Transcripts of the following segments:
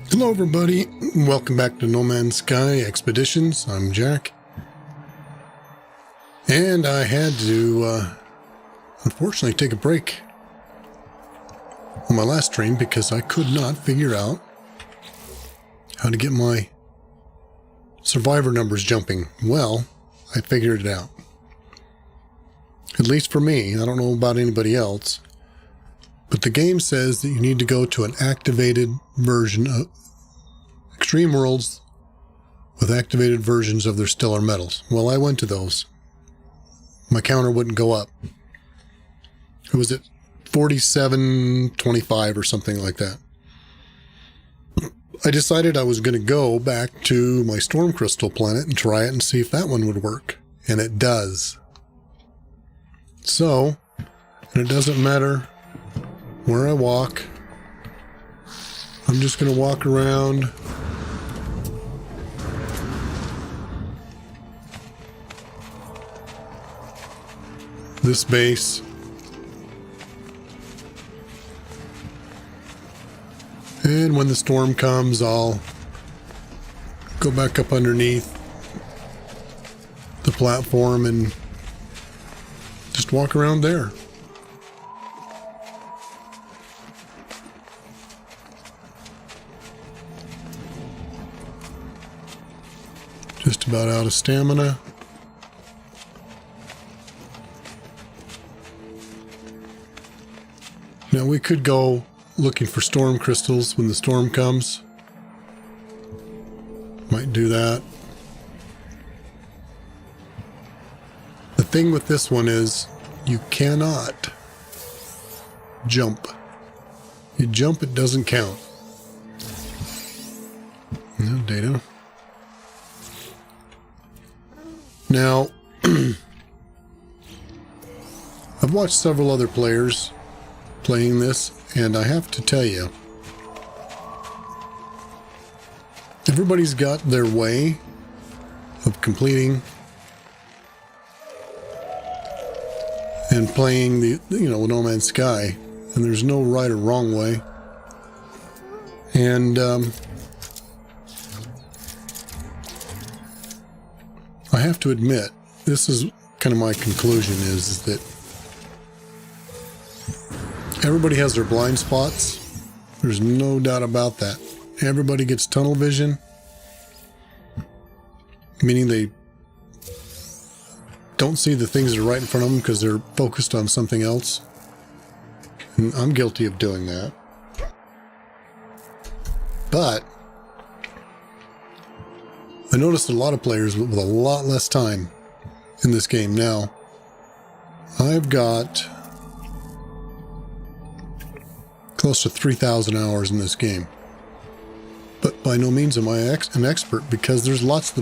Hello everybody, welcome back to No Man's Sky Expeditions. I'm Jack. And I had to, unfortunately take a break on my last stream because I could not figure out how to get my survivor numbers jumping. Well, I figured it out. At least for me, I don't know about anybody else. But the game says that you need to go to an activated version of Extreme Worlds with activated versions of their stellar metals. Well, I went to those. My counter wouldn't go up. It was at 4725 or something like that. I decided I was going to go back to my storm crystal planet and try it and see if that one would work. And it does. So, and it doesn't matter where I walk. I'm just going to walk around this base. And when the storm comes, I'll go back up underneath the platform and just walk around there. Just about out of stamina. Now we could go looking for storm crystals when the storm comes. Might do that. The thing with this one is you cannot jump. You jump, it doesn't count. No data. Now, I've watched several other players playing this, and I have to tell you, everybody's got their way of completing and playing the, No Man's Sky, and there's no right or wrong way. And I have to admit, this is kind of my conclusion, is that everybody has their blind spots. There's no doubt about that. Everybody gets tunnel vision, meaning they don't see the things that are right in front of them because they're focused on something else. And I'm guilty of doing that. But I noticed a lot of players with a lot less time in this game now. I've got close to 3,000 hours in this game. But by no means am I an expert, because there's a lot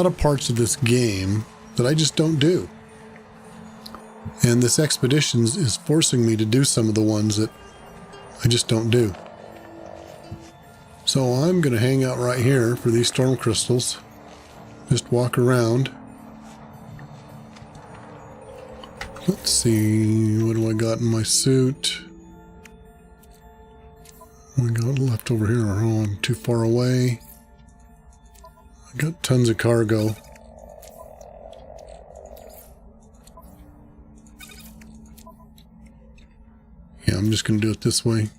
of parts of this game that I just don't do. And this Expeditions is forcing me to do some of the ones that I just don't do. So I'm going to hang out right here for these storm crystals. Just walk around. Let's see, what do I got in my suit? What do I got left over here? Oh, I'm too far away. I got tons of cargo. Yeah, I'm just going to do it this way.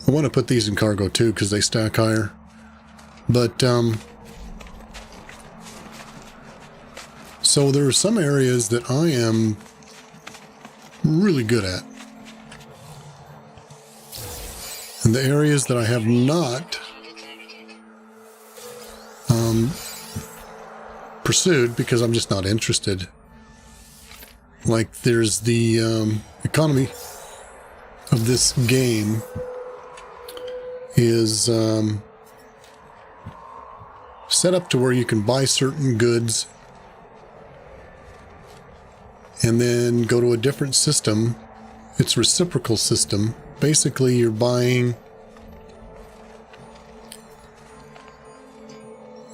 I want to put these in cargo too because they stack higher. But, so there are some areas that I am really good at. And the areas that I have not pursued because I'm just not interested. Like there's the economy of this game is set up to where you can buy certain goods and then go to a different system. It's a reciprocal system. Basically, you're buying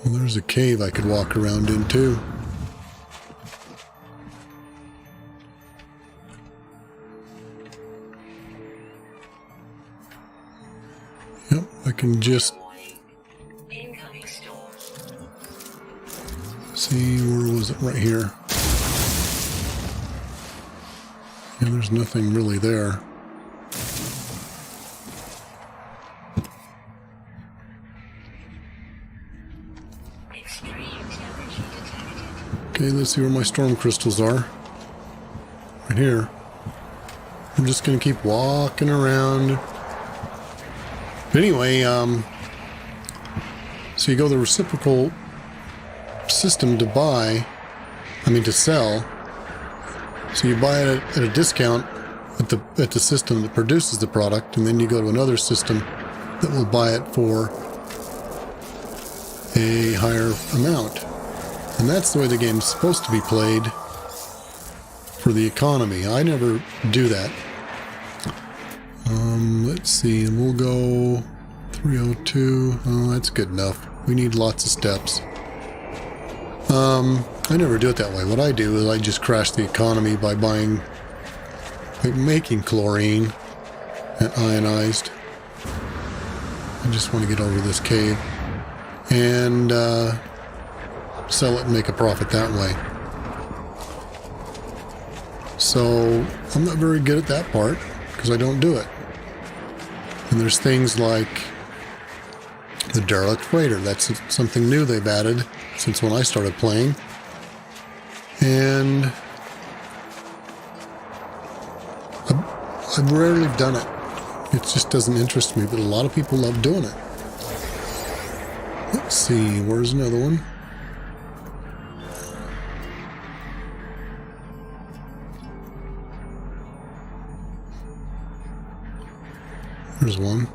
Well, there's a cave I could walk around in too. can just see, where was it? Right here. Yeah, there's nothing really there. Okay, let's see where my storm crystals are. Right here. I'm just gonna keep walking around. But anyway, so you go the reciprocal system to buy, to sell. So you buy it at a discount at the system that produces the product, and then you go to another system that will buy it for a higher amount. And that's the way the game's supposed to be played for the economy. I never do that. Let's see, and we'll go 302. Oh, that's good enough. We need lots of steps. I never do it that way. What I do is I just crash the economy by making chlorine and ionized. I just want to get over this cave and sell it and make a profit that way. So I'm not very good at that part because I don't do it. And there's things like the derelict freighter. That's something new they've added since when I started playing. And I've rarely done it. It just doesn't interest me, but a lot of people love doing it. Let's see, where's another one? There's one.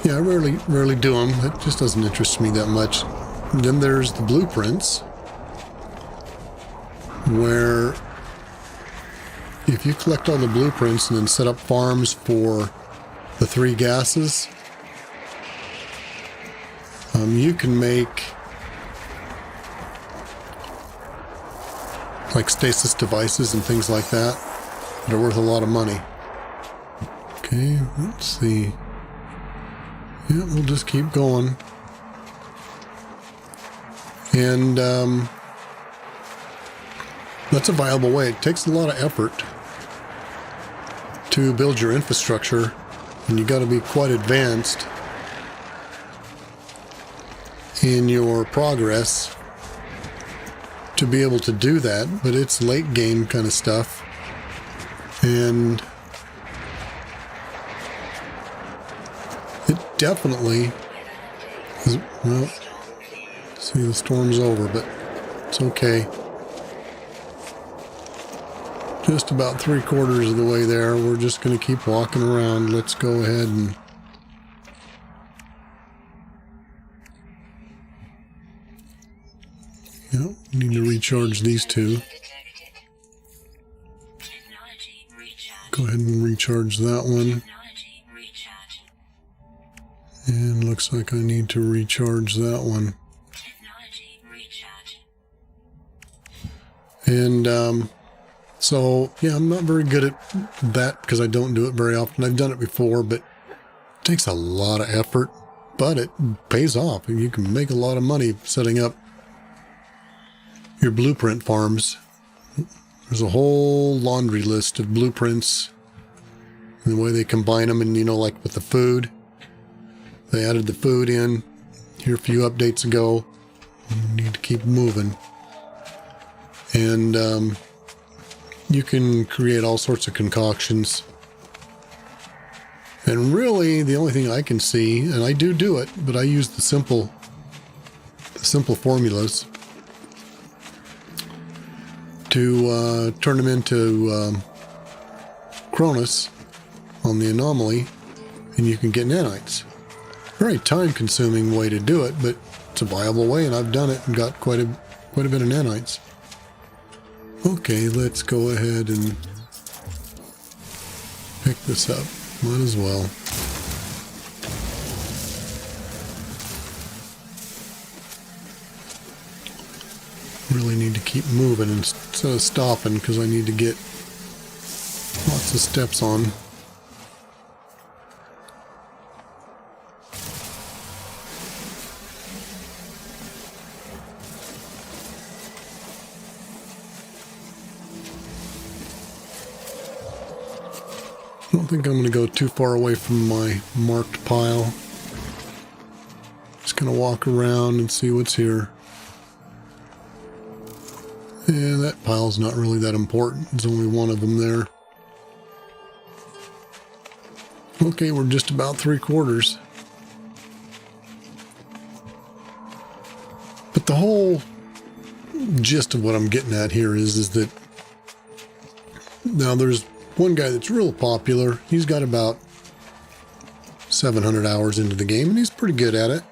Yeah, I rarely do them. It just doesn't interest me that much. And then there's the blueprints, where if you collect all the blueprints and then set up farms for the 3 gases, you can make like stasis devices and things like that that are worth a lot of money. Okay, let's see. Yeah, we'll just keep going. And that's a viable way. It takes a lot of effort to build your infrastructure, and you got to be quite advanced in your progress to be able to do that, but it's late game kind of stuff. And it definitely is, well, see, the storm's over, but it's okay. Just about 3/4 of the way there. We're just going to keep walking around. Let's go ahead and need to recharge these 2. Go ahead and recharge that one. And looks like I need to recharge that one. And so, yeah, I'm not very good at that because I don't do it very often. I've done it before, but it takes a lot of effort, but it pays off. And you can make a lot of money setting up your blueprint farms. There's a whole laundry list of blueprints and the way they combine them, and like with the food. They added the food in here a few updates ago. We need to keep moving. And you can create all sorts of concoctions. And really, the only thing I can see, and I do it, but I use the simple formulas to turn them into Cronus on the anomaly, and you can get nanites. Very time-consuming way to do it, but it's a viable way, and I've done it and got quite a bit of nanites. Okay, let's go ahead and pick this up. Might as well. Really need to keep moving instead of stopping because I need to get lots of steps on. I don't think I'm going to go too far away from my marked pile. Just going to walk around and see what's here. Yeah, that pile's not really that important. There's only one of them there. Okay, we're just about 3/4. But the whole gist of what I'm getting at here is that now there's one guy that's real popular. He's got about 700 hours into the game, and he's pretty good at it.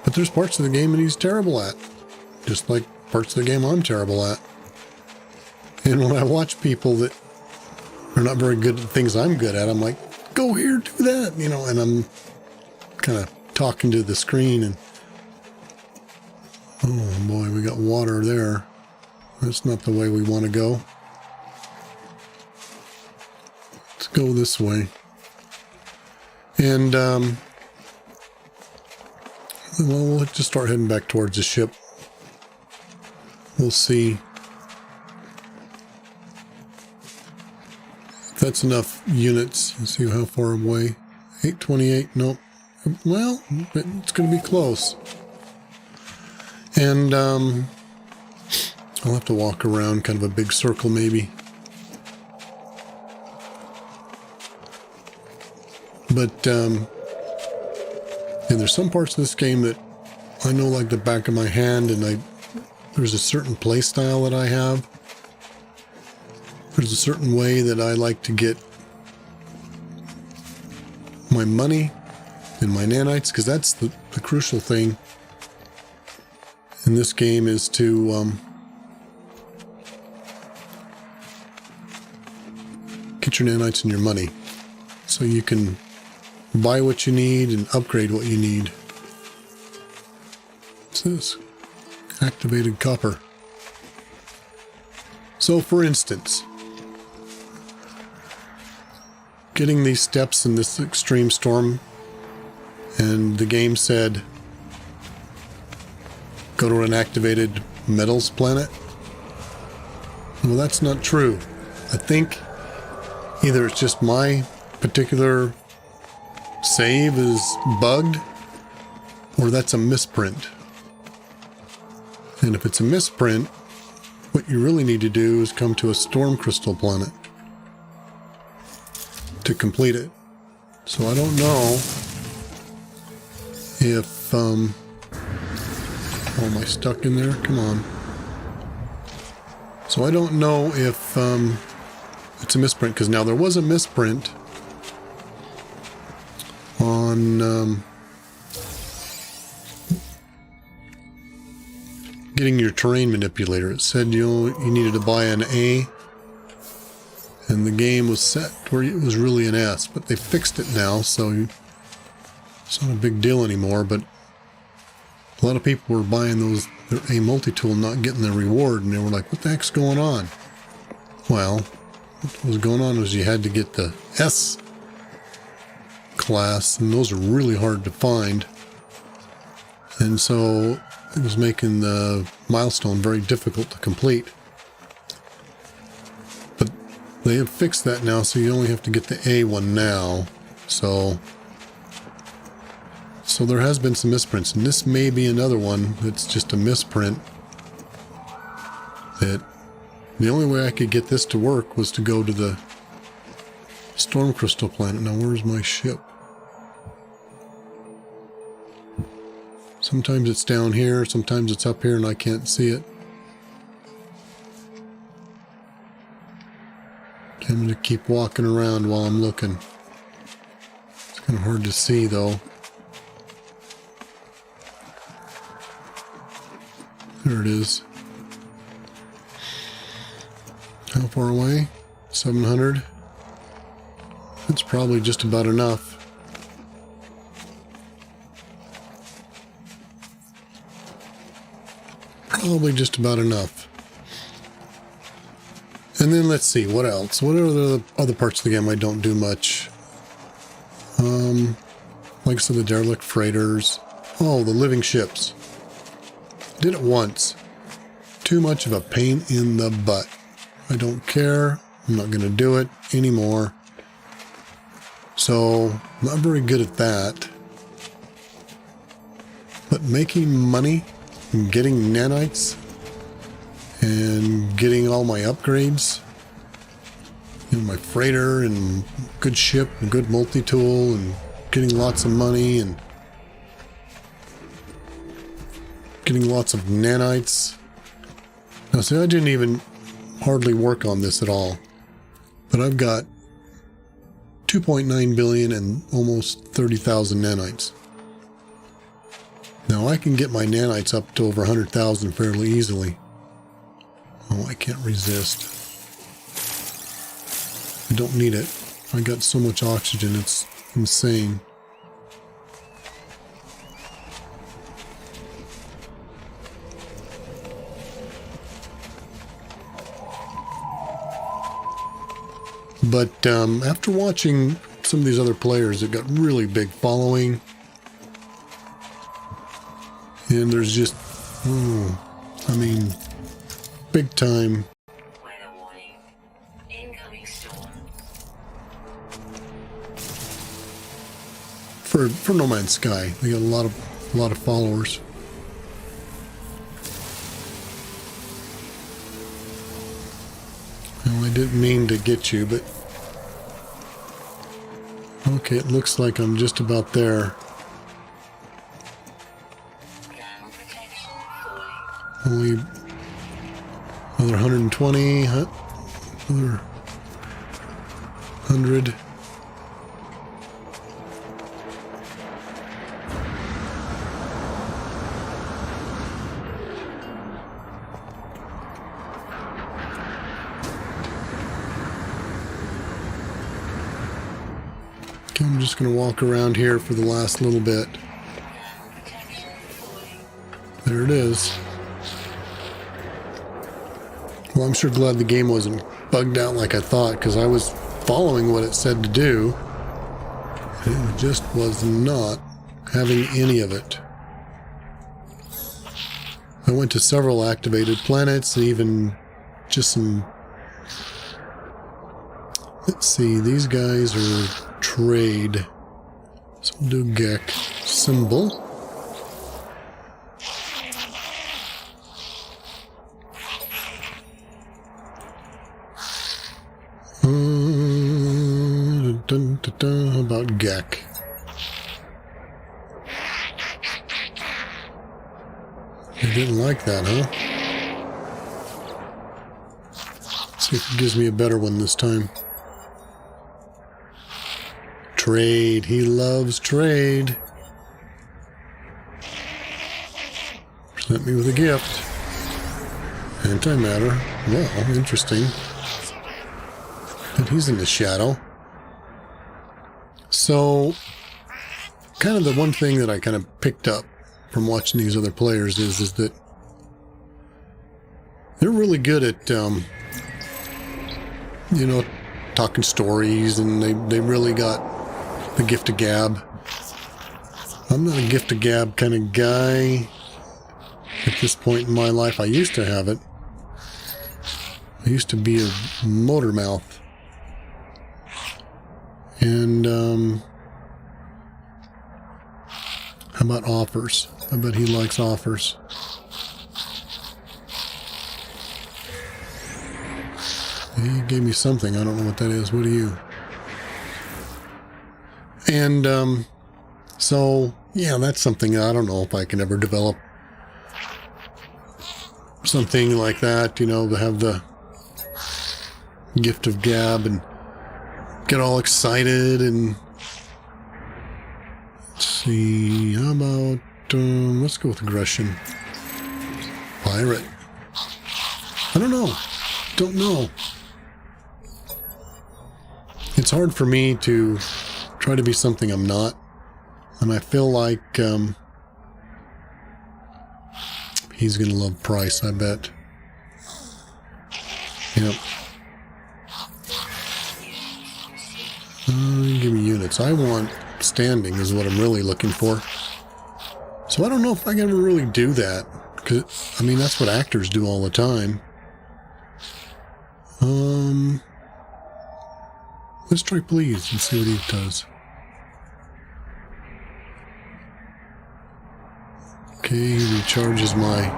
But there's parts of the game that he's terrible at, just like parts of the game I'm terrible at. And when I watch people that are not very good at things I'm good at, I'm like, go here, do that, you know, and I'm kind of talking to the screen, and oh boy, we got water there. That's not the way we want to go. Let's go this way. And, well, we'll just start heading back towards the ship. We'll see if that's enough units. Let's see how far away. 828, nope. Well, it's going to be close. And I'll have to walk around kind of a big circle maybe. But and there's some parts of this game that I know like the back of my hand, and there's a certain play style that I have. There's a certain way that I like to get my money and my nanites, because that's the crucial thing in this game, is to get your nanites and your money so you can buy what you need and upgrade what you need. What's this? Activated copper. So for instance, getting these steps in this extreme storm, and the game said go to an activated metals planet. Well, that's not true. I think either it's just my particular save is bugged, or that's a misprint. And if it's a misprint, what you really need to do is come to a storm crystal planet to complete it. So I don't know if oh, am I stuck in there? Come on. So I don't know if it's a misprint, because now there was a misprint on getting your terrain manipulator. It said you needed to buy an A, and the game was set where it was really an S, but they fixed it now, so it's not a big deal anymore. But a lot of people were buying their A multi-tool, not getting the reward, and they were like, what the heck's going on? Well, what was going on was you had to get the S class, and those are really hard to find, and so it was making the milestone very difficult to complete. But they have fixed that now, so you only have to get the A one now. So there has been some misprints, and this may be another one that's just a misprint. That the only way I could get this to work was to go to the storm crystal planet. Now where's my ship? Sometimes it's down here, sometimes it's up here and I can't see it. I'm going to keep walking around while I'm looking. It's kind of hard to see though. There it is. How far away? 700. That's probably just about enough. Probably just about enough. And then let's see, what else? What are the other parts of the game I don't do much? Like I said, the derelict freighters. Oh, the living ships. Did it once. Too much of a pain in the butt. I don't care. I'm not going to do it anymore. So, not very good at that. But making money and getting nanites and getting all my upgrades, you know, my freighter and good ship and good multi-tool and getting lots of money and getting lots of nanites. Now, see, I didn't even hardly work on this at all, but I've got 2.9 billion and almost 30,000 nanites. Now I can get my nanites up to over 100,000 fairly easily. Oh, I can't resist. I don't need it. I got so much oxygen, it's insane. But after watching some of these other players that got really big following, and there's just, I mean, big time. Weather warning. Incoming storm. For No Man's Sky, they got a lot of followers. Well, I didn't mean to get you, but okay, it looks like I'm just about there. Only another 120, another 100. Okay, I'm just going to walk around here for the last little bit. There it is. Well, I'm sure glad the game wasn't bugged out like I thought, because I was following what it said to do. And it just was not having any of it. I went to several activated planets, even just some... Let's see, these guys are trade. So we'll do Gek symbol. How about Gek? You didn't like that, huh? Let's see if it gives me a better one this time. Trade. He loves trade. Present me with a gift. Antimatter. Well, interesting. But he's in the shadow. So, kind of the one thing that I kind of picked up from watching these other players is that they're really good at, you know, talking stories, and they really got the gift of gab. I'm not a gift of gab kind of guy at this point in my life. I used to have it. I used to be a motor mouth. And, how about offers? I bet he likes offers. He gave me something. I don't know what that is. What do you? And, so, yeah, that's something I don't know if I can ever develop. Something like that, you know, to have the gift of gab and get all excited. And let's see, how about let's go with aggression. Pirate. I don't know. It's hard for me to try to be something I'm not, and I feel like he's gonna love Price, I bet. Yep. Give me units. I want standing is what I'm really looking for. So I don't know if I can ever really do that. 'Cause, I mean, that's what actors do all the time. Let's try please and see what he does. Okay, he recharges my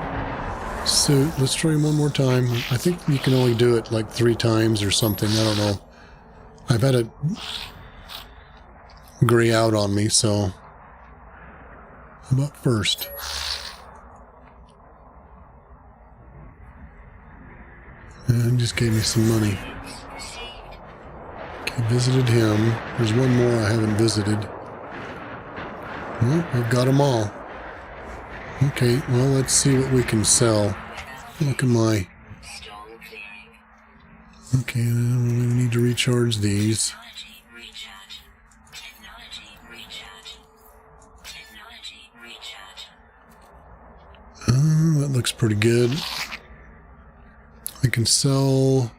suit. Let's try him one more time. I think you can only do it like 3 times or something. I don't know. I've had it gray out on me, so how about first? And just gave me some money. Okay, visited him. There's one more I haven't visited. Well, I've got them all. Okay, well, let's see what we can sell. Look at my... Okay, we need to recharge these. That looks pretty good. I can sell...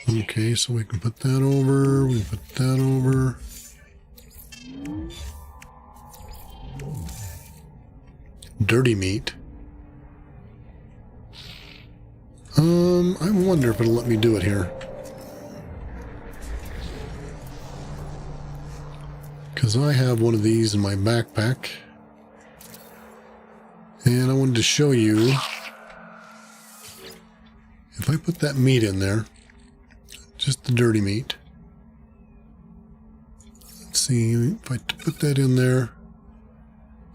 Okay, so we can put that over, we put that over. Dirty meat. I wonder if it'll let me do it here. Because I have one of these in my backpack. And I wanted to show you, if I put that meat in there, just the dirty meat. Let's see, if I put that in there,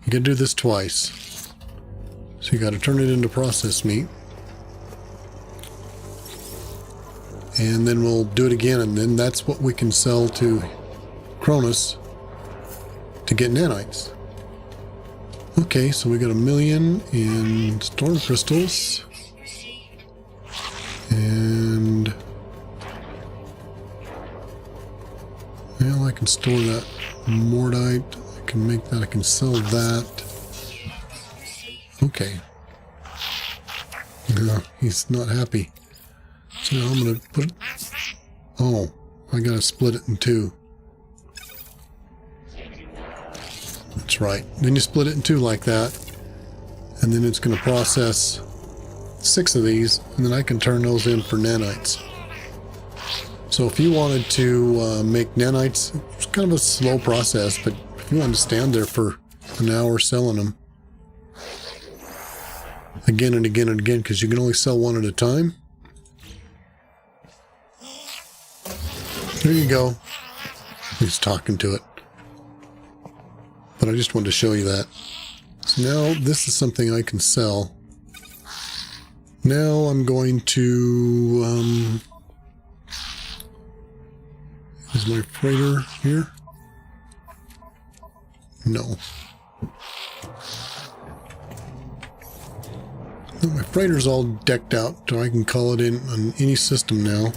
you gotta do this twice. So you gotta turn it into processed meat. And then we'll do it again, and then that's what we can sell to Cronus to get nanites. Okay, so we got 1 million in storm crystals. And... well, I can store that Mordite. I can make that. I can sell that. Okay. No, he's not happy. So now I'm going to put it... oh, I got to split it in 2. That's right. Then you split it in 2 like that. And then it's going to process 6 of these. And then I can turn those in for nanites. So if you wanted to make nanites, it's kind of a slow process, but if you wanted to stand there for an hour selling them again and again and again, because you can only sell one at a time. There you go. He's talking to it. But I just wanted to show you that. So now this is something I can sell. Now I'm going to... is my freighter here? No. No, my freighter's all decked out, so I can call it in on any system now.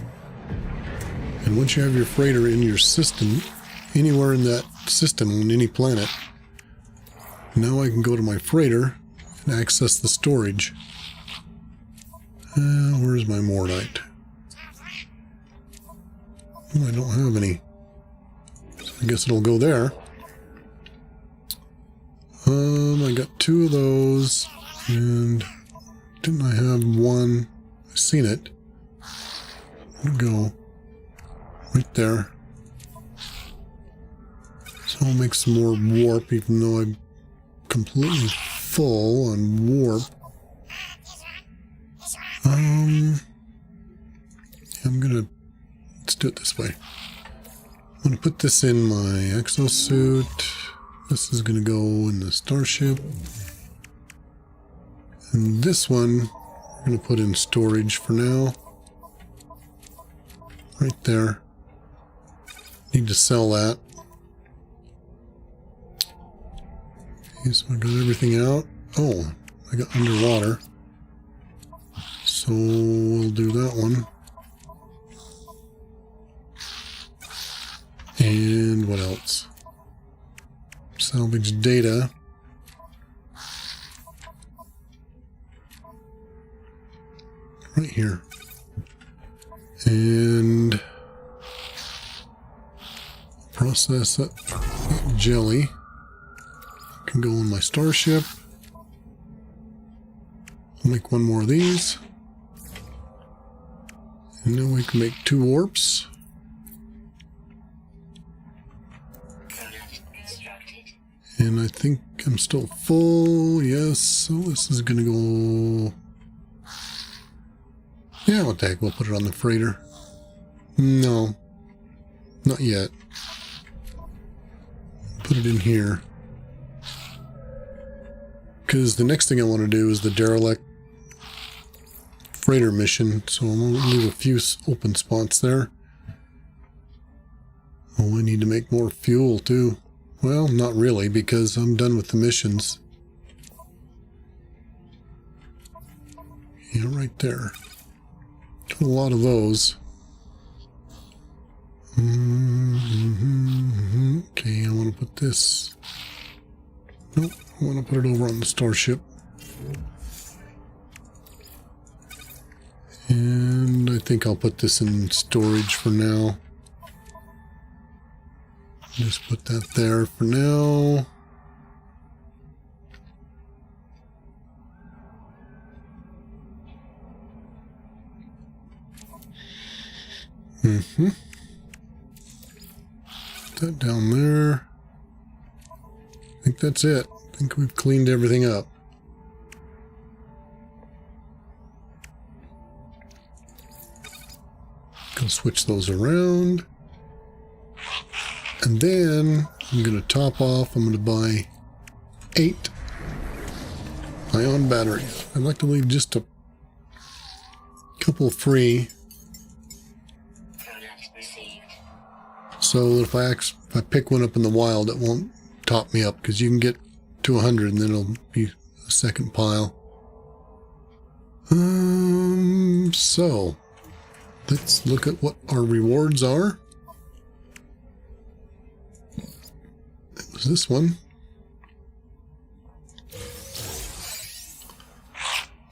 And once you have your freighter in your system, anywhere in that system on any planet, now I can go to my freighter and access the storage. Where's my Mordite? Oh, I don't have any. So I guess it'll go there. I got 2 of those, and didn't I have one? I've seen it. There we go. Right there. So I'll make some more warp, even though I'm completely full on warp. I'm gonna... let's do it this way. I'm gonna put this in my exosuit. This is gonna go in the starship. And this one, we're gonna put in storage for now. Right there. Need to sell that. Okay, so I got everything out. Oh, I got underwater. So we'll do that one. And what else? Salvage data. Right here. And process that jelly. Can go on my starship. I'll make one more of these. And then we can make 2 warps. Product constructed. And I think I'm still full. Yes, so this is gonna go... Yeah, what the heck, we'll put it on the freighter. No, not yet. Put it in here. Because the next thing I want to do is the derelict freighter mission, so I'm going to leave a few open spots there. Oh, I need to make more fuel too. Well, not really, because I'm done with the missions. Yeah, right there. A lot of those. Okay, I want to put this... Nope, I want to put it over on the starship. And I think I'll put this in storage for now. Just put that there for now. Put that down there. I think that's it. I think we've cleaned everything up. Gonna switch those around. And then I'm gonna top off. I'm gonna buy 8 ion batteries. I'd like to leave just a couple free. Product received. So if I pick one up in the wild, it won't top me up, because you can get to 100 and then it'll be a second pile. So let's look at what our rewards are. It was this one.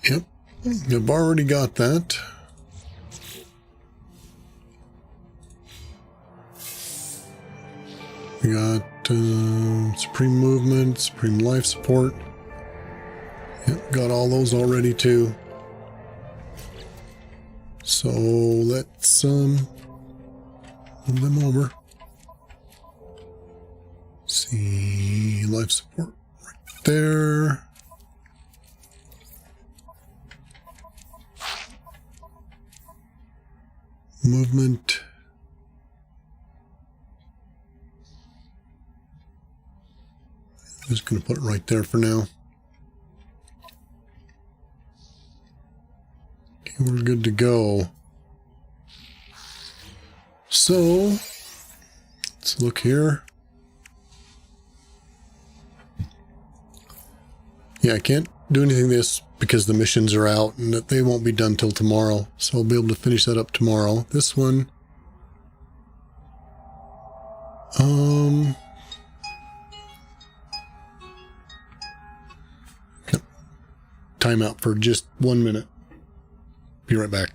Yep, I've already got that. We got Supreme Movement, Supreme Life Support. Yep, got all those already too. So let's move them over. See, life support right there. Movement. I'm just going to put it right there for now. Okay, we're good to go. So, let's look here. Yeah, I can't do anything this because the missions are out and that they won't be done till tomorrow. So I'll be able to finish that up tomorrow. This one, time out for just 1 minute. Be right back.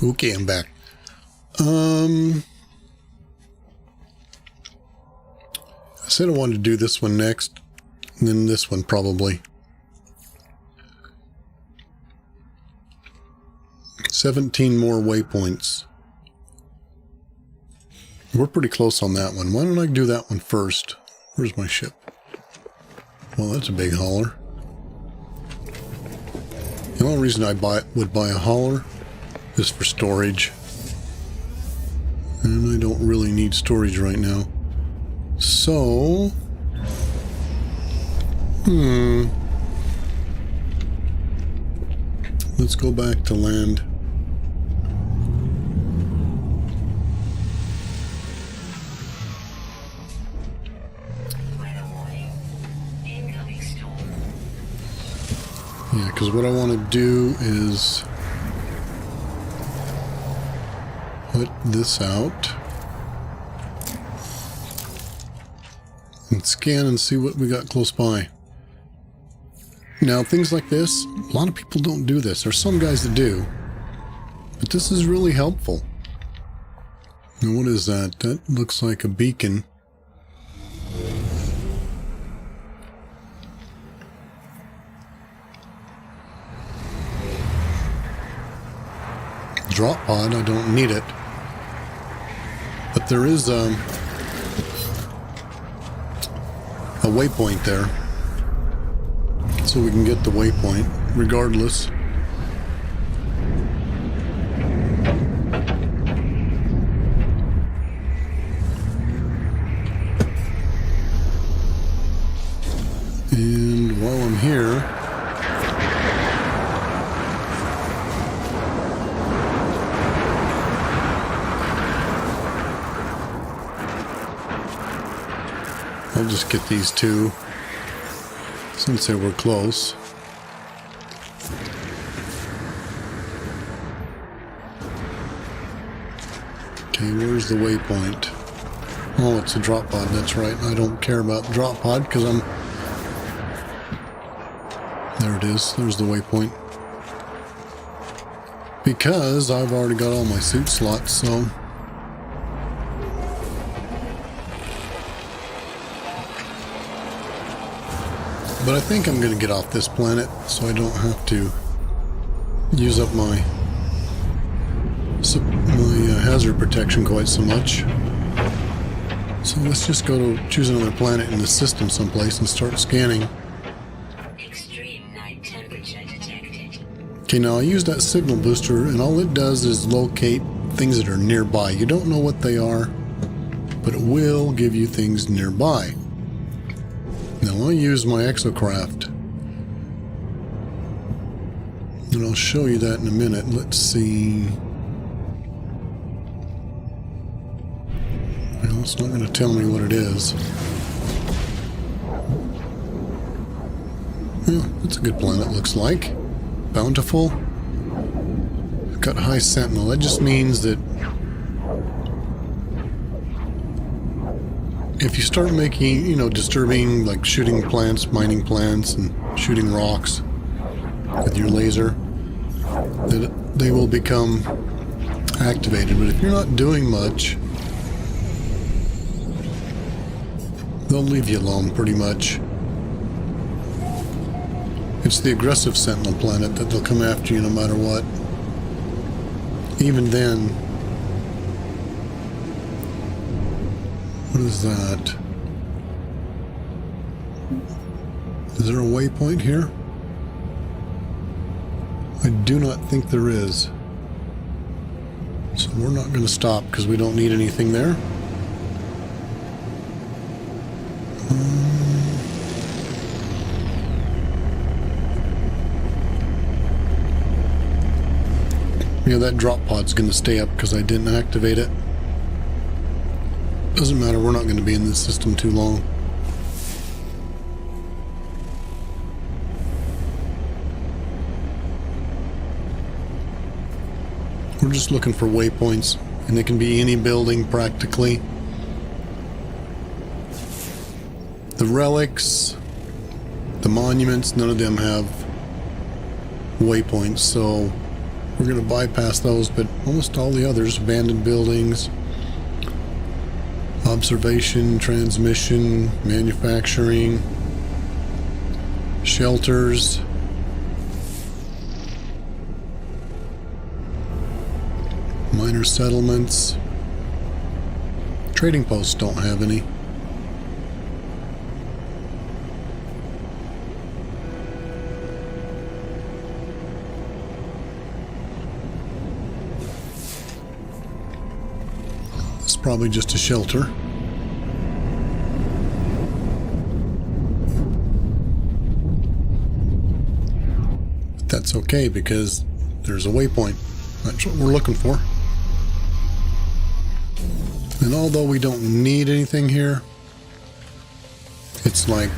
Okay, I'm back. said I wanted to do this one next, and then this one probably. 17 more waypoints. We're pretty close on that one. Why don't I do that one first? Where's my ship? Well, that's a big hauler. The only reason I would buy a hauler is for storage. And I don't really need storage right now. So... let's go back to land. Yeah, because what I want to do is put this out and scan and see what we got close by. Now, things like this, a lot of people don't do this. There's some guys that do, but this is really helpful. Now, what is that? That looks like a beacon. Drop pod, I don't need it. But there is a waypoint there. So we can get the waypoint regardless. And while I'm here, I'll just get these two, since they were close. Okay, where's the waypoint? Oh, it's a drop pod, that's right. I don't care about the drop pod because I'm... There it is, there's the waypoint. Because I've already got all my suit slots, so... But I think I'm going to get off this planet so I don't have to use up my hazard protection quite so much. So let's just go to choose another planet in the system someplace and start scanning. Extreme night temperature detected. Okay, now I use that signal booster and all it does is locate things that are nearby. You don't know what they are, but it will give you things nearby. Now I'll use my exocraft, and I'll show you that in a minute. Let's see. Well, it's not going to tell me what it is. Well, it's a good planet, looks like. Bountiful. Got high sentinel. That just means that if you start making, disturbing, like shooting plants, mining plants, and shooting rocks with your laser, that they will become activated. But if you're not doing much, they'll leave you alone pretty much. It's the aggressive sentinel planet that they'll come after you no matter what. Even then, what is that? Is there a waypoint here? I do not think there is. So we're not going to stop because we don't need anything there. Yeah, that drop pod's going to stay up because I didn't activate it. Doesn't matter, we're not going to be in this system too long. We're just looking for waypoints, and they can be any building practically. The relics, the monuments, none of them have waypoints, so we're going to bypass those, but almost all the others, abandoned buildings, observation, transmission, manufacturing, shelters. Minor settlements. Trading posts don't have any. It's probably just a shelter. But that's okay because there's a waypoint. That's what we're looking for. And although we don't need anything here, it's like,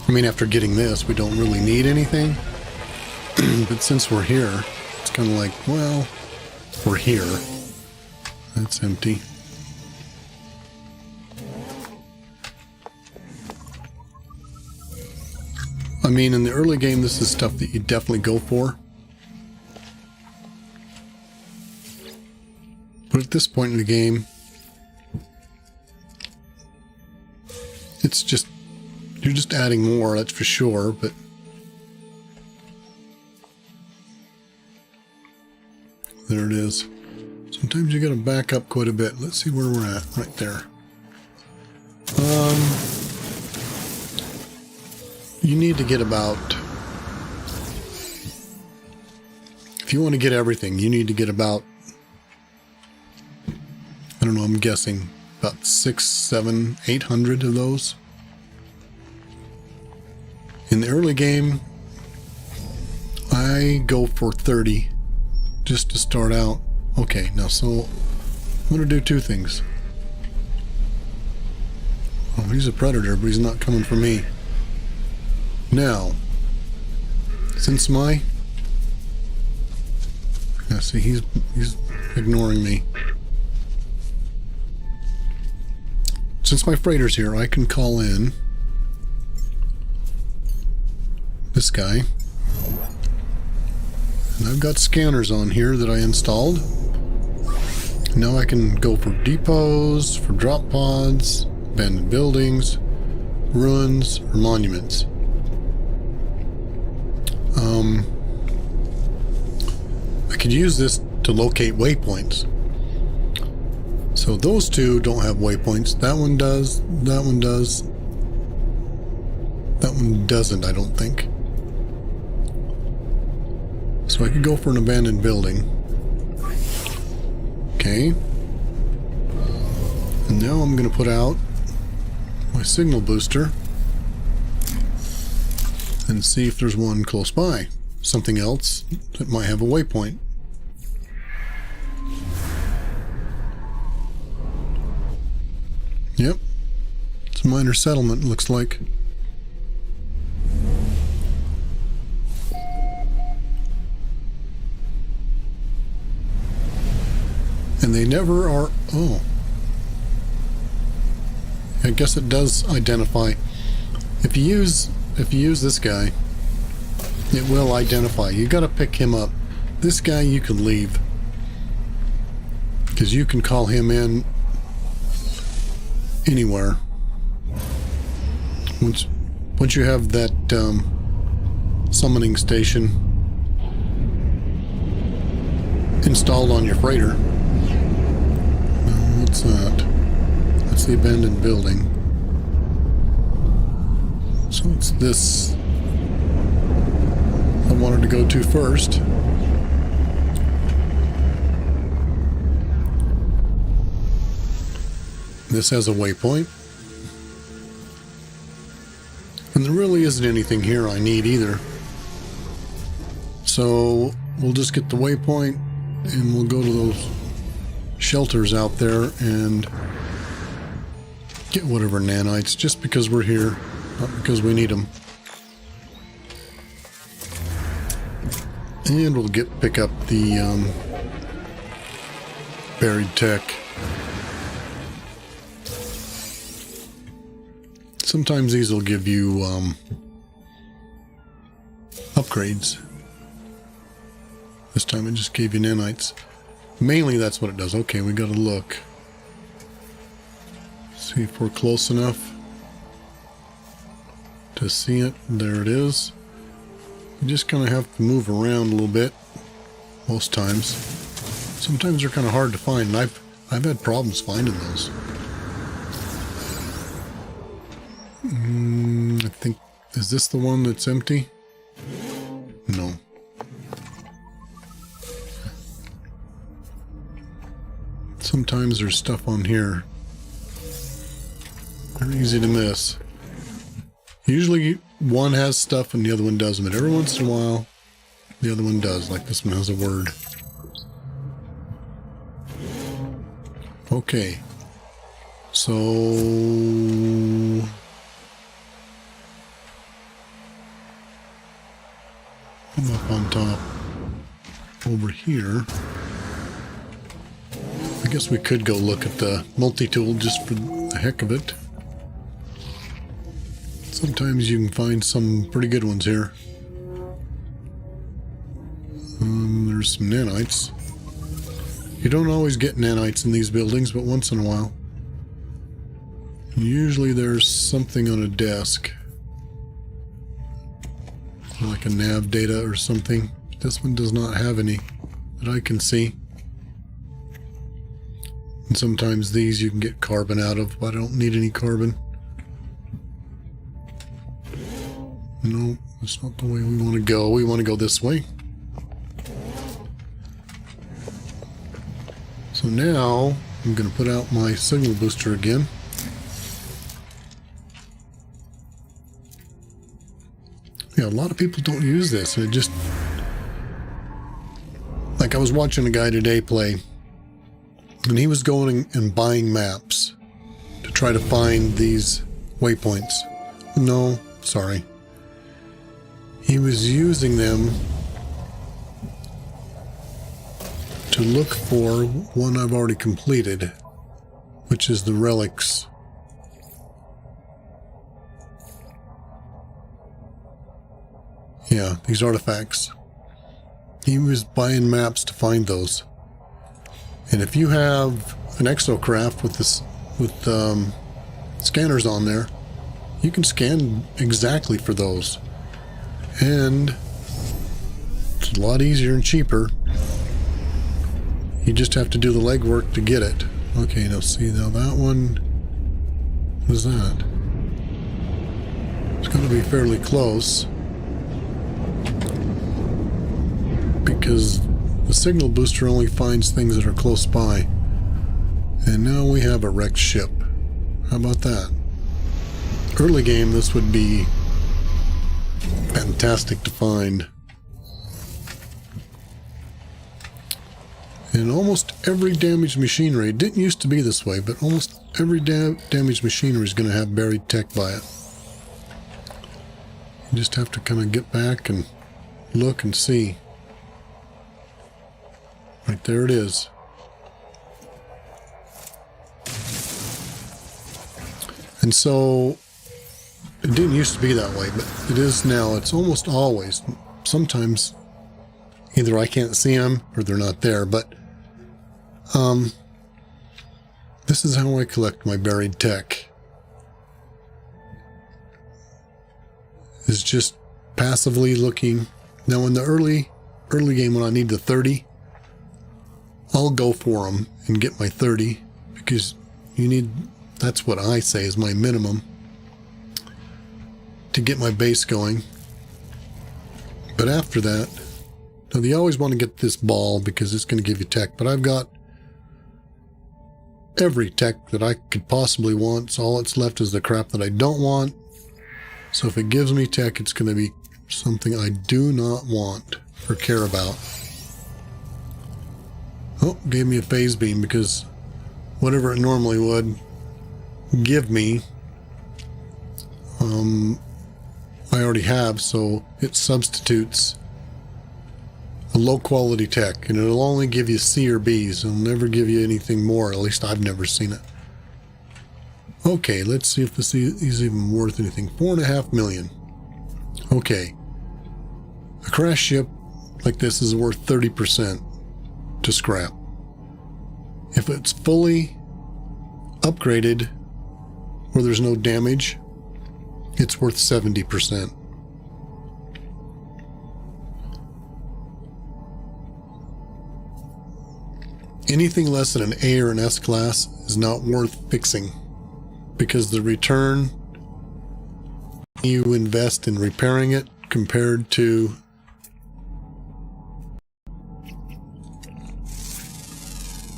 I mean, after getting this, we don't really need anything. But since we're here, it's kind of like, well, we're here. That's empty. I mean, in the early game, this is stuff that you definitely go for. But at this point in the game, it's just, you're just adding more, that's for sure, but there it is. Sometimes you gotta back up quite a bit. Let's see where we're at, right there. You need to get about, if you want to get everything, you need to get about, I don't know, I'm guessing about 600, 700, 800 of those. In the early game, I go for 30 just to start out. Okay, now so I'm going to do two things. Oh, he's a predator, but he's not coming for me. Now, since my... Yeah, see, he's ignoring me. Since my freighter's here, I can call in this guy. And I've got scanners on here that I installed. Now I can go for depots, for drop pods, abandoned buildings, ruins, or monuments. I could use this to locate waypoints. So those two don't have waypoints. That one does. That one does. That one doesn't, I don't think. So I could go for an abandoned building. Okay. And now I'm going to put out my signal booster and see if there's one close by. Something else that might have a waypoint. Yep. It's a minor settlement, looks like. And they never are... Oh. I guess it does identify. If you use this guy, it will identify. You gotta pick him up. This guy you can leave. Because you can call him in anywhere. Once you have that summoning station installed on your freighter. What's that? That's the abandoned building. So it's this I wanted to go to first. This has a waypoint. And there really isn't anything here I need either. So we'll just get the waypoint and we'll go to those shelters out there and get whatever nanites just because we're here, not because we need them. And we'll pick up the buried tech. Sometimes these will give you upgrades. This time it just gave you nanites. Mainly that's what it does. Okay, we gotta look. See if we're close enough to see it. There it is. You just kind of have to move around a little bit most times. Sometimes they're kind of hard to find, and I've had problems finding those. I think, is this the one that's empty? No. Sometimes there's stuff on here. They're easy to miss. Usually one has stuff and the other one doesn't, but every once in a while the other one does, like this one has a word. Okay. So I'm up on top over here. I guess we could go look at the multi-tool just for the heck of it. Sometimes you can find some pretty good ones here. There's some nanites. You don't always get nanites in these buildings, but once in a while. Usually there's something on a desk. Like a nav data or something. This one does not have any that I can see. And sometimes these you can get carbon out of, but I don't need any carbon. No, that's not the way we want to go. We want to go this way. So now I'm going to put out my signal booster again. Yeah, a lot of people don't use this. And it just... Like I was watching a guy today play, and he was going and buying maps to try to find these waypoints. No, sorry. He was using them to look for one I've already completed, which is the relics. Yeah, these artifacts. He was buying maps to find those. And if you have an exocraft with this, with scanners on there, you can scan exactly for those. And it's a lot easier and cheaper. You just have to do the legwork to get it. Okay, now see, now that one, what is that? It's going to be fairly close, because the signal booster only finds things that are close by. And now we have a wrecked ship. How about that? Early game, this would be fantastic to find. And almost every damaged machinery, it didn't used to be this way, but almost every damaged machinery is going to have buried tech by it. You just have to kind of get back and look and see. Right there it is. And so it didn't used to be that way, but it is now. It's almost always. Sometimes either I can't see them or they're not there, but this is how I collect my buried tech. Is just passively looking. Now in the early game when I need the 30, I'll go for them and get my 30, because you need, that's what I say is my minimum to get my base going. But after that, now you always want to get this ball because it's going to give you tech, but I've got every tech that I could possibly want, so all that's left is the crap that I don't want. So if it gives me tech, it's going to be something I do not want or care about. Oh, gave me a phase beam, because whatever it normally would give me, I already have, so it substitutes a low quality tech, and it'll only give you C or Bs. It'll never give you anything more, at least I've never seen it. Okay, let's see if this is even worth anything. 4.5 million. Okay. A crash ship like this is worth 30% to scrap. If it's fully upgraded where there's no damage, it's worth 70%. Anything less than an A or an S class is not worth fixing, because the return you invest in repairing it compared to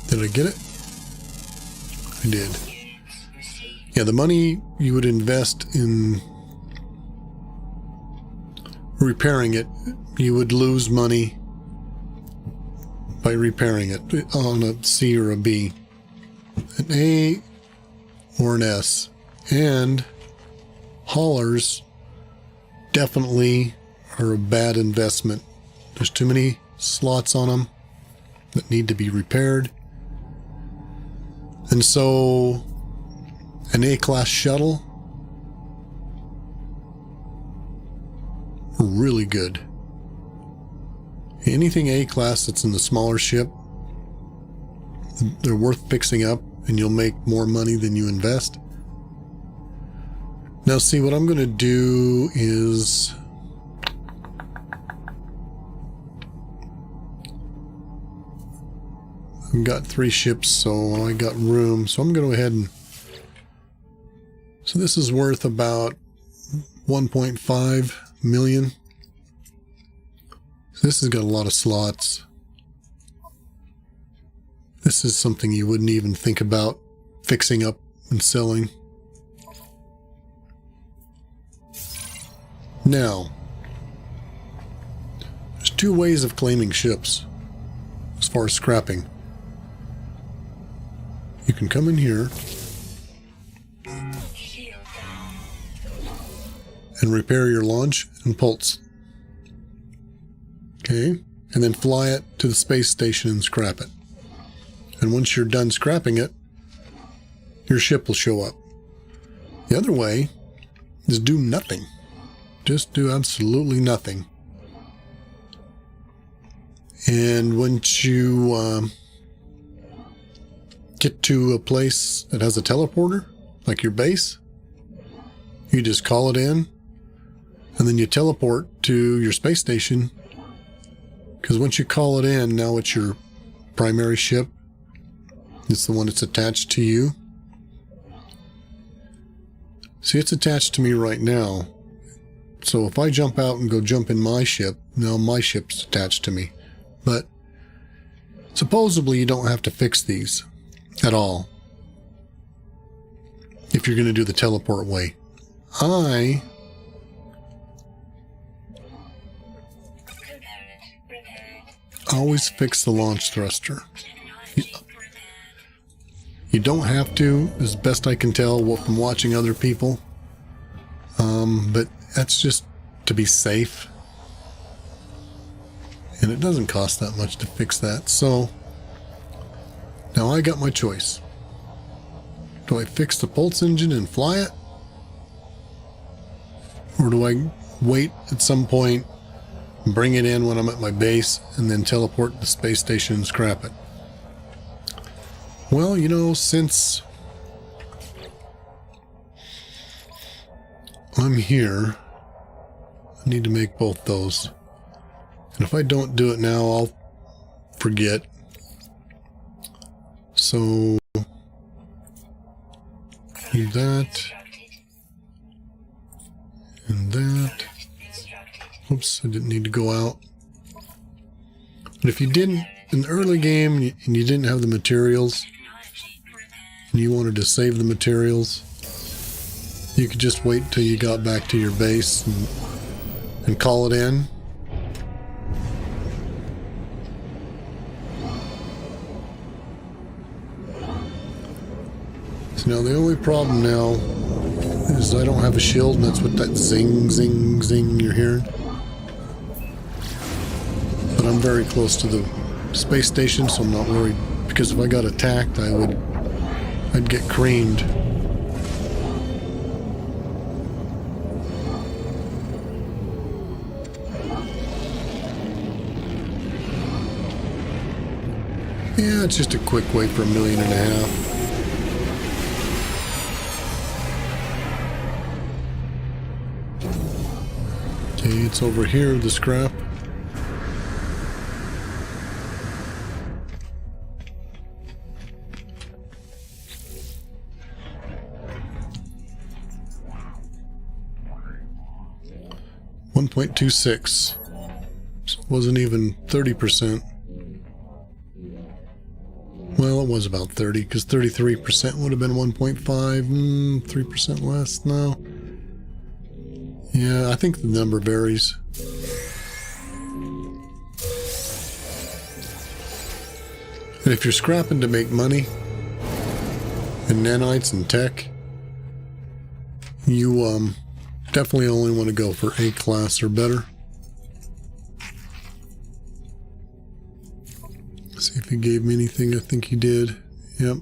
did I get it? I did. Yeah, the money you would invest in repairing it, you would lose money by repairing it on a C or a B, an A or an S. And haulers definitely are a bad investment. There's too many slots on them that need to be repaired. And so an A-class shuttle, really good. Anything A-class that's in the smaller ship, they're worth fixing up, and you'll make more money than you invest. Now see, what I'm going to do is I've got 3 ships, so I got room. So I'm going to go ahead and... So this is worth about 1.5 million. This has got a lot of slots. This is something you wouldn't even think about fixing up and selling. Now, there's 2 ways of claiming ships as far as scrapping. You can come in here and repair your launch and pulse. Okay, and then fly it to the space station and scrap it. And once you're done scrapping it, your ship will show up. The other way is do nothing. Just do absolutely nothing. And once you get to a place that has a teleporter, like your base, you just call it in, and then you teleport to your space station. Because once you call it in, now it's your primary ship. It's the one that's attached to you. See, it's attached to me right now. So if I jump out and go jump in my ship, now my ship's attached to me. But supposedly you don't have to fix these at all if you're going to do the teleport way. I always fix the launch thruster. You don't have to, as best I can tell from watching other people. But that's just to be safe. And it doesn't cost that much to fix that. So now I got my choice. Do I fix the pulse engine and fly it? Or do I wait at some point, bring it in when I'm at my base, and then teleport to the space station and scrap it? Well, you know, since I'm here, I need to make both those. And if I don't do it now, I'll forget. So do that and that. Oops, I didn't need to go out. But if you didn't, in the early game, and you didn't have the materials, and you wanted to save the materials, you could just wait till you got back to your base and call it in. So now the only problem now is I don't have a shield, and that's what that zing, zing, zing you're hearing. But I'm very close to the space station, so I'm not worried, because if I got attacked, I'd get creamed. Yeah, it's just a quick wait for 1.5 million. Okay, it's over here, the scrap. .26. So it wasn't even 30%. Well, it was about 30, because 33% would have been 1.5. 3% less? No. Yeah, I think the number varies. And if you're scrapping to make money in nanites and tech, you definitely only want to go for A class or better. See if he gave me anything. I think he did. Yep.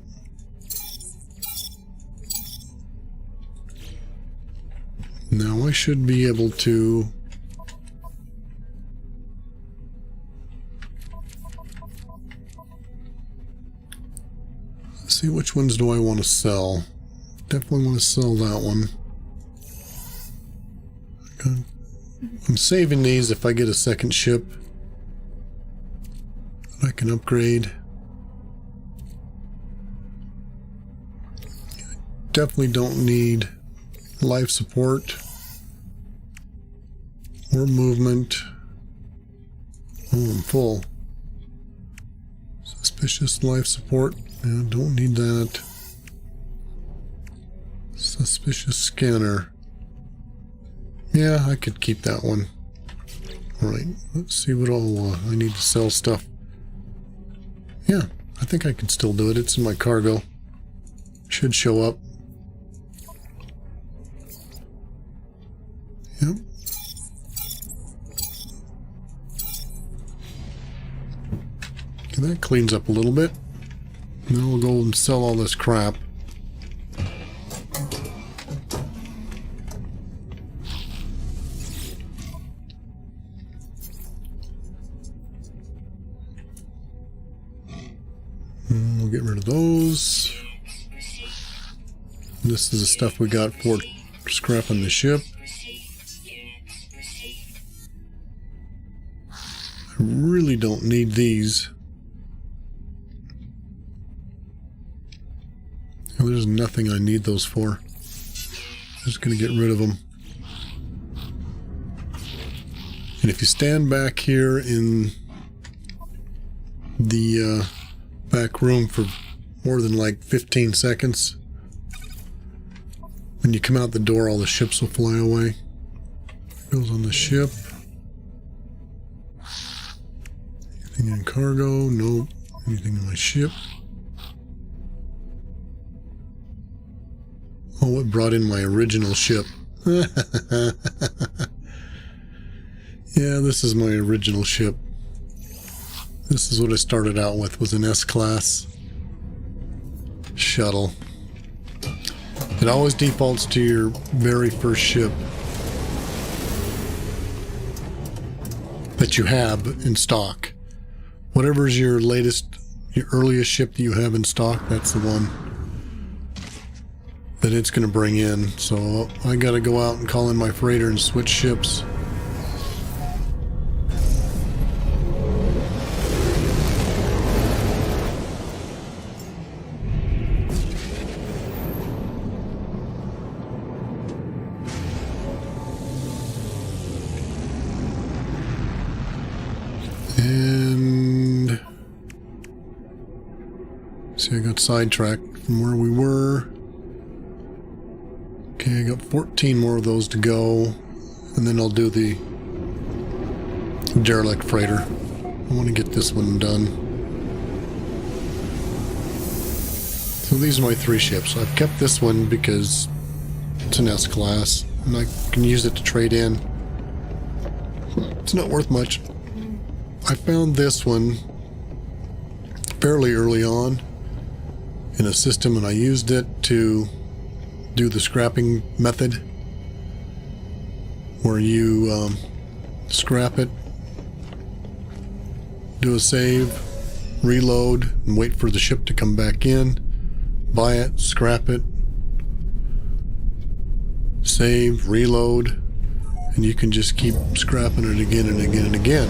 Now I should be able to see which ones do I want to sell. Definitely want to sell that one. Okay. I'm saving these if I get a second ship that I can upgrade. I definitely don't need life support or movement. Oh, I'm full. Suspicious life support. Yeah, don't need that. Suspicious scanner. Yeah, I could keep that one. Alright, let's see what all I need to sell stuff. Yeah, I think I can still do it. It's in my cargo. Should show up. Yep. Okay, that cleans up a little bit. Now we'll go and sell all this crap. And we'll get rid of those. This is the stuff we got for scrapping the ship. I really don't need these. There's nothing I need those for. Just gonna get rid of them. And if you stand back here in the back room for more than like 15 seconds, when you come out the door, all the ships will fly away. Goes on the ship. Anything in cargo? Nope. Anything in my ship? Oh, it brought in my original ship. Yeah, this is my original ship. This is what I started out with, was an S-class shuttle. It always defaults to your very first ship that you have in stock. Whatever's your latest, your earliest ship that you have in stock, that's the one that it's going to bring in. So I got to go out and call in my freighter and switch ships. And see, I got sidetracked from where we were. Okay, I got 14 more of those to go, and then I'll do the derelict freighter. I want to get this one done. So these are my 3 ships. I've kept this one because it's an S-class, and I can use it to trade in. It's not worth much. I found this one fairly early on in a system, and I used it to do the scrapping method where you scrap it, do a save, reload, and wait for the ship to come back in, buy it, scrap it, save, reload, and you can just keep scrapping it again and again and again.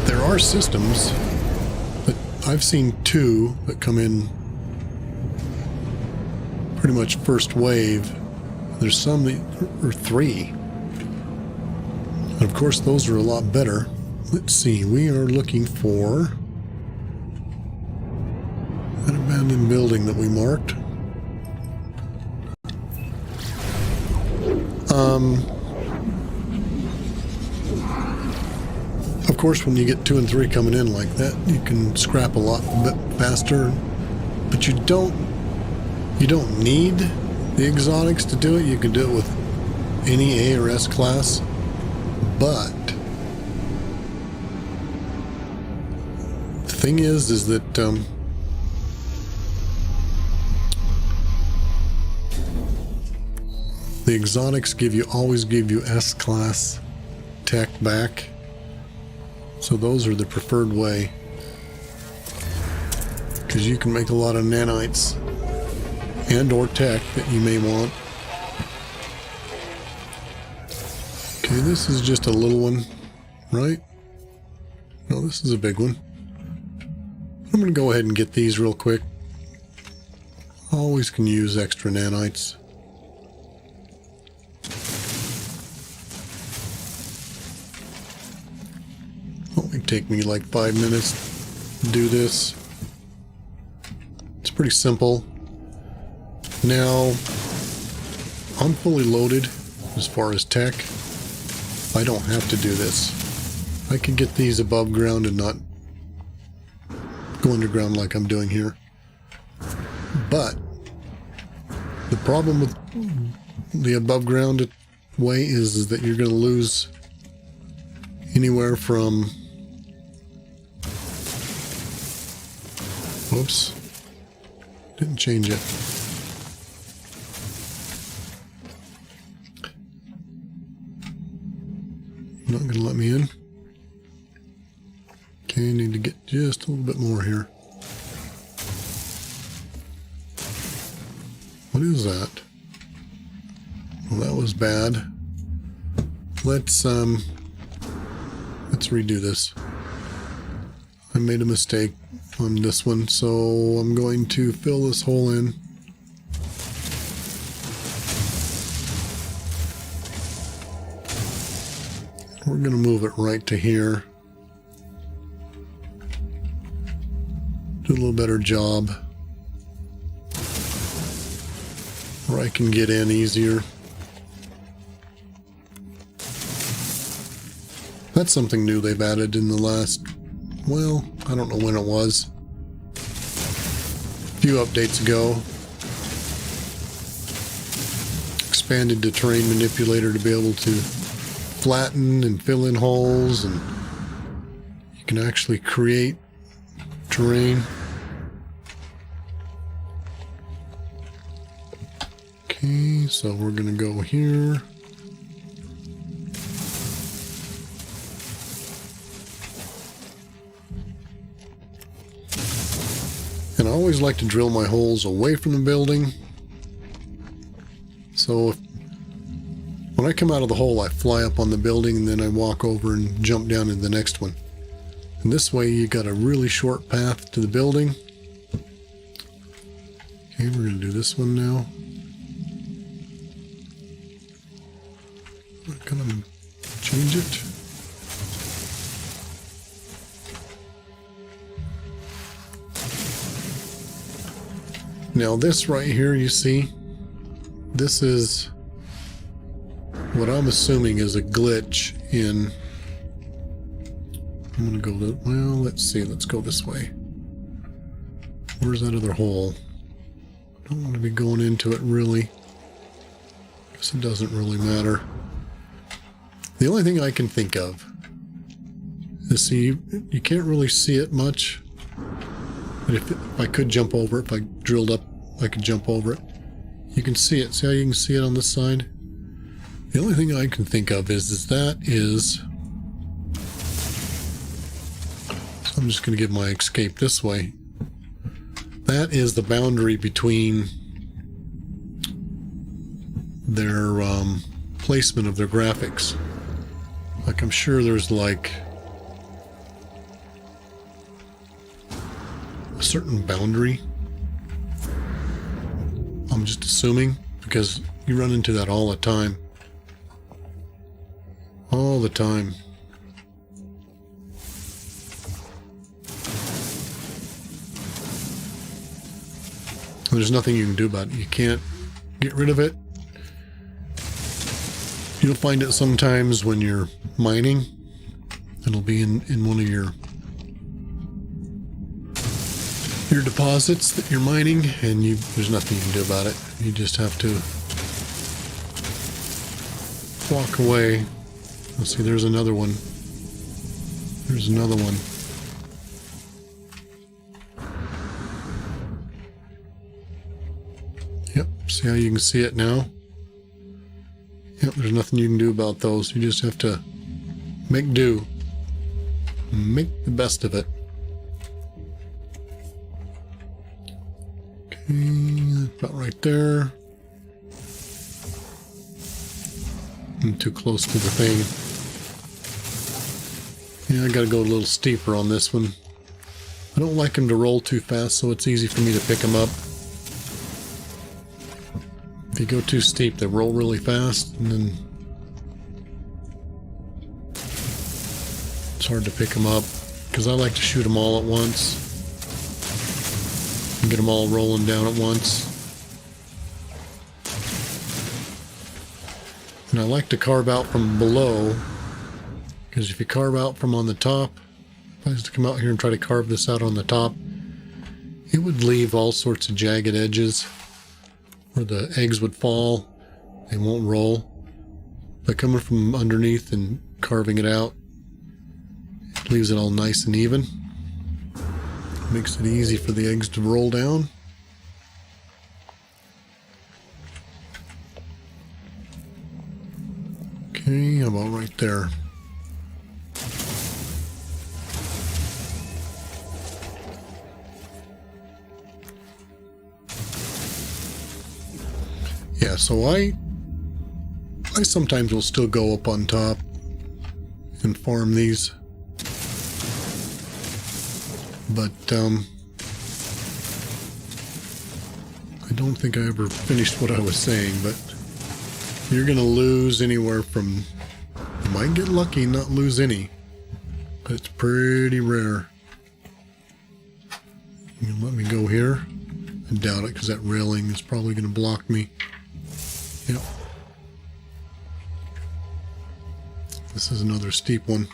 There are systems that I've seen 2 that come in pretty much first wave. There's some that are 3. And of course, those are a lot better. Let's see, we are looking for an abandoned building that we marked. Of course, when you get 2 and 3 coming in like that, you can scrap a lot bit faster. But you don't need the exotics to do it. You can do it with any A or S class. But the thing is that the exotics always give you S class tech back. So those are the preferred way, because you can make a lot of nanites and or tech that you may want. Okay, this is just a little one, right? No, this is a big one. I'm going to go ahead and get these real quick. Always can use extra nanites. Only take me like 5 minutes to do this. It's pretty simple. Now, I'm fully loaded as far as tech. I don't have to do this. I can get these above ground and not go underground like I'm doing here. But the problem with the above ground way is that you're going to lose anywhere from... Whoops. Didn't change it. Not going to let me in. Okay, I need to get just a little bit more here. What is that? Well, that was bad. Let's redo this. I made a mistake on this one, so I'm going to fill this hole in. We're going to move it right to here. Do a little better job, where I can get in easier. That's something new they've added in the last, well, I don't know when it was. A few updates ago. Expanded the terrain manipulator to be able to flatten and fill in holes, and you can actually create terrain. Okay, so we're going to go here. And I always like to drill my holes away from the building. So when I come out of the hole, I fly up on the building and then I walk over and jump down into the next one. And this way you got a really short path to the building. Okay, we're going to do this one now. I'm going to change it. Now this right here, you see, this is what I'm assuming is a glitch in... I'm going to go to... Well, let's see. Let's go this way. Where's that other hole? I don't want to be going into it, really. Guess it doesn't really matter. The only thing I can think of is, see, you can't really see it much. But if I could jump over it, if I drilled up, I could jump over it. You can see it. See how you can see it on this side? The only thing I can think of is that is... So I'm just going to give my escape this way. That is the boundary between their placement of their graphics. Like, I'm sure there's like a certain boundary. I'm just assuming, because you run into that all the time. All the time. There's nothing you can do about it. You can't get rid of it. You'll find it sometimes when you're mining. It'll be in one of your deposits that you're mining, and there's nothing you can do about it. You just have to walk away. Let's see, there's another one. There's another one. Yep, see how you can see it now? Yep, there's nothing you can do about those. You just have to make do. Make the best of it. Okay, about right there. I'm too close to the thing. Yeah, I gotta go a little steeper on this one. I don't like them to roll too fast, so it's easy for me to pick them up. If you go too steep, they roll really fast, and then it's hard to pick them up, because I like to shoot them all at once and get them all rolling down at once. And I like to carve out from below, because if you carve out from on the top, if I was to come out here and try to carve this out on the top, it would leave all sorts of jagged edges where the eggs would fall. They won't roll. By coming from underneath and carving it out, it leaves it all nice and even. Makes it easy for the eggs to roll down. Okay, about right there. Yeah, so I sometimes will still go up on top and farm these. But I don't think I ever finished what I was saying, but you're going to lose anywhere from, you might get lucky and not lose any, but it's pretty rare. You can let me go here. I doubt it, because that railing is probably going to block me. Yep. This is another steep one.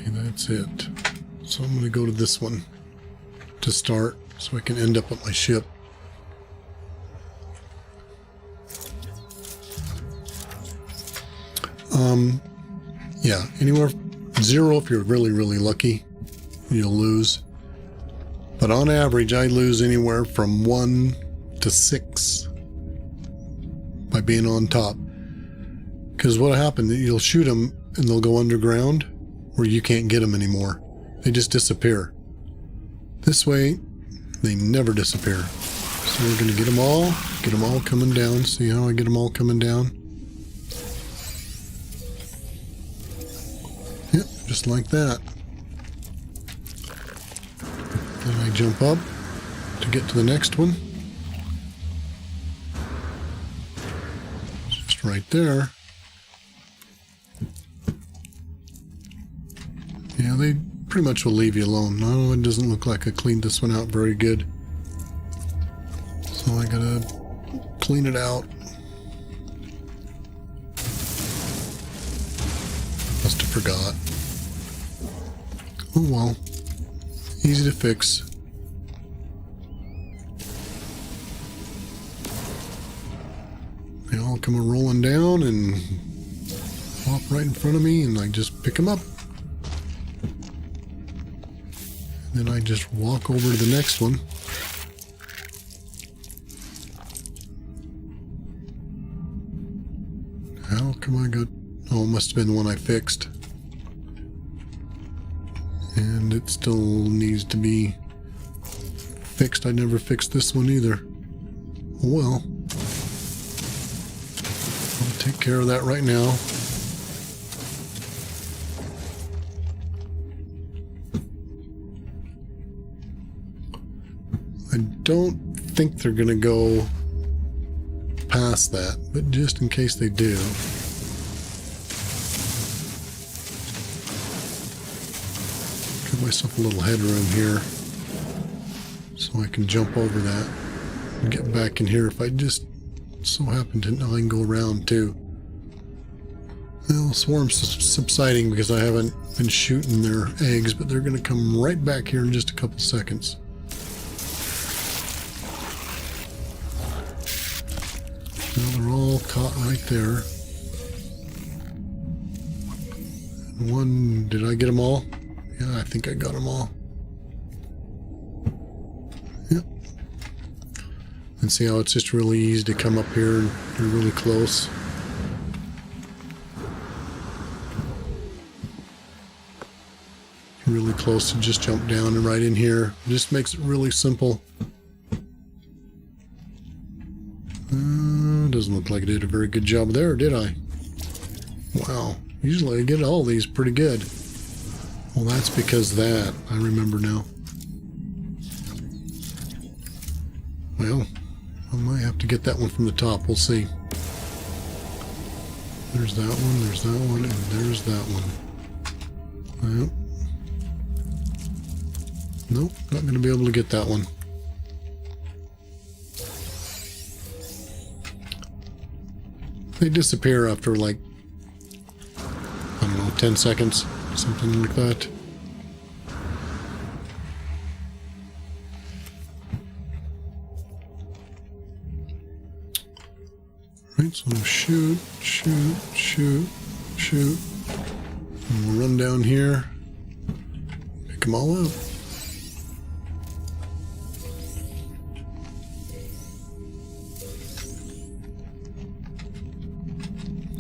That's it. So I'm going to go to this one to start so I can end up at my ship. Yeah, anywhere 0 if you're really, really lucky, you'll lose. But on average, I lose anywhere from 1 to 6 by being on top. Because what happened, you'll shoot them and they'll go underground, where you can't get them anymore. They just disappear. This way, they never disappear. So we're going to get them all coming down. See how I get them all coming down? Yep, just like that. Then I jump up to get to the next one. Just right there. Yeah, they pretty much will leave you alone. No, it doesn't look like I cleaned this one out very good. So I gotta clean it out. Must have forgot. Oh well. Easy to fix. They all come rolling down, and pop right in front of me and I just pick them up. And then I just walk over to the next one. How come I got... Oh, it must have been the one I fixed. And it still needs to be fixed. I never fixed this one either. Well, I'll take care of that right now. I don't think they're going to go past that, but just in case they do. Give myself a little headroom here so I can jump over that and get back in here if I just so happen to know I can go around too. Well, swarm's subsiding because I haven't been shooting their eggs, but they're going to come right back here in just a couple seconds. Now they're all caught right there. One, did I get them all? Yeah, I think I got them all. Yep. And see how it's just really easy to come up here and you're really close. Really close to just jump down and right in here. It just makes it really simple. Doesn't look like I did a very good job there, did I? Wow. Usually I get all these pretty good. Well, that's because that. I remember now. Well, I might have to get that one from the top. We'll see. There's that one, there's that one, and there's that one. Well. Nope, not going to be able to get that one. They disappear after like, I don't know, 10 seconds, something like that. Right, so shoot, shoot, shoot, shoot. And we'll run down here, pick them all up.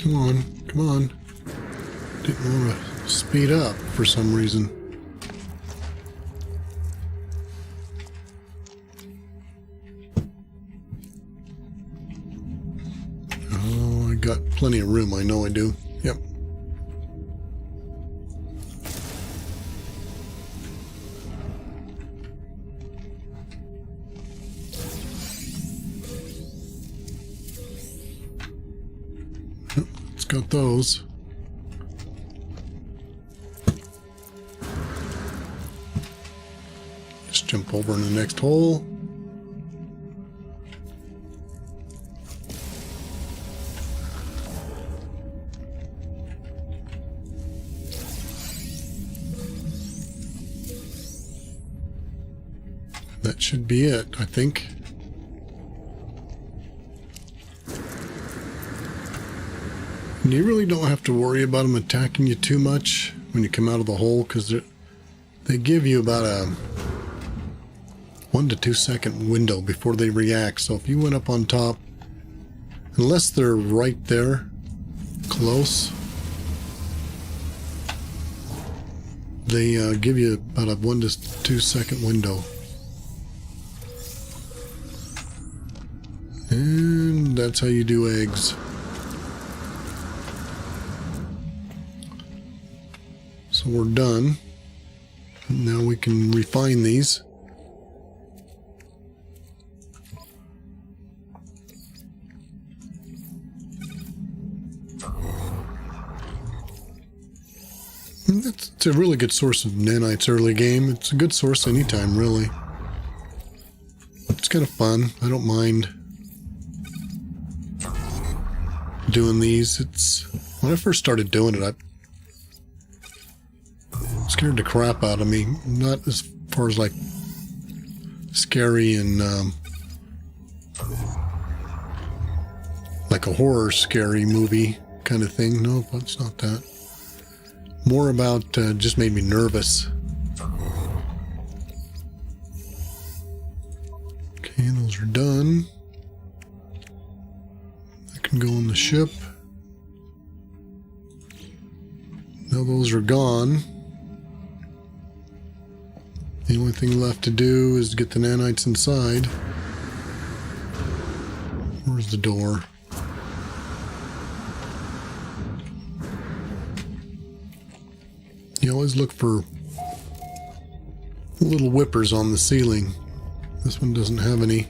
Come on, come on. Didn't want to speed up for some reason. Oh, I got plenty of room, I know I do. Yep. Got those. Just jump over in the next hole. That should be it, I think. And you really don't have to worry about them attacking you too much when you come out of the hole, because they give you about a 1 to 2 second window before they react. So if you went up on top, unless they're right there, close, they give you about a 1 to 2 second window. And that's how you do eggs. So we're done. Now we can refine these. It's a really good source of nanites early game. It's a good source anytime, really. It's kind of fun. I don't mind doing these. It's when I first started doing it, I scared the crap out of me. Not as far as like scary and like a horror scary movie, kind of thing. Nope, it's not that. More about just made me nervous. Okay, those are done. I can go on the ship. Now those are gone. The only thing left to do is get the nanites inside. Where's the door? You always look for little whippers on the ceiling. This one doesn't have any.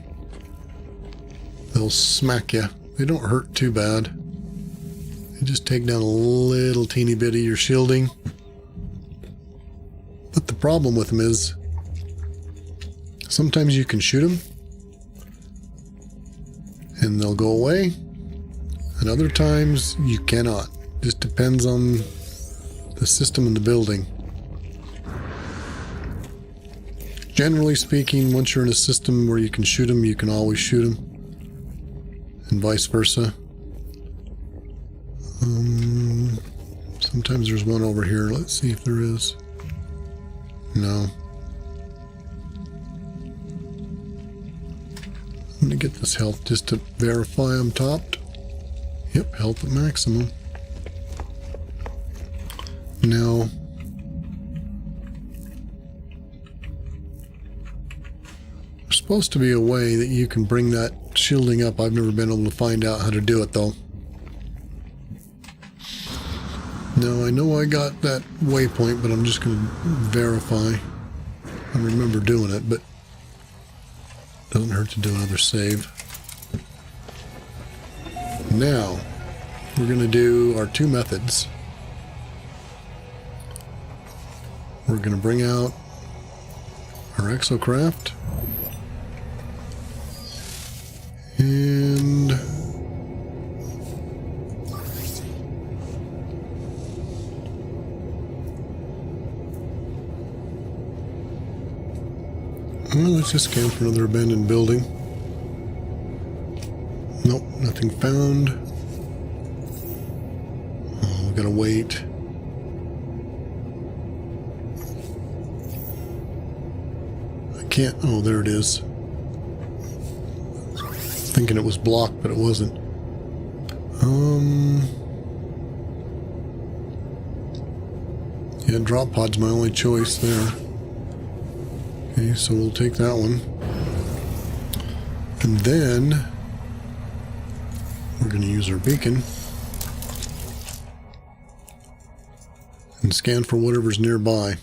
They'll smack you. They don't hurt too bad. They just take down a little teeny bit of your shielding. But the problem with them is sometimes you can shoot them and they'll go away, and other times you cannot. Just depends on the system in the building. Generally speaking, once you're in a system where you can shoot them, you can always shoot them, and vice versa. Sometimes there's one over here. Let's see if there is. No. I'm going to get this health just to verify I'm topped. Yep, health at maximum. Now, there's supposed to be a way that you can bring that shielding up. I've never been able to find out how to do it, though. Now, I know I got that waypoint, but I'm just going to verify. I remember doing it, but doesn't hurt to do another save. Now, we're going to do our two methods. We're going to bring out our exocraft. And well, let's just scan for another abandoned building. Nope, nothing found. Oh, we gotta wait. Can't. Oh, there it is. Thinking it was blocked, but it wasn't. Yeah, drop pod's my only choice there. Okay, so we'll take that one. And then we're going to use our beacon and scan for whatever's nearby.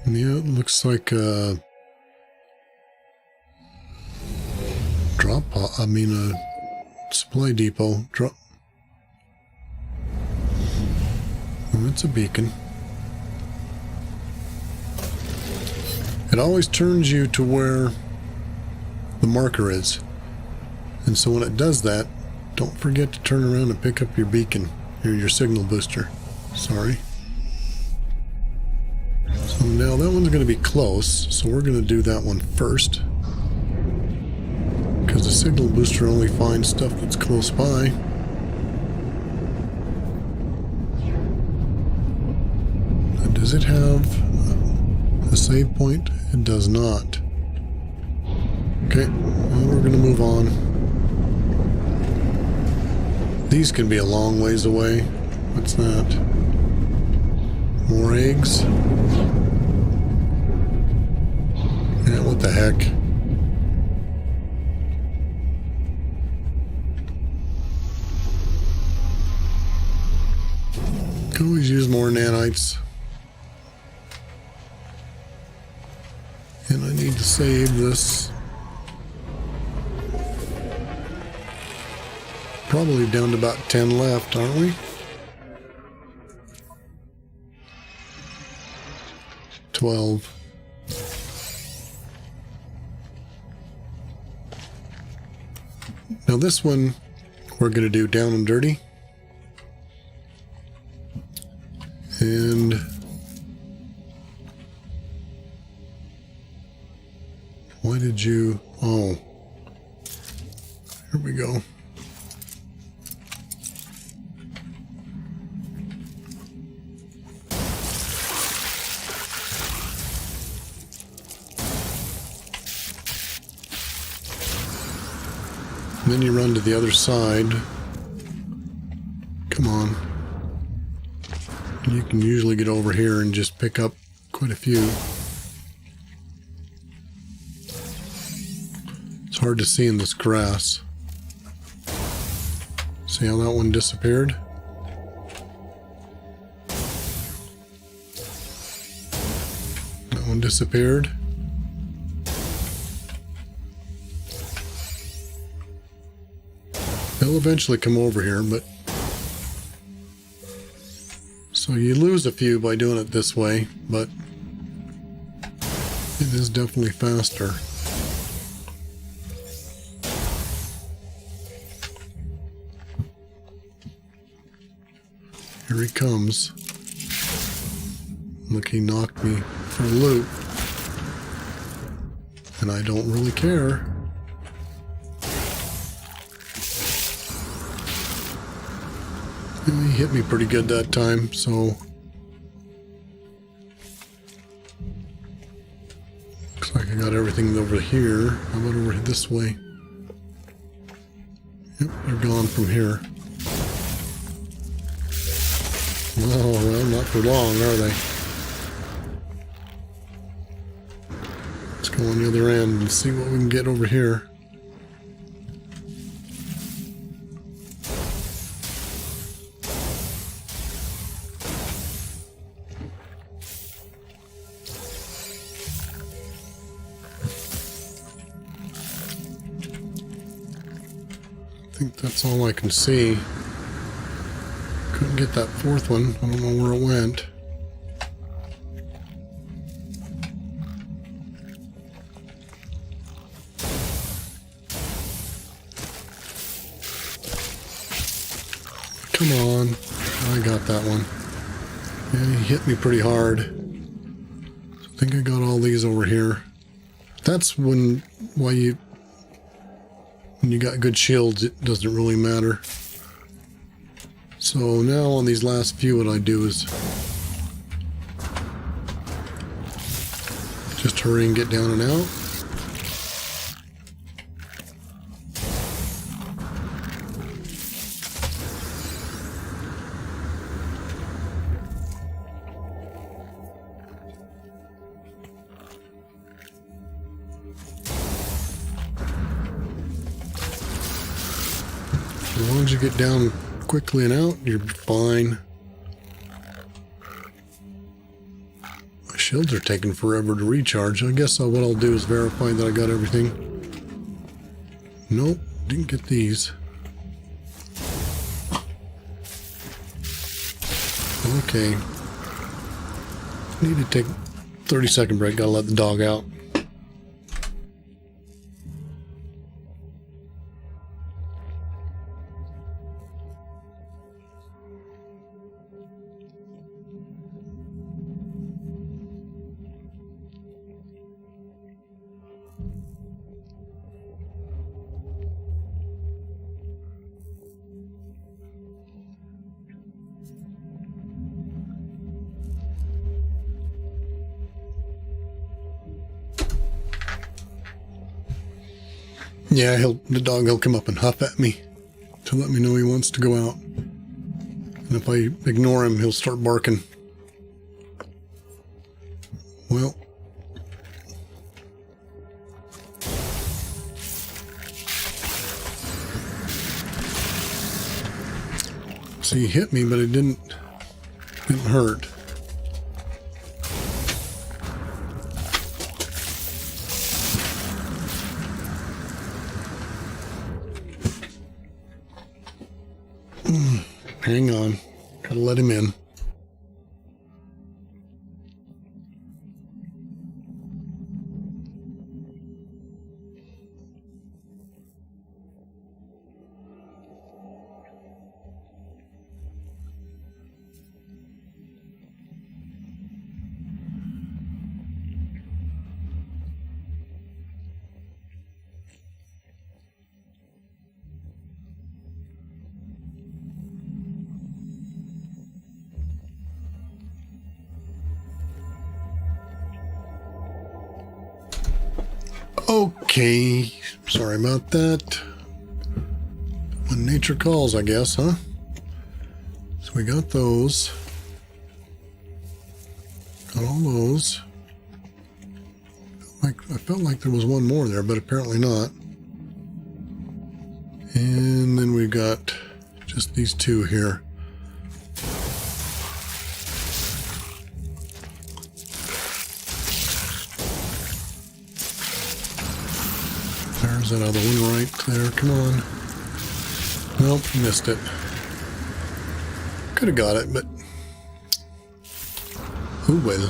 Yeah, it looks like a drop pod, a supply depot. Oh, it's a beacon. It always turns you to where the marker is. And so when it does that, don't forget to turn around and pick up your beacon, or your signal booster. Sorry. So now that one's going to be close, so we're going to do that one first. Because the signal booster only finds stuff that's close by. And does it have a save point? It does not. Okay, well, we're going to move on. These can be a long ways away. What's that? More eggs? Yeah, what the heck? Can always use more nanites. And I need to save this. Probably down to about 10 left, aren't we? 12. Now this one we're going to do down and dirty. And why did you... Oh. then you run to the other side. Come on. You can usually get over here and just pick up quite a few. It's hard to see in this grass. See how that one disappeared? That one disappeared. They'll eventually come over here, but... So you lose a few by doing it this way, but it is definitely faster. Here he comes. Look, he knocked me for a loop. And I don't really care. He hit me pretty good that time, so... Looks like I got everything over here. How about over this way? Yep, they're gone from here. Oh, well, not for long, are they? Let's go on the other end and see what we can get over here. I think that's all I can see. Couldn't get that fourth one. I don't know where it went. Come on. I got that one. Yeah, he hit me pretty hard. I think I got all these over here. That's when you got good shields, it doesn't really matter. So now on these last few, what I do is just hurry and get down and out. As long as you get down quickly and out, you're fine. My shields are taking forever to recharge. I guess what I'll do is verify that I got everything. Nope, didn't get these. Okay. Need to take a 30-second break. Gotta let the dog out. Yeah, the dog will come up and huff at me to let me know he wants to go out. And if I ignore him, he'll start barking. Well. See, he hit me, but it didn't hurt. Hang on. Gotta let him in. Okay, sorry about that. nature calls, I guess, huh? So we got those. Got all those. I felt like there was one more there, but apparently not. And then we've got just these two here. There's that other one right there. Come on. Nope, missed it. Could have got it, but who will?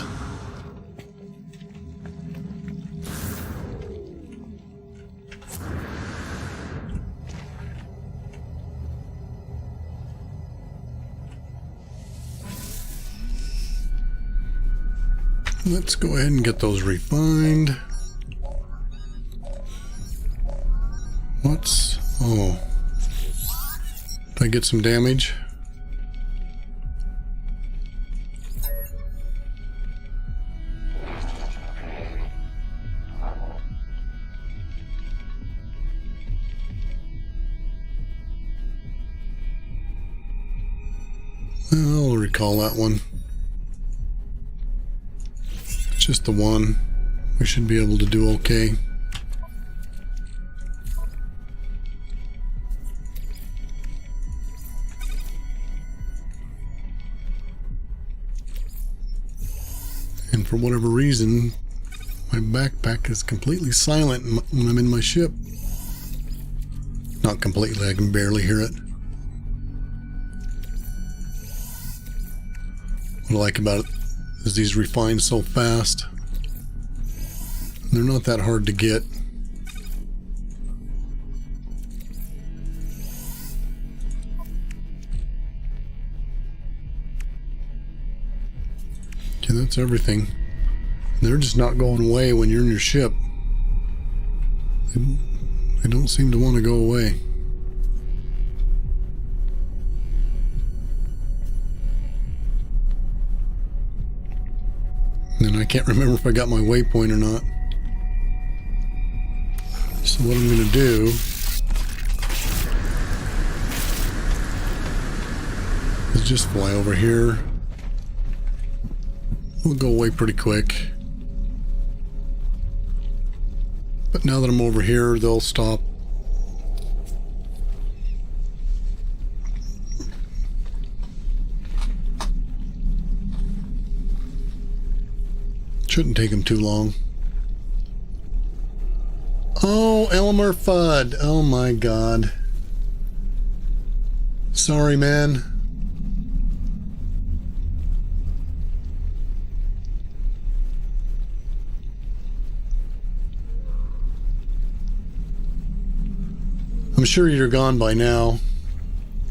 Let's go ahead and get those refined. What's... oh. Did I get some damage? I'll recall that one. Just the one. We should be able to do okay. And for whatever reason, my backpack is completely silent when I'm in my ship. Not completely, I can barely hear it. What I like about it is these refine so fast. They're not that hard to get. Okay, that's everything. They're just not going away when you're in your ship. They don't seem to want to go away. And I can't remember if I got my waypoint or not. So what I'm going to do is just fly over here. We'll go away pretty quick. But now that I'm over here, they'll stop. Shouldn't take them too long. Oh, Elmer Fudd. Oh my God. Sorry, man. I'm sure you're gone by now.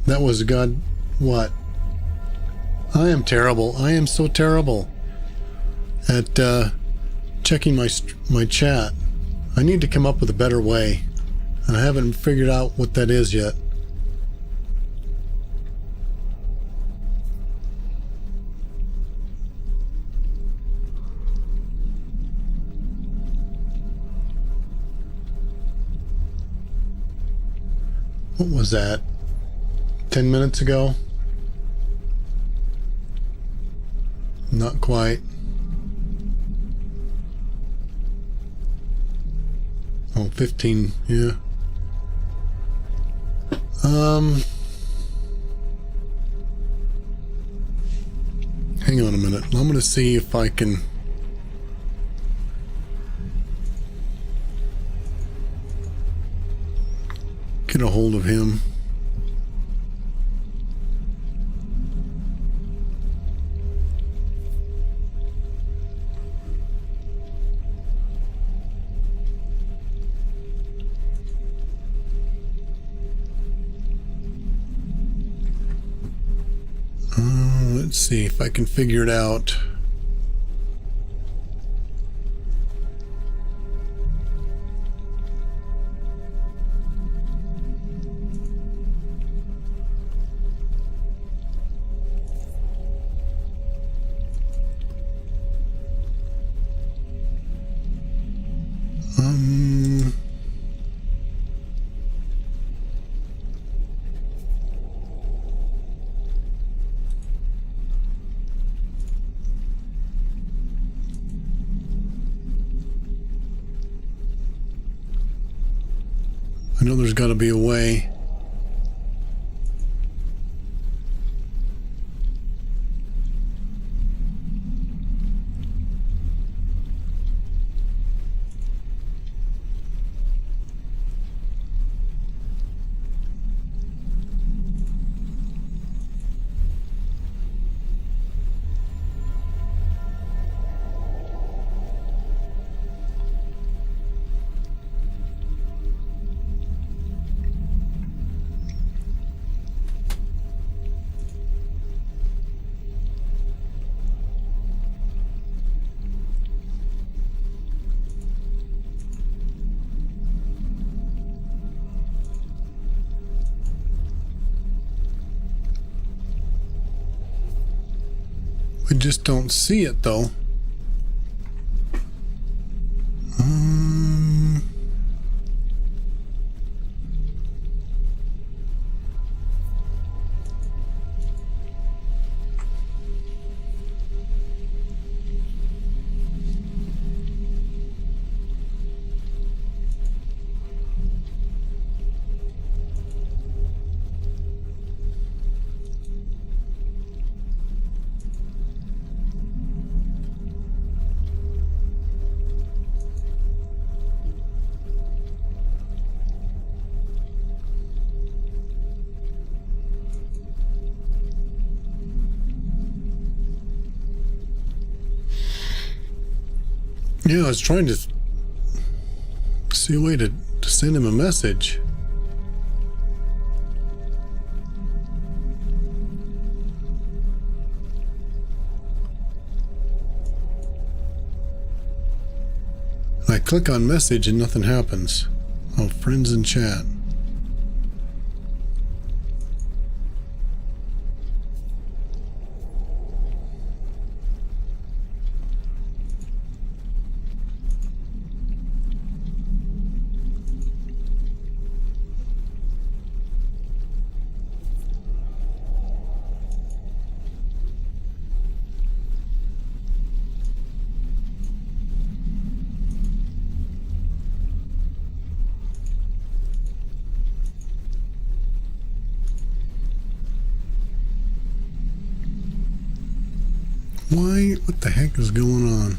That was God. What? I am terrible. I am so terrible at checking my chat. I need to come up with a better way, and I haven't figured out what that is yet. What was that? 10 minutes ago? Not quite. Oh, 15, yeah. Hang on a minute. I'm going to see if I can get a hold of him. Let's see if I can figure it out. I know there's got to be a way. I just don't see it though. Yeah, I was trying to see a way to send him a message. I click on message and nothing happens. Oh, friends in chat. Why? What the heck is going on?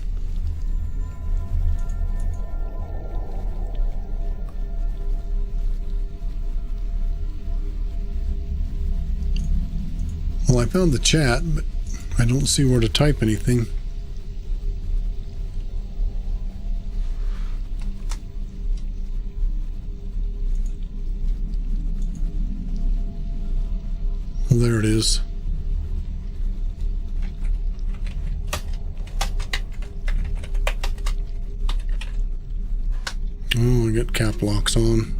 Well, I found the chat, but I don't see where to type anything. Well, there it is. Oh, I got cap locks on.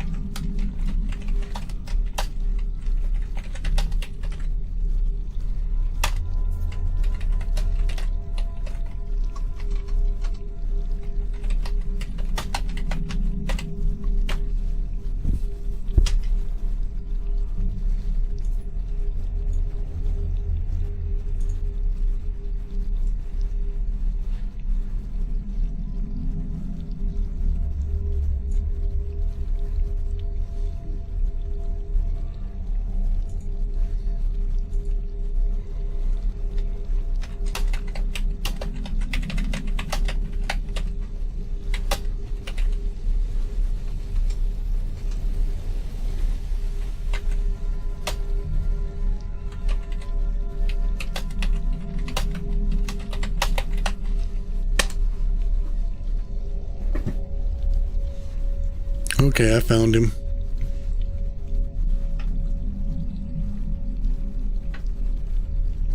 Okay, I found him.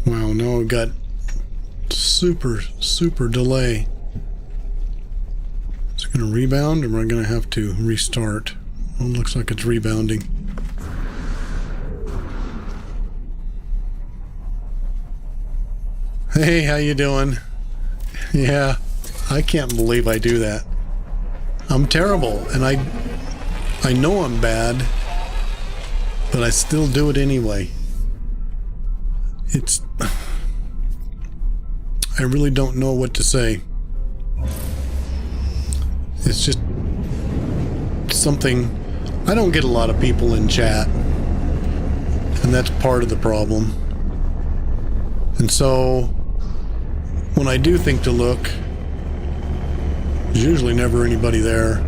Wow, now I've got super delay. Is it going to rebound or am I going to have to restart? Well, it looks like it's rebounding. Hey, how you doing? Yeah, I can't believe I do that. I'm terrible, and I know I'm bad, but I still do it anyway. I really don't know what to say. It's just something I don't get a lot of people in chat, and that's part of the problem. And so, when I do think to look, there's usually never anybody there.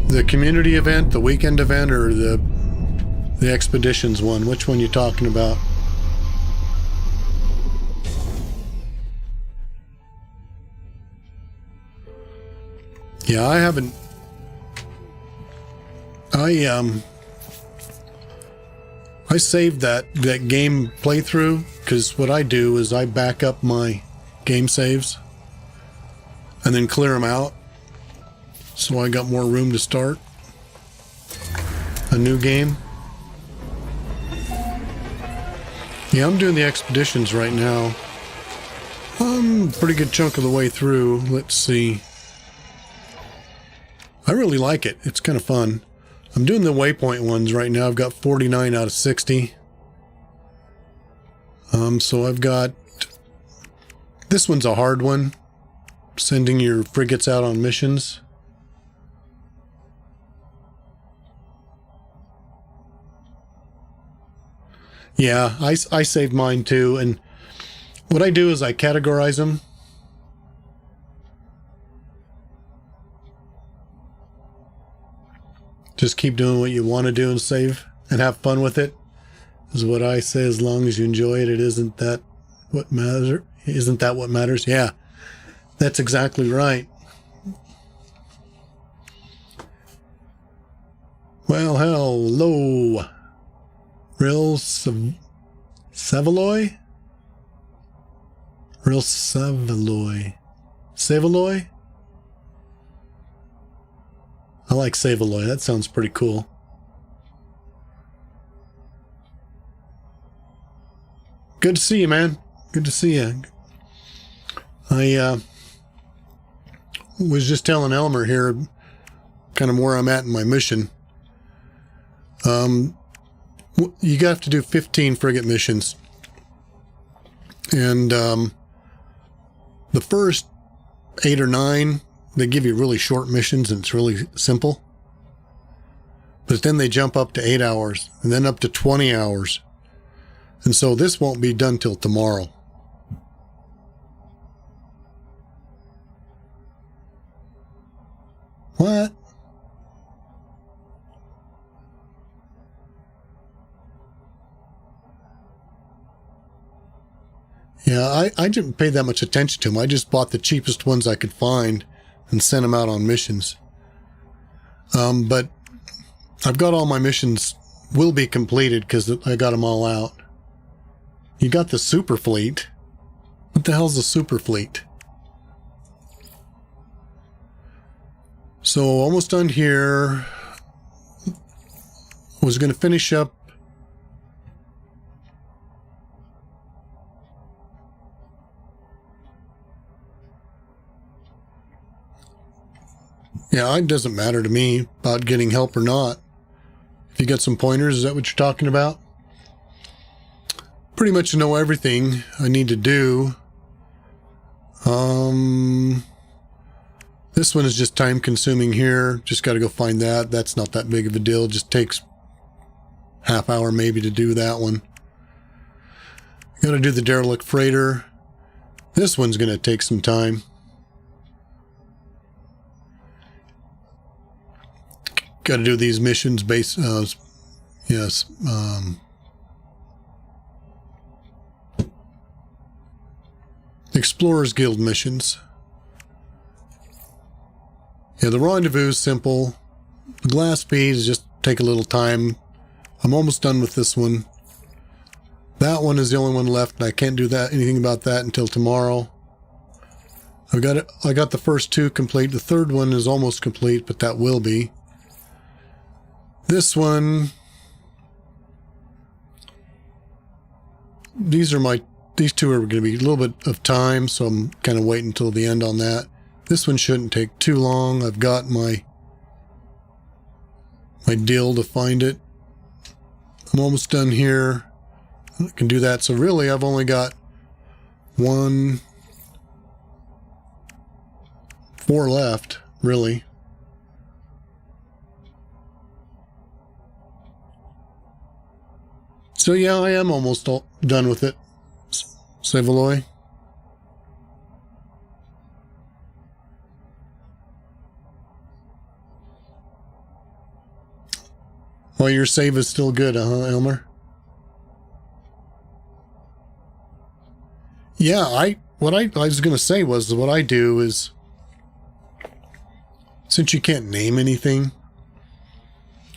The community event, the weekend event, or the expeditions one? Which one you talking about? Yeah, I haven't. I saved that game playthrough because what I do is I back up my game saves and then clear them out, so I got more room to start a new game. Yeah, I'm doing the expeditions right now. I'm a pretty good chunk of the way through. Let's see. I really like it. It's kind of fun. I'm doing the waypoint ones right now. I've got 49 out of 60. So I've got... This one's a hard one. Sending your frigates out on missions. Yeah, I saved mine too. And what I do is I categorize them. Just keep doing what you want to do and save and have fun with it, is what I say. As long as you enjoy it, isn't that what matters? Isn't that what matters? Yeah, that's exactly right. Well, hello. Real Savaloy? Real Savaloy. Savaloy? I like Savaloy. That sounds pretty cool. Good to see you, man. Good to see you. I was just telling Elmer here kind of where I'm at in my mission. You have to do 15 frigate missions. And the first 8 or 9, they give you really short missions and it's really simple. But then they jump up to 8 hours and then up to 20 hours. And so this won't be done till tomorrow. What? Yeah, I didn't pay that much attention to them. I just bought the cheapest ones I could find and sent them out on missions. But I've got all my missions will be completed because I got them all out. You got the super fleet. What the hell's the super fleet? So almost done here. Was going to finish up. Yeah, it doesn't matter to me about getting help or not. If you got some pointers, is that what you're talking about? Pretty much know everything I need to do. This one is just time consuming here. Just got to go find that. That's not that big of a deal. It just takes half hour maybe to do that one. Got to do the derelict freighter. This one's going to take some time. Got to do these missions based, yes, Explorers Guild missions. Yeah, the rendezvous is simple. The glass feeds just take a little time. I'm almost done with this one. That one is the only one left, and I can't do anything about that until tomorrow. I got the first 2 complete. The third one is almost complete, but that will be. This one, these 2 are going to be a little bit of time, so I'm kind of waiting until the end on that. This one shouldn't take too long. I've got my deal to find it. I'm almost done here. I can do that. So really, I've only got 1, 4 left, really. So yeah, I am almost all done with it. Savaloy. Well, your save is still good, Elmer? Yeah, what I was going to say was what I do is, since you can't name anything,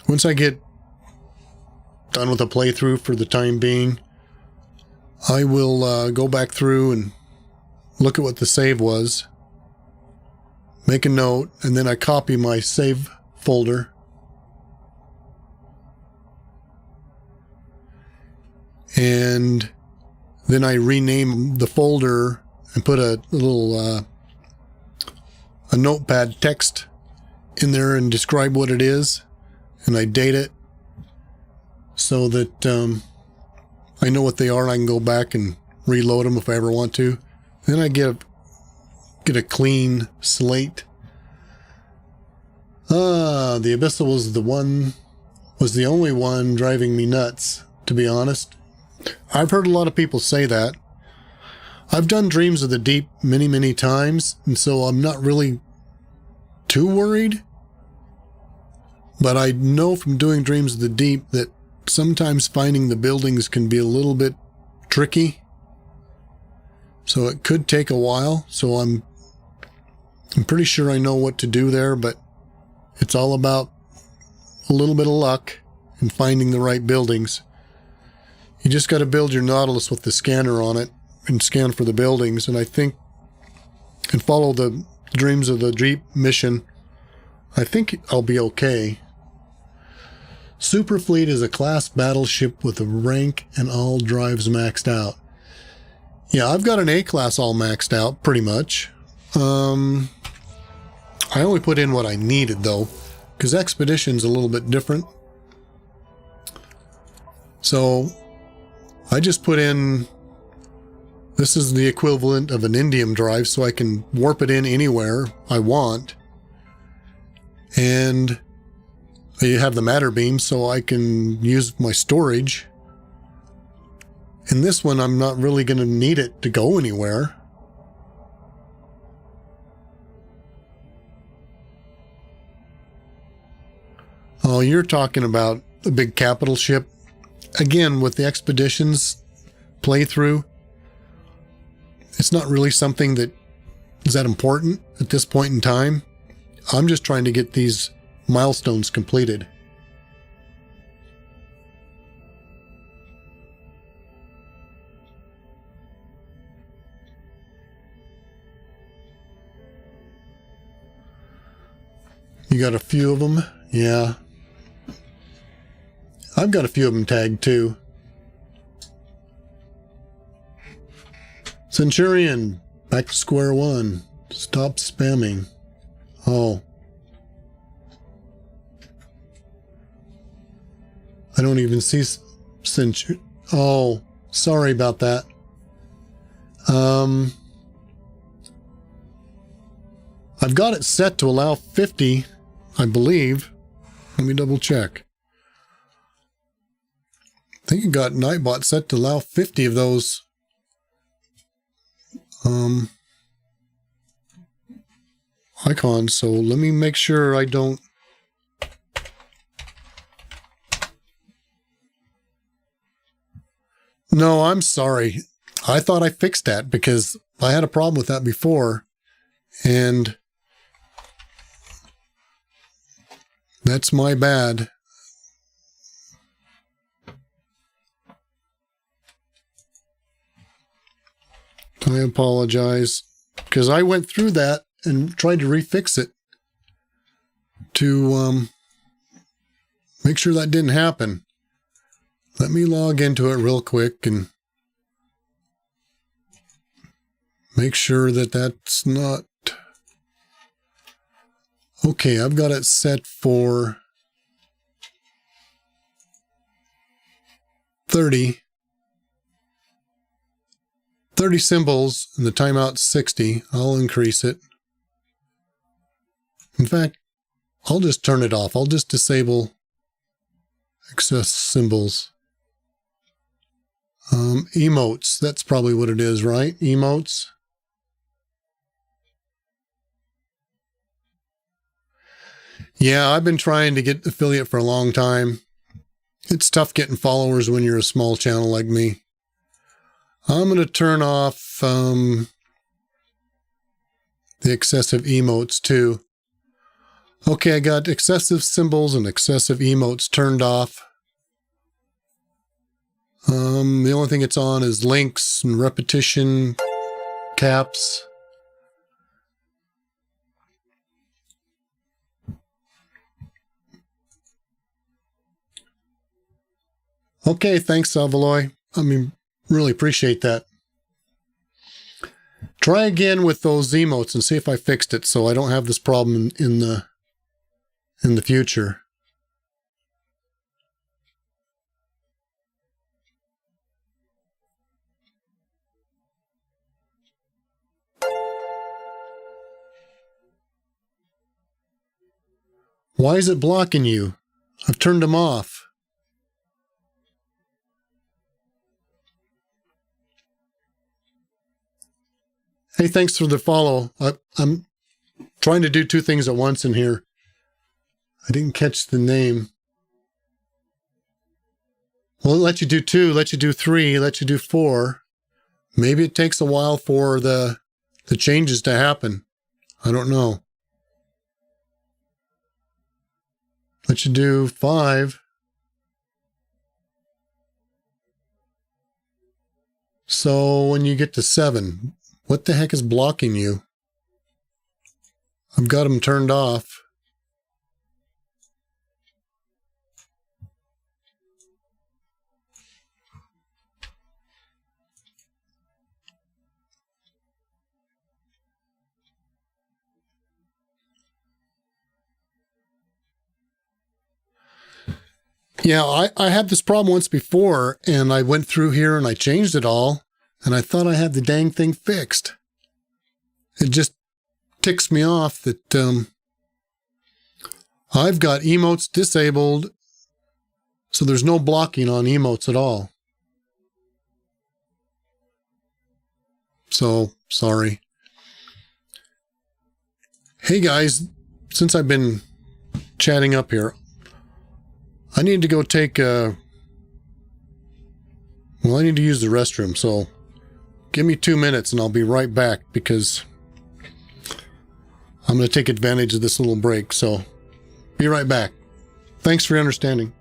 once I get done with a playthrough for the time being, I will go back through and look at what the save was, make a note, and then I copy my save folder. And then I rename the folder and put a little a notepad text in there and describe what it is, and I date it so that I know what they are and I can go back and reload them if I ever want to. Then I get a clean slate. The Abyssal was the only one driving me nuts, to be honest. I've heard a lot of people say that. I've done Dreams of the Deep many, many times, and so I'm not really too worried. But I know from doing Dreams of the Deep that sometimes finding the buildings can be a little bit tricky. So it could take a while. So I'm pretty sure I know what to do there, but it's all about a little bit of luck and finding the right buildings. You just got to build your Nautilus with the scanner on it and scan for the buildings, and I think, and follow the Dreams of the Deep mission. I think I'll be okay. Superfleet is a class battleship with a rank and all drives maxed out. Yeah, I've got an A-class all maxed out, pretty much. I only put in what I needed, though, because Expedition's a little bit different. So I just put in, this is the equivalent of an indium drive, so I can warp it in anywhere I want. And you have the matter beam, so I can use my storage. In this one, I'm not really going to need it to go anywhere. Oh, you're talking about a big capital ship. Again, with the Expeditions playthrough, it's not really something that is that important at this point in time. I'm just trying to get these milestones completed. You got a few of them? Yeah. I've got a few of them tagged too. Centurion, back to square one. Stop spamming. Oh. I don't even see Centurion. Oh, sorry about that. I've got it set to allow 50, I believe. Let me double check. I think I got Nightbot set to allow 50 of those icons, so let me make sure I don't. No, I'm sorry. I thought I fixed that because I had a problem with that before, and that's my bad. I apologize, because I went through that and tried to refix it to make sure that didn't happen. Let me log into it real quick and make sure that that's not... Okay, I've got it set for 30 symbols and the timeout's 60. I'll increase it. In fact, I'll just turn it off. I'll just disable excess symbols. Emotes, that's probably what it is, right? Emotes. Yeah, I've been trying to get affiliate for a long time. It's tough getting followers when you're a small channel like me. I'm going to turn off the excessive emotes too. Okay, I got excessive symbols and excessive emotes turned off. The only thing it's on is links and repetition, caps. Okay, thanks, Salvaloy. Really appreciate that. Try again with those emotes and see if I fixed it so I don't have this problem in the future. Why is it blocking you? I've turned them off. Hey, thanks for the follow. I'm trying to do two things at once in here. I didn't catch the name. Well, it lets you do 2, lets you do 3, lets you do 4. Maybe it takes a while for the changes to happen. I don't know. Let you do 5. So when you get to 7, what the heck is blocking you? I've got them turned off. Yeah, I had this problem once before, and I went through here and I changed it all, and I thought I had the dang thing fixed. It just ticks me off that I've got emotes disabled, so there's no blocking on emotes at all. So, sorry. Hey guys, since I've been chatting up here, I need to go take I need to use the restroom, so give me 2 minutes and I'll be right back because I'm going to take advantage of this little break, so be right back. Thanks for your understanding.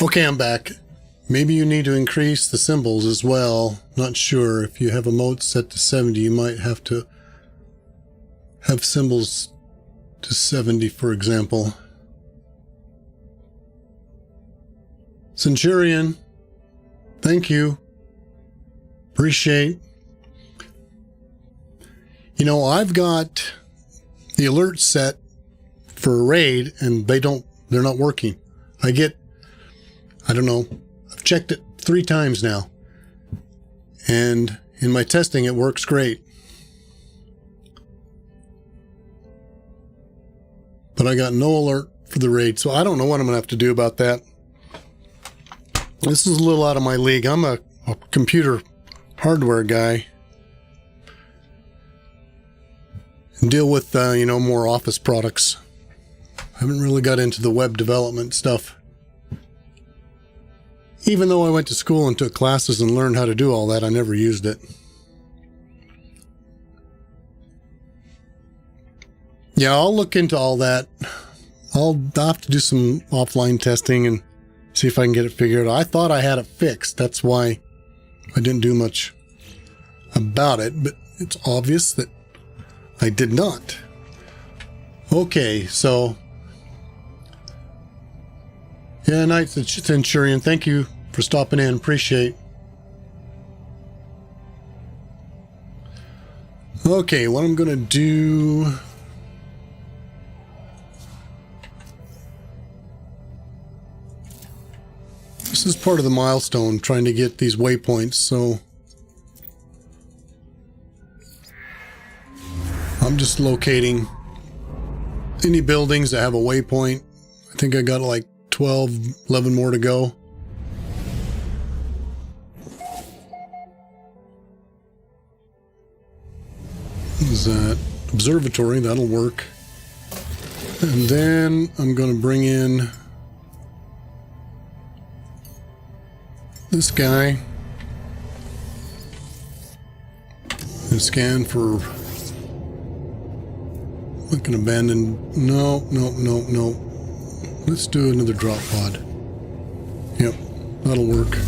Okay, I'm back. Maybe you need to increase the symbols as well. Not sure. If you have emotes set to 70, you might have to have symbols to 70, for example. Centurion, thank you. Appreciate. You know, I've got the alerts set for a raid and they're not working. I don't know, I've checked it 3 times now. And in my testing, it works great. But I got no alert for the raid, so I don't know what I'm going to have to do about that. This is a little out of my league. I'm a computer hardware guy. And deal with, more office products. I haven't really got into the web development stuff. Even though I went to school and took classes and learned how to do all that, I never used it. Yeah, I'll look into all that. I'll have to do some offline testing and see if I can get it figured out. I thought I had it fixed. That's why I didn't do much about it, but it's obvious that I did not. Okay, so... Yeah, Knight Centurion, thank you for stopping in. Appreciate. Okay, what I'm going to do... This is part of the milestone, trying to get these waypoints, so... I'm just locating any buildings that have a waypoint. I think I got like 12, 11 more to go. What is that? Observatory, that'll work. And then I'm going to bring in this guy and scan for... Like an abandoned... No. Let's do another drop pod. Yep, that'll work.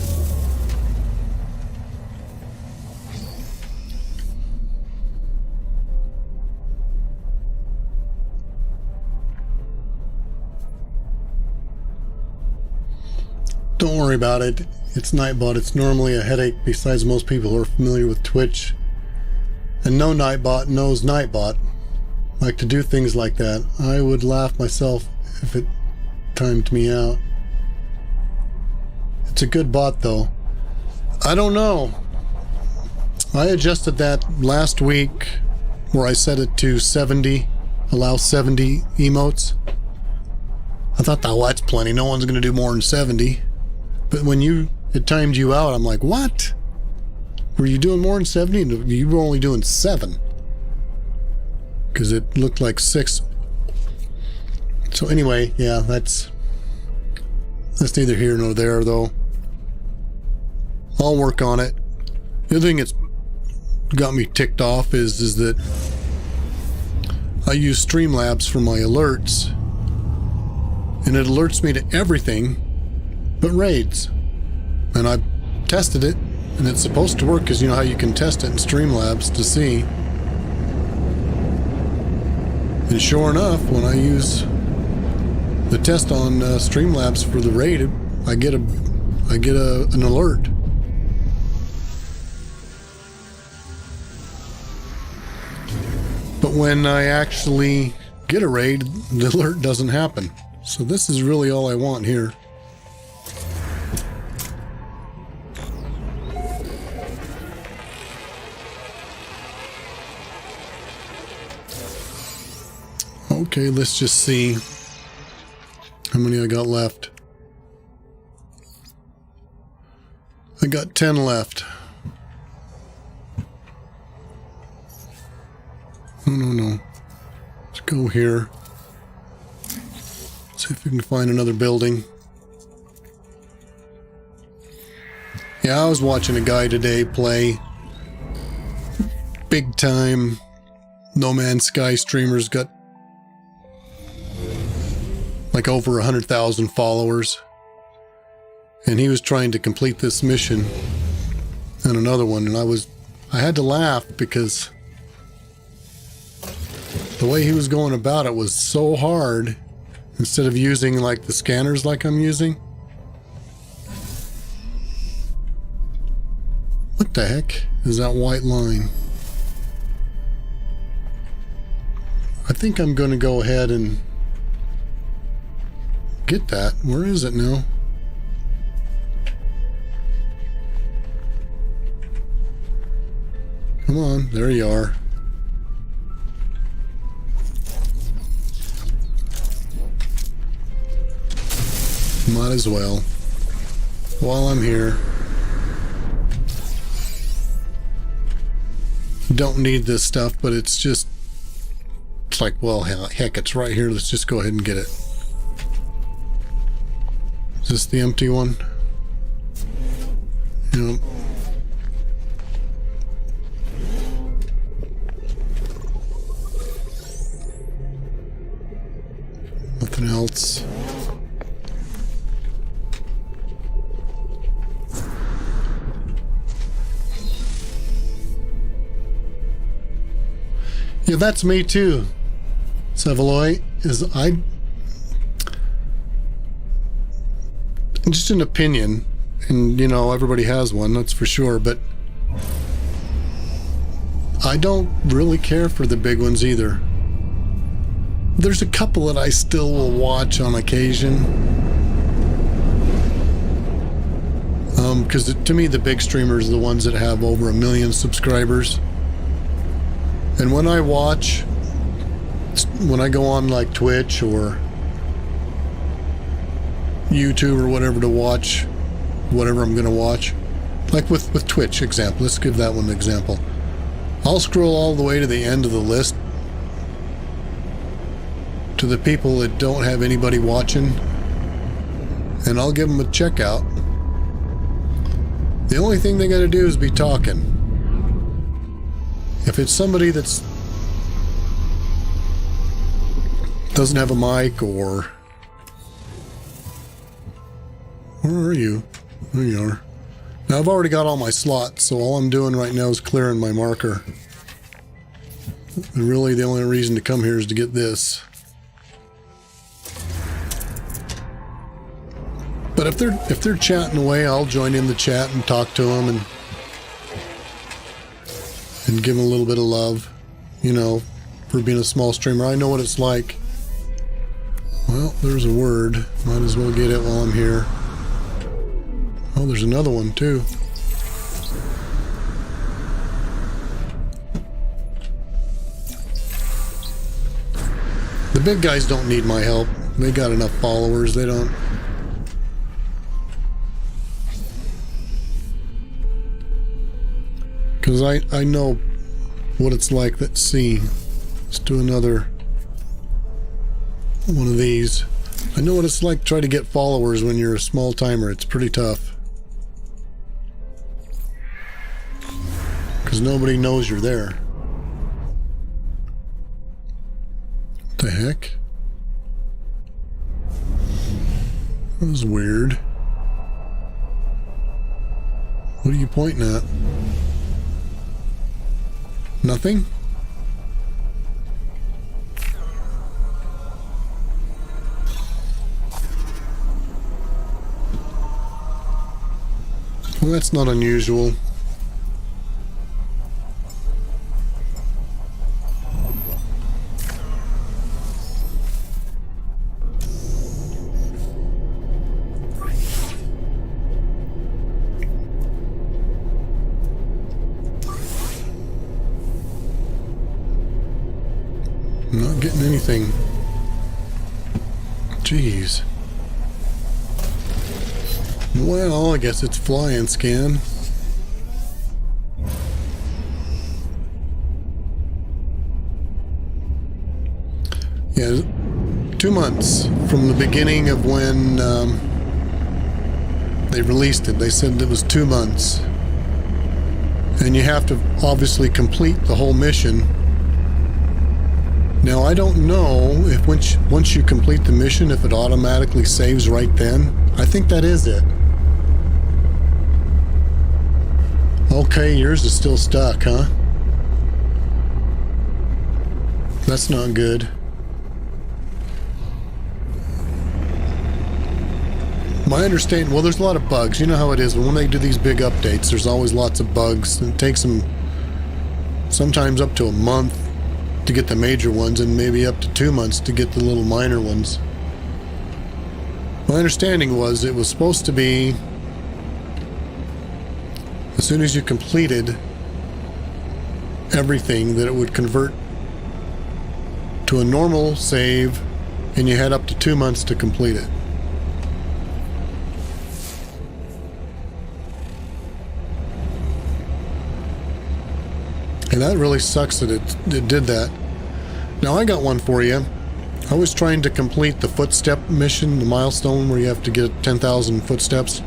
Don't worry about it. It's Nightbot. It's normally a headache besides most people who are familiar with Twitch. And no Nightbot knows Nightbot. Like to do things like that. I would laugh myself if it timed me out. It's a good bot though. I don't know. I adjusted that last week where I set it to 70, allow 70 emotes. I thought, oh, that's plenty. No one's going to do more than 70. But when it timed you out, I'm like, what? Were you doing more than 70? You were only doing 7. Because it looked like 6. So anyway, yeah, that's neither here nor there, though. I'll work on it. The other thing that's got me ticked off is that I use Streamlabs for my alerts, and it alerts me to everything but raids. And I've tested it, and it's supposed to work, because you know how you can test it in Streamlabs to see. And sure enough, when I use the test on Streamlabs for the raid, I get an alert. But when I actually get a raid, the alert doesn't happen. So this is really all I want here. Okay, let's just see how many I got left. I got 10 left. No. Let's go here. See if we can find another building. Yeah, I was watching a guy today play big time No Man's Sky streamers, got like over 100,000 followers. and he was trying to complete this mission and another one, and I had to laugh because the way he was going about it was so hard. Instead of using like the scanners like I'm using. What the heck is that white line? I think I'm going to go ahead and get that. Where is it now? Come on, there you are. Might as well. While I'm here. Don't need this stuff, but it's just... It's like, well, heck, it's right here. Let's just go ahead and get it. Is this the empty one? Yep. Nothing else. Yeah, that's me too, Seveloy. Just an opinion, and you know, everybody has one, that's for sure, but I don't really care for the big ones either. There's a couple that I still will watch on occasion. Because to me, the big streamers are the ones that have over 1 million subscribers. And when I watch, when I go on like Twitch or YouTube or whatever to watch whatever I'm going to watch, like with Twitch example, let's give that one an example. I'll scroll all the way to the end of the list to the people that don't have anybody watching, and I'll give them a checkout. The only thing they got to do is be talking. If it's somebody that's doesn't have a mic, or where are you? There you are. Now I've already got all my slots, so all I'm doing right now is clearing my marker. And really the only reason to come here is to get this. But if they're chatting away, I'll join in the chat and talk to them and give them a little bit of love, you know, for being a small streamer. I know what it's like. Well, there's a word. Might as well get it while I'm here. Oh, there's another one too. The big guys don't need my help. They got enough followers. They don't. Because I know what it's like. Let's see. Let's do another one of these. I know what it's like to try to get followers when you're a small timer. It's pretty tough. Because nobody knows you're there. What the heck? That was weird. What are you pointing at? Nothing? Well, that's not unusual. I'm not getting anything. Jeez. Well, I guess it's flying scan. Yeah, 2 months from the beginning of when they released it. They said it was 2 months. And you have to obviously complete the whole mission. Now, I don't know if once you complete the mission, if it automatically saves right then. I think that is it. Okay, yours is still stuck, huh? That's not good. My understanding, well, there's a lot of bugs. You know how it is. When they do these big updates, there's always lots of bugs. It takes them sometimes up to a month to get the major ones and maybe up to 2 months to get the little minor ones. My understanding was it was supposed to be as soon as you completed everything that it would convert to a normal save and you had up to 2 months to complete it. And that really sucks that it did that. Now I got one for you. I was trying to complete the footstep mission, the milestone where you have to get 10,000 footsteps.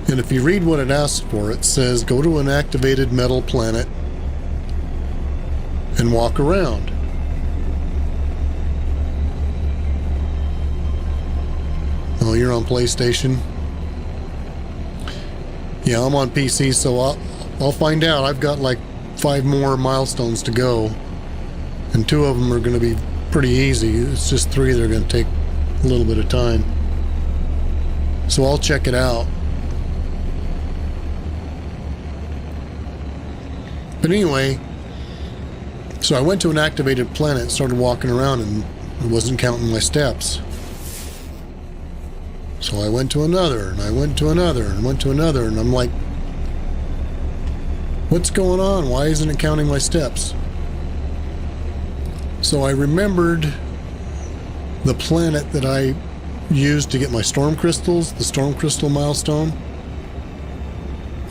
And if you read what it asks for, it says go to an activated metal planet and walk around. Oh, you're on PlayStation? Yeah, I'm on PC, so I'll find out. I've got like 5 more milestones to go, and 2 of them are going to be pretty easy. It's just 3 that are going to take a little bit of time. So I'll check it out. But anyway, so I went to an activated planet, started walking around, and it wasn't counting my steps. So I went to another, and I went to another, and went to another, and I'm like, what's going on? Why isn't it counting my steps? So I remembered the planet that I used to get my storm crystals, the storm crystal milestone.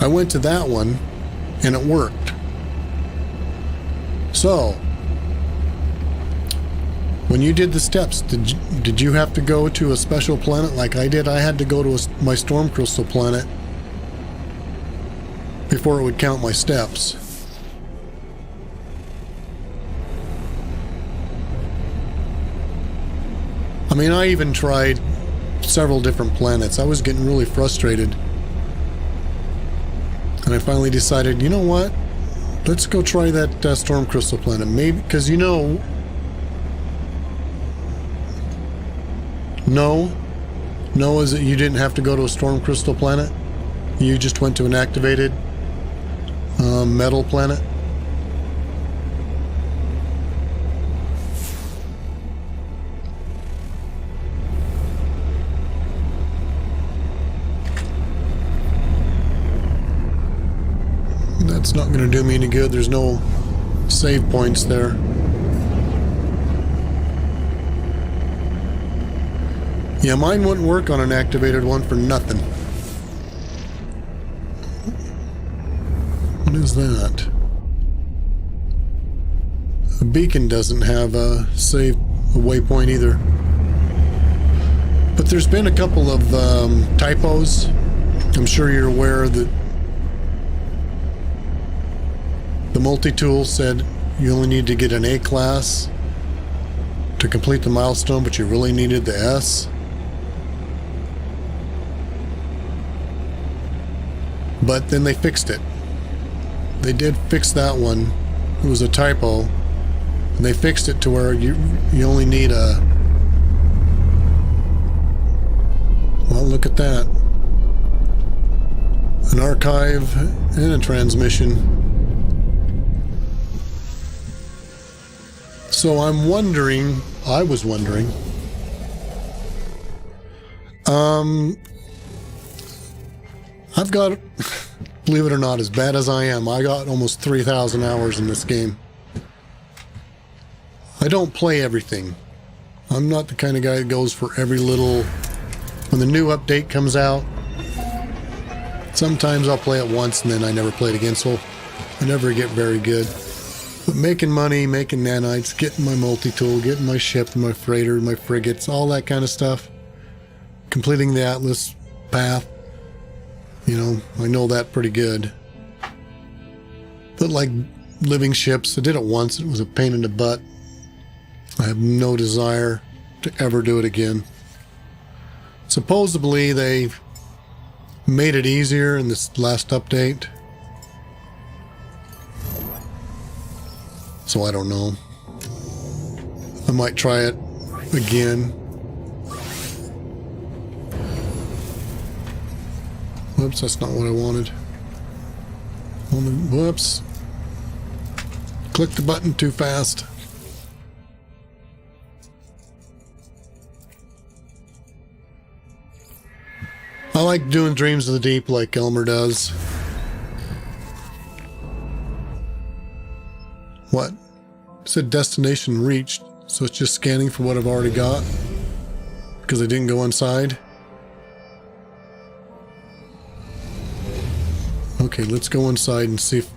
I went to that one, and it worked. So, when you did the steps, did you have to go to a special planet like I did? I had to go to my storm crystal planet before it would count my steps. I mean, I even tried several different planets. I was getting really frustrated. And I finally decided, you know what? Let's go try that storm crystal planet. Maybe, because you know... No is that you didn't have to go to a storm crystal planet. You just went to an activated metal planet. That's not going to do me any good. There's no save points there. Yeah, mine wouldn't work on an activated one for nothing. What is that? A beacon doesn't have a waypoint either. But there's been a couple of typos. I'm sure you're aware that the multi-tool said you only need to get an A class to complete the milestone, but you really needed the S. But then they fixed it. They did fix that one. It was a typo. And they fixed it to where you only need a... Well, look at that. An archive and a transmission. So I'm wondering... I was wondering... I've got, believe it or not, as bad as I am, I got almost 3,000 hours in this game. I don't play everything. I'm not the kind of guy that goes for every little... When the new update comes out, sometimes I'll play it once and then I never play it again, so I never get very good. But making money, making nanites, getting my multi-tool, getting my ship, my freighter, my frigates, all that kind of stuff. Completing the Atlas path. You know, I know that pretty good. But like living ships, I did it once. It was a pain in the butt. I have no desire to ever do it again. Supposedly they made it easier in this last update. So I don't know. I might try it again. Whoops, that's not what I wanted. Whoops. Clicked the button too fast. I like doing Dreams of the Deep like Elmer does. What? It said destination reached, so it's just scanning for what I've already got because I didn't go inside. Okay, let's go inside and see if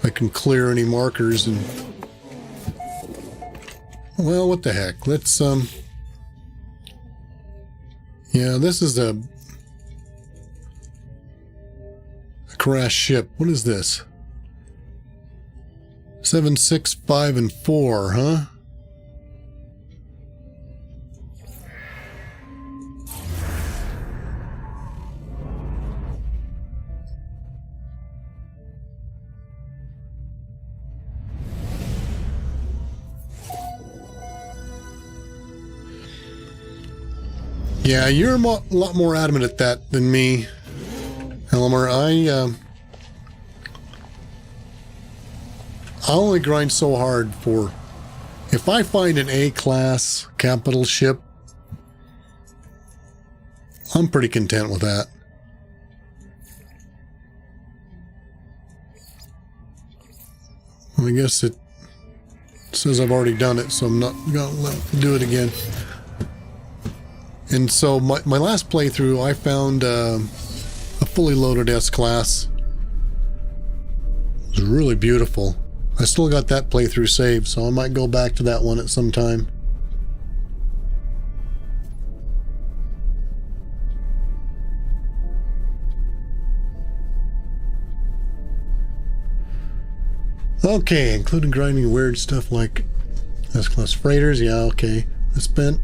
I can clear any markers and... Well, what the heck? Let's, yeah, this is a crashed ship. What is this? 7, 6, 5, and 4, huh? Yeah, you're a lot more adamant at that than me, Elmer. I'll only grind so hard for... If I find an A-class capital ship, I'm pretty content with that. I guess it says I've already done it, so I'm not going to do it again. And so my last playthrough, I found a fully loaded S-Class. It was really beautiful. I still got that playthrough saved, so I might go back to that one at some time. Okay, including grinding weird stuff like S-Class freighters. Yeah, okay. I spent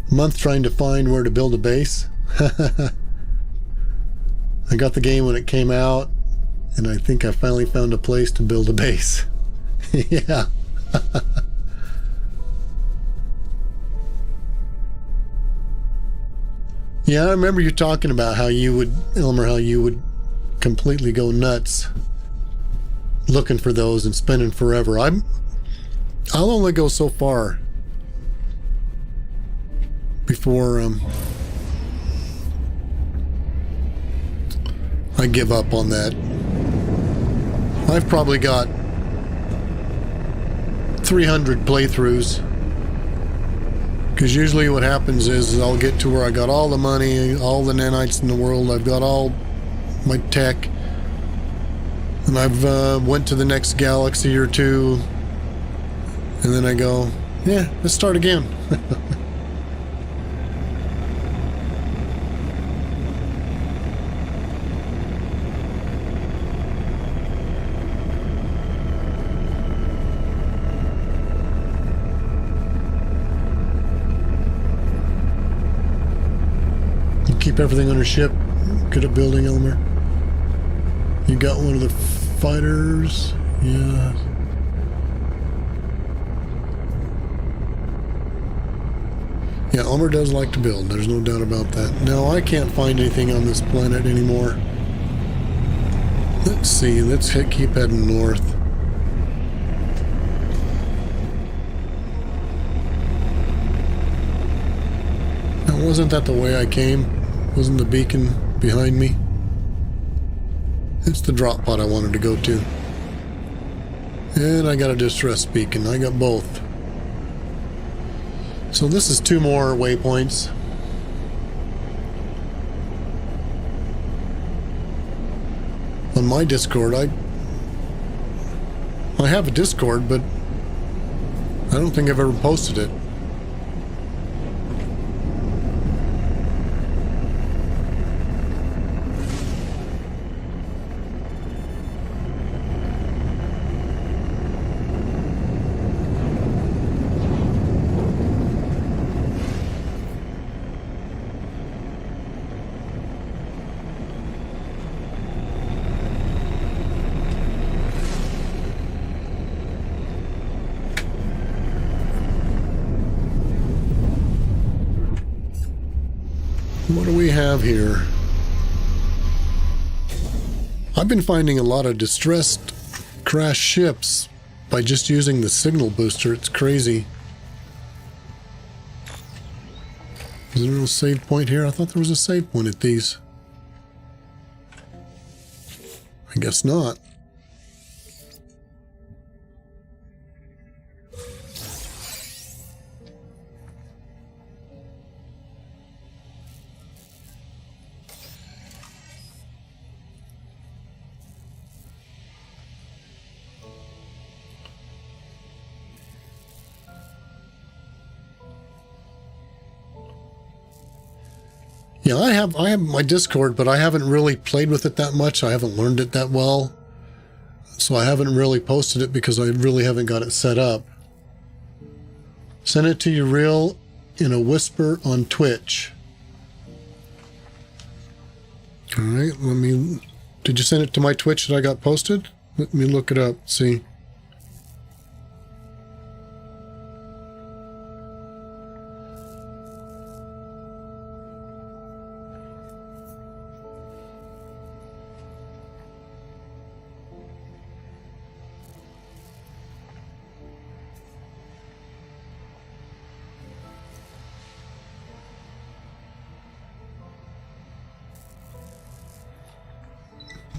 a month trying to find where to build a base. I got the game when it came out, and I think I finally found a place to build a base. Yeah. Yeah, I remember you talking about how you would, Elmer, how you would completely go nuts looking for those and spending forever. I'll only go so far before I give up on that. I've probably got 300 playthroughs, because usually what happens is I'll get to where I got all the money, all the nanites in the world, I've got all my tech, and I've went to the next galaxy or two, and then I go, yeah, let's start again. Keep everything on your ship. Good at building, Elmer. You got one of the fighters. Yeah. Yeah, Elmer does like to build. There's no doubt about that. No, I can't find anything on this planet anymore. Let's see. Let's keep heading north. Now, wasn't that the way I came? Wasn't the beacon behind me? It's the drop pod I wanted to go to. And I got a distress beacon. I got both. So this is 2 more waypoints. On my Discord, I have a Discord, but I don't think I've ever posted it. What do we have here? I've been finding a lot of distressed crashed ships by just using the signal booster. It's crazy. Is there no save point here? I thought there was a save point at these. I guess not. Yeah, I have my Discord, but I haven't really played with it that much. I haven't learned it that well. So I haven't really posted it because I really haven't got it set up. Send it to your reel in a whisper on Twitch. All right, did you send it to my Twitch that I got posted? Let me look it up, see.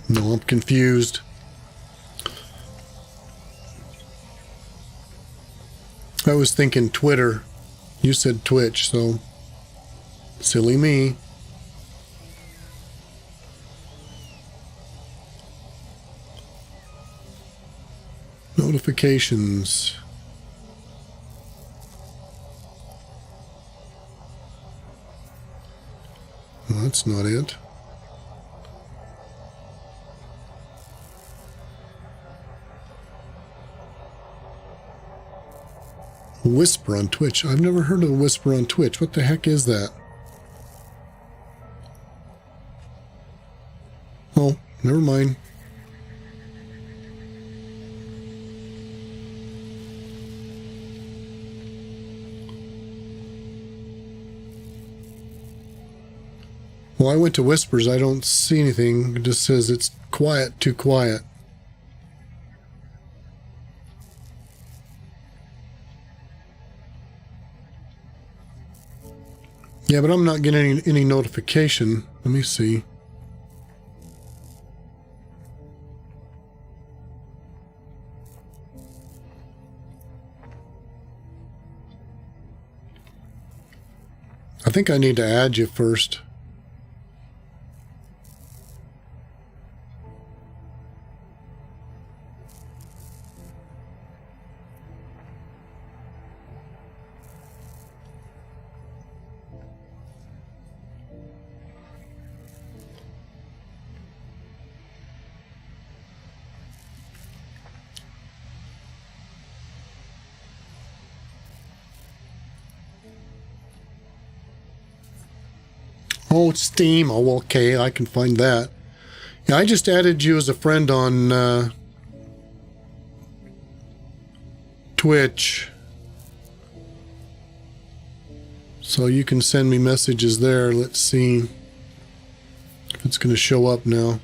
No, I'm confused. I was thinking Twitter. You said Twitch, so silly me. Notifications. Well, that's not it. Whisper on Twitch. I've never heard of a whisper on Twitch. What the heck is that? Oh, never mind. Well, I went to Whispers. I don't see anything. It just says it's quiet, too quiet. Yeah, but I'm not getting any notification. Let me see. I think I need to add you first. Oh, it's Steam. Oh, okay, I can find that. Yeah, I just added you as a friend on Twitch. So you can send me messages there. Let's see if it's going to show up now.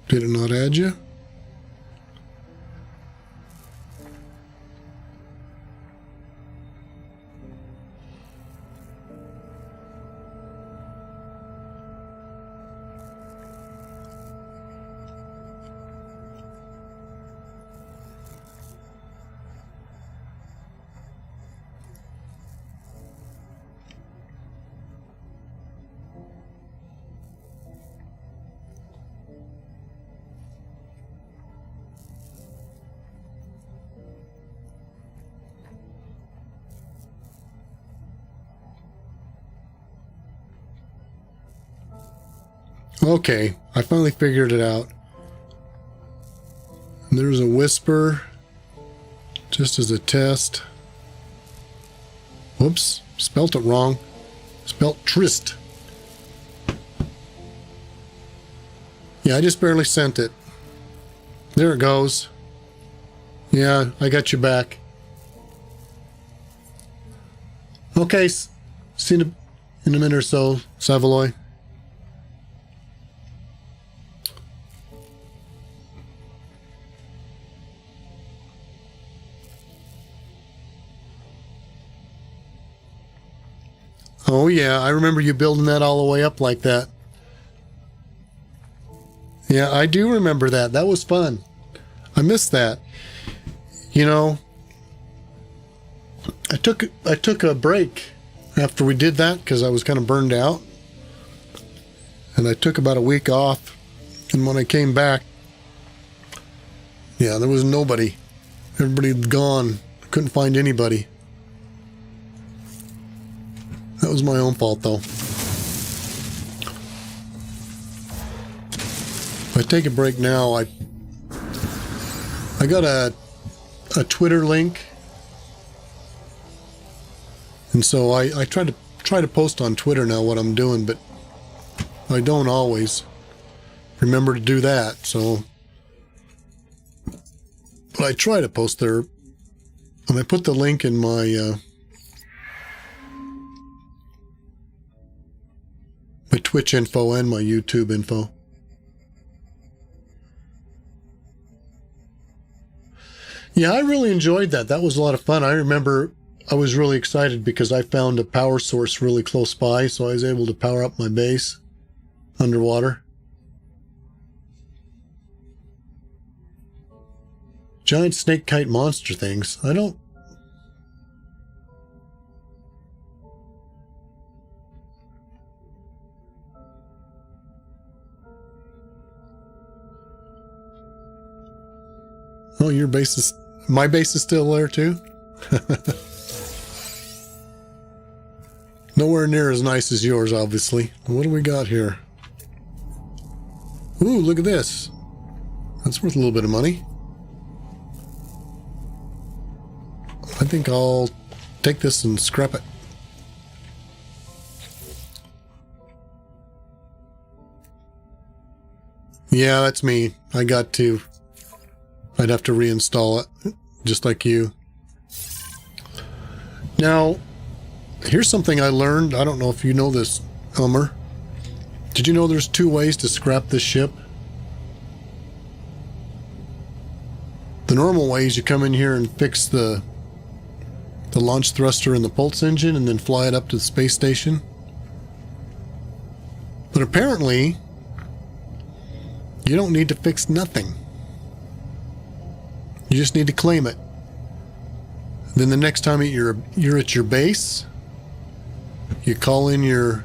Did it not add you? Okay, I finally figured it out. There's a whisper, just as a test. Whoops, spelt it wrong. Spelt Trist. Yeah, I just barely sent it. There it goes. Yeah, I got you back. Okay, see you in a minute or so, Savaloy. Oh yeah, I remember you building that all the way up like that. Yeah, I do remember that. That was fun. I missed that. You know, I took a break after we did that because I was kind of burned out. And I took about a week off. And when I came back, yeah, there was nobody. Everybody had gone. I couldn't find anybody. That was my own fault, though. If I take a break now, I got a Twitter link, and so I try to post on Twitter now what I'm doing, but I don't always remember to do that. So, but I try to post there, and I put the link in my my Twitch info and my YouTube info. Yeah, I really enjoyed that. That was a lot of fun. I remember I was really excited because I found a power source really close by, so I was able to power up my base underwater. Giant snake kite monster things. I don't... Oh, your base is... My base is still there, too? Nowhere near as nice as yours, obviously. What do we got here? Ooh, look at this. That's worth a little bit of money. I think I'll take this and scrap it. Yeah, that's me. I got to... I'd have to reinstall it, just like you. Now, here's something I learned. I don't know if you know this, Elmer. Did you know there's 2 ways to scrap this ship? The normal way is you come in here and fix the launch thruster and the pulse engine and then fly it up to the space station. But apparently, you don't need to fix nothing. You just need to claim it. Then the next time you're at your base, you call in your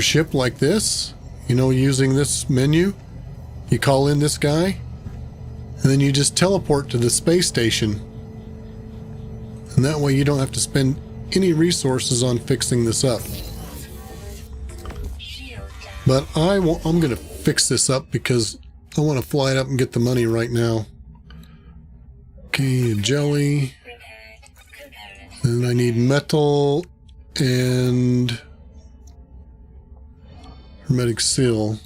ship like this, you know, using this menu. You call in this guy, and then you just teleport to the space station. And that way you don't have to spend any resources on fixing this up. But I'm going to fix this up because I want to fly it up and get the money right now. Okay, jelly. And I need metal and hermetic seal.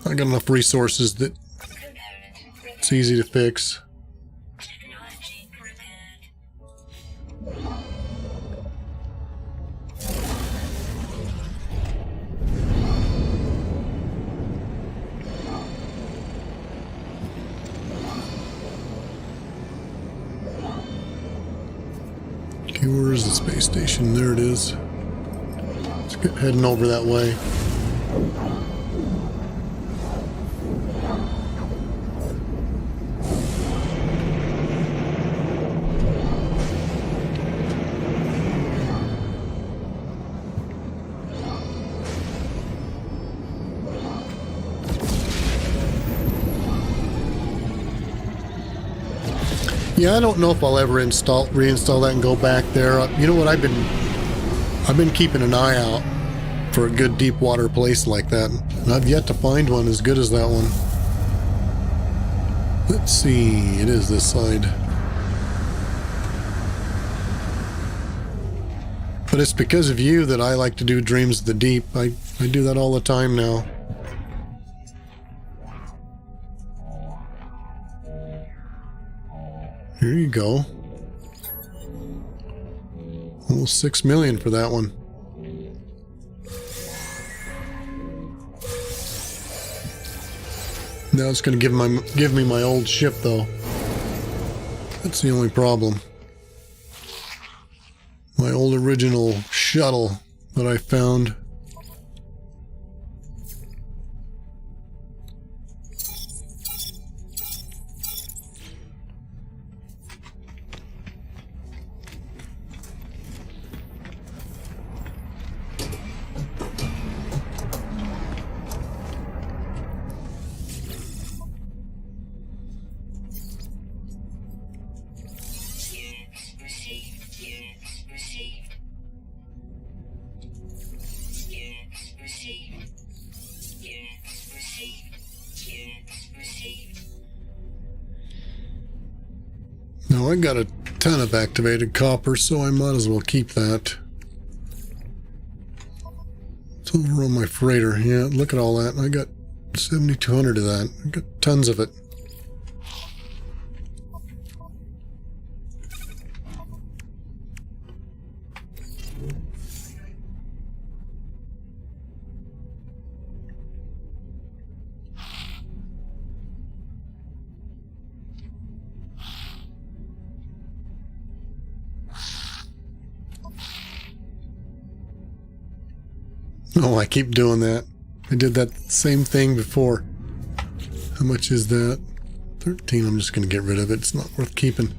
I got enough resources that it's easy to fix. Okay, where is the space station? There it is. Let's get heading over that way. Yeah, I don't know if I'll ever reinstall that and go back there. You know what? I've been keeping an eye out for a good deep water place like that, and I've yet to find one as good as that one. Let's see. It is this side, but it's because of you that I like to do Dreams of the Deep. I do that all the time now. There you go. Almost 6 million for that one. Now it's going to give me my old ship, though. That's the only problem. My old original shuttle that I found. Now I got a ton of activated copper, so I might as well keep that. It's over on my freighter. Yeah, look at all that. I got 7,200 of that. I got tons of it. Oh, I keep doing that. I did that same thing before. How much is that? 13. I'm just going to get rid of it. It's not worth keeping.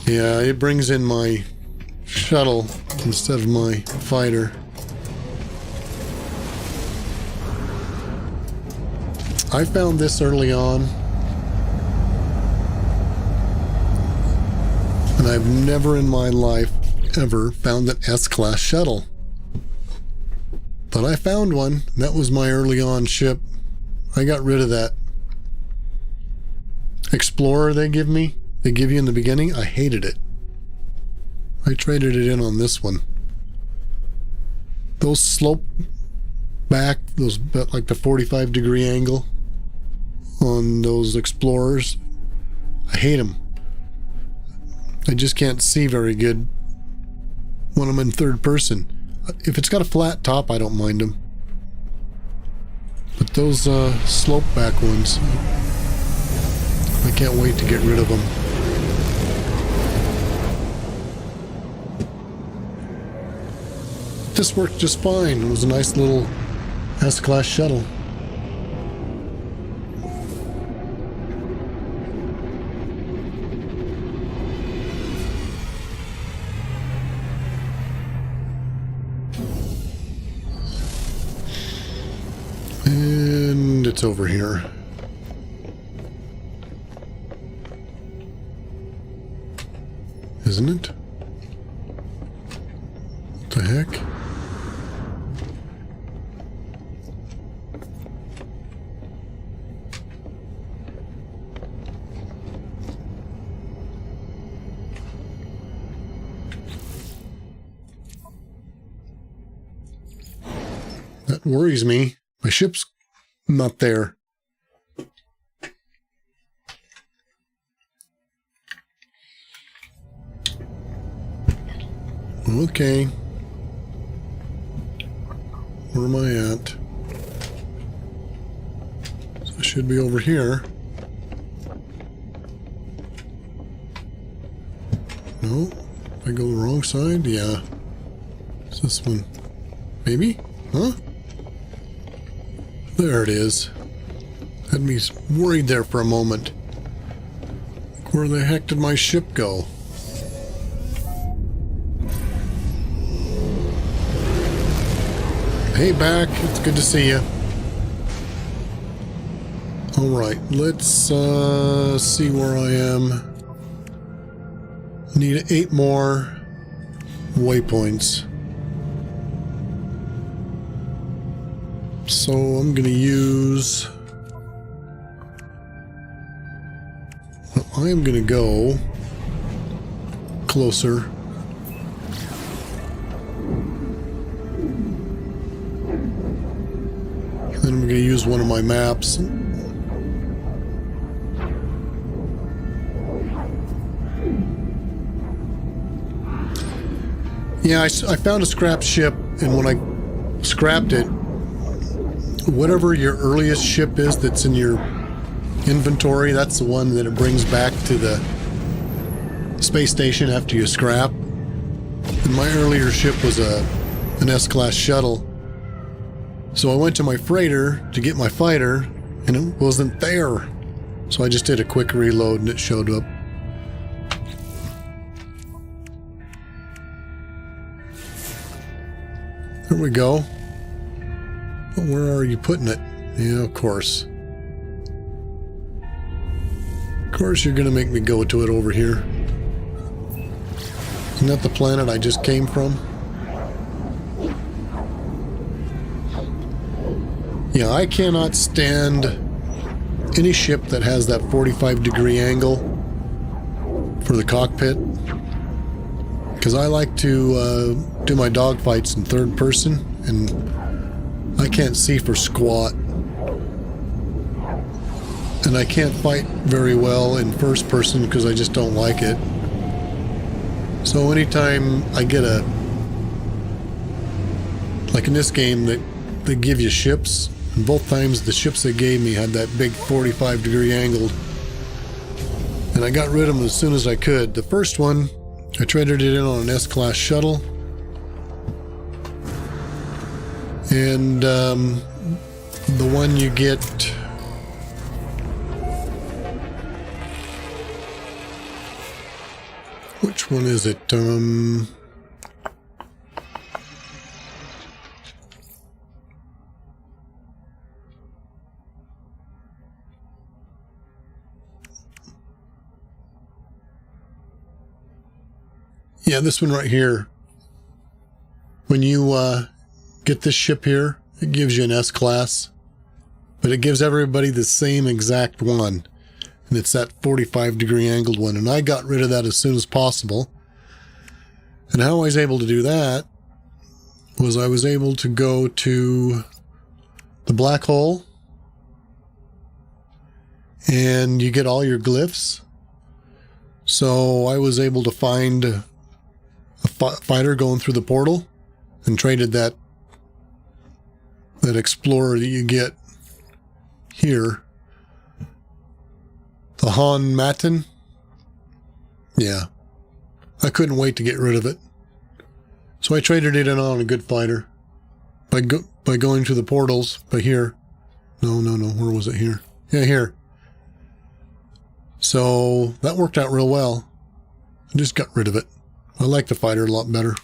Yeah, it brings in my shuttle instead of my fighter. I found this early on. And I've never in my life ever found an S-class shuttle. But I found one. That was my early on ship. I got rid of that Explorer they give you in the beginning. I hated it. I traded it in on this one. Those slope back, those like the 45-degree angle on those Explorers, I hate them. I just can't see very good when I'm in third person. If it's got a flat top, I don't mind them. But those slope back ones, I can't wait to get rid of them. This worked just fine. It was a nice little S-class shuttle. And it's over here. Isn't it? What the heck? That worries me. My ship's not there. Okay. Where am I at? So I should be over here. No? I go the wrong side? Yeah. It's this one. Maybe? Huh? There it is. Had me worried there for a moment. Where the heck did my ship go? Hey, back. It's good to see you. Alright, let's see where I am. I need 8 more waypoints. So I'm going to use... Well, I am going to go closer. Then I'm going to use one of my maps. Yeah, I found a scrap ship, and when I scrapped it, whatever your earliest ship is that's in your inventory, that's the one that it brings back to the space station after you scrap. And my earlier ship was an S-class shuttle. So I went to my freighter to get my fighter, and it wasn't there. So I just did a quick reload and it showed up. There we go. But where are you putting it? Yeah, of course. Of course you're gonna make me go to it over here. Isn't that the planet I just came from? Yeah, I cannot stand any ship that has that 45-degree angle for the cockpit. Because I like to do my dogfights in third person, and I can't see for squat. And I can't fight very well in first person because I just don't like it. So anytime I get like in this game, they give you ships, and both times the ships they gave me had that big 45-degree angle, and I got rid of them as soon as I could. The first one, I traded it in on an S-class shuttle, and the one you get which one is it? Yeah, this one right here. When you get this ship here, it gives you an S-class, but it gives everybody the same exact one. And it's that 45-degree angled one. And I got rid of that as soon as possible. And how I was able to do that was I was able to go to the black hole, and you get all your glyphs. So I was able to find a fighter going through the portal and traded that explorer that you get here. The Han Matin. Yeah. I couldn't wait to get rid of it. So I traded it in on a good fighter. By going to the portals. By here. No. Where was it? Here. Yeah, here. So that worked out real well. I just got rid of it. I like the fighter a lot better.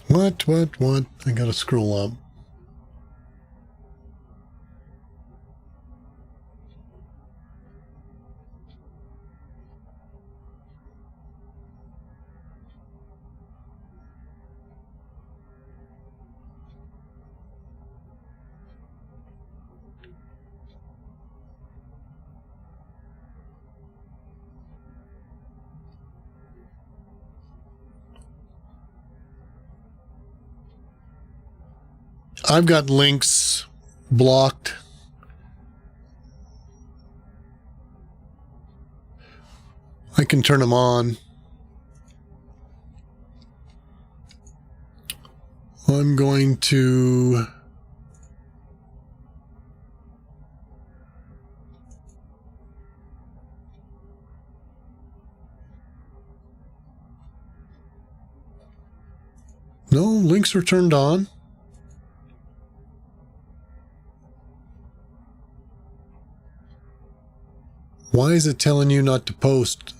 What? I gotta scroll up. I've got links blocked. I can turn them on. I'm going to no, links are turned on. Why is it telling you not to post?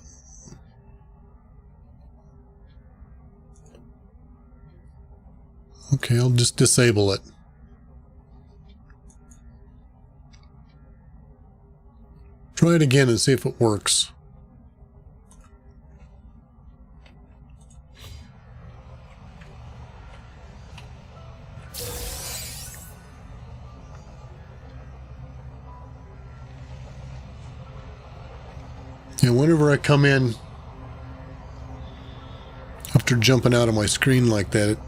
Okay, I'll just disable it. Try it again and see if it works. Yeah, whenever I come in, I've after jumping out of my screen like that, it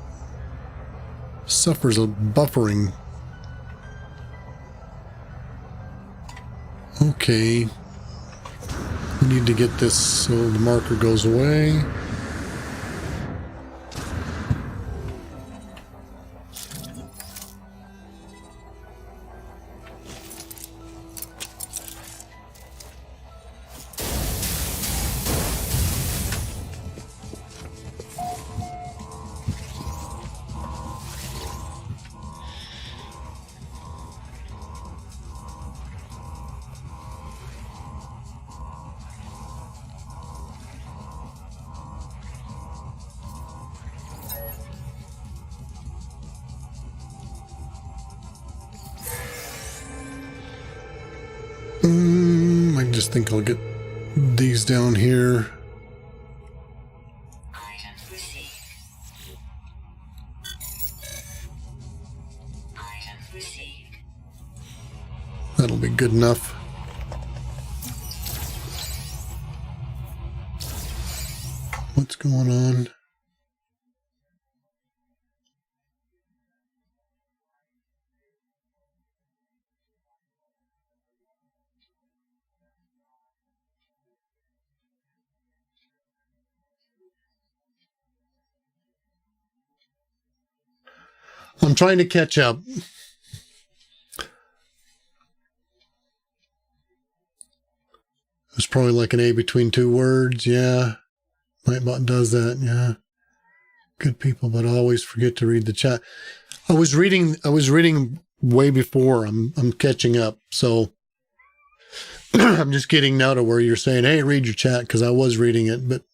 suffers a buffering. Okay. We need to get this so the marker goes away. I just think I'll get these down here. Items received. Items received. That'll be good enough. What's going on? I'm trying to catch up. It's probably like an A between two words. Yeah. Nightbot does that. Yeah. Good people, but I always forget to read the chat. I was reading way before. I'm catching up. So I'm just getting now to where you're saying, hey, read your chat, because I was reading it, but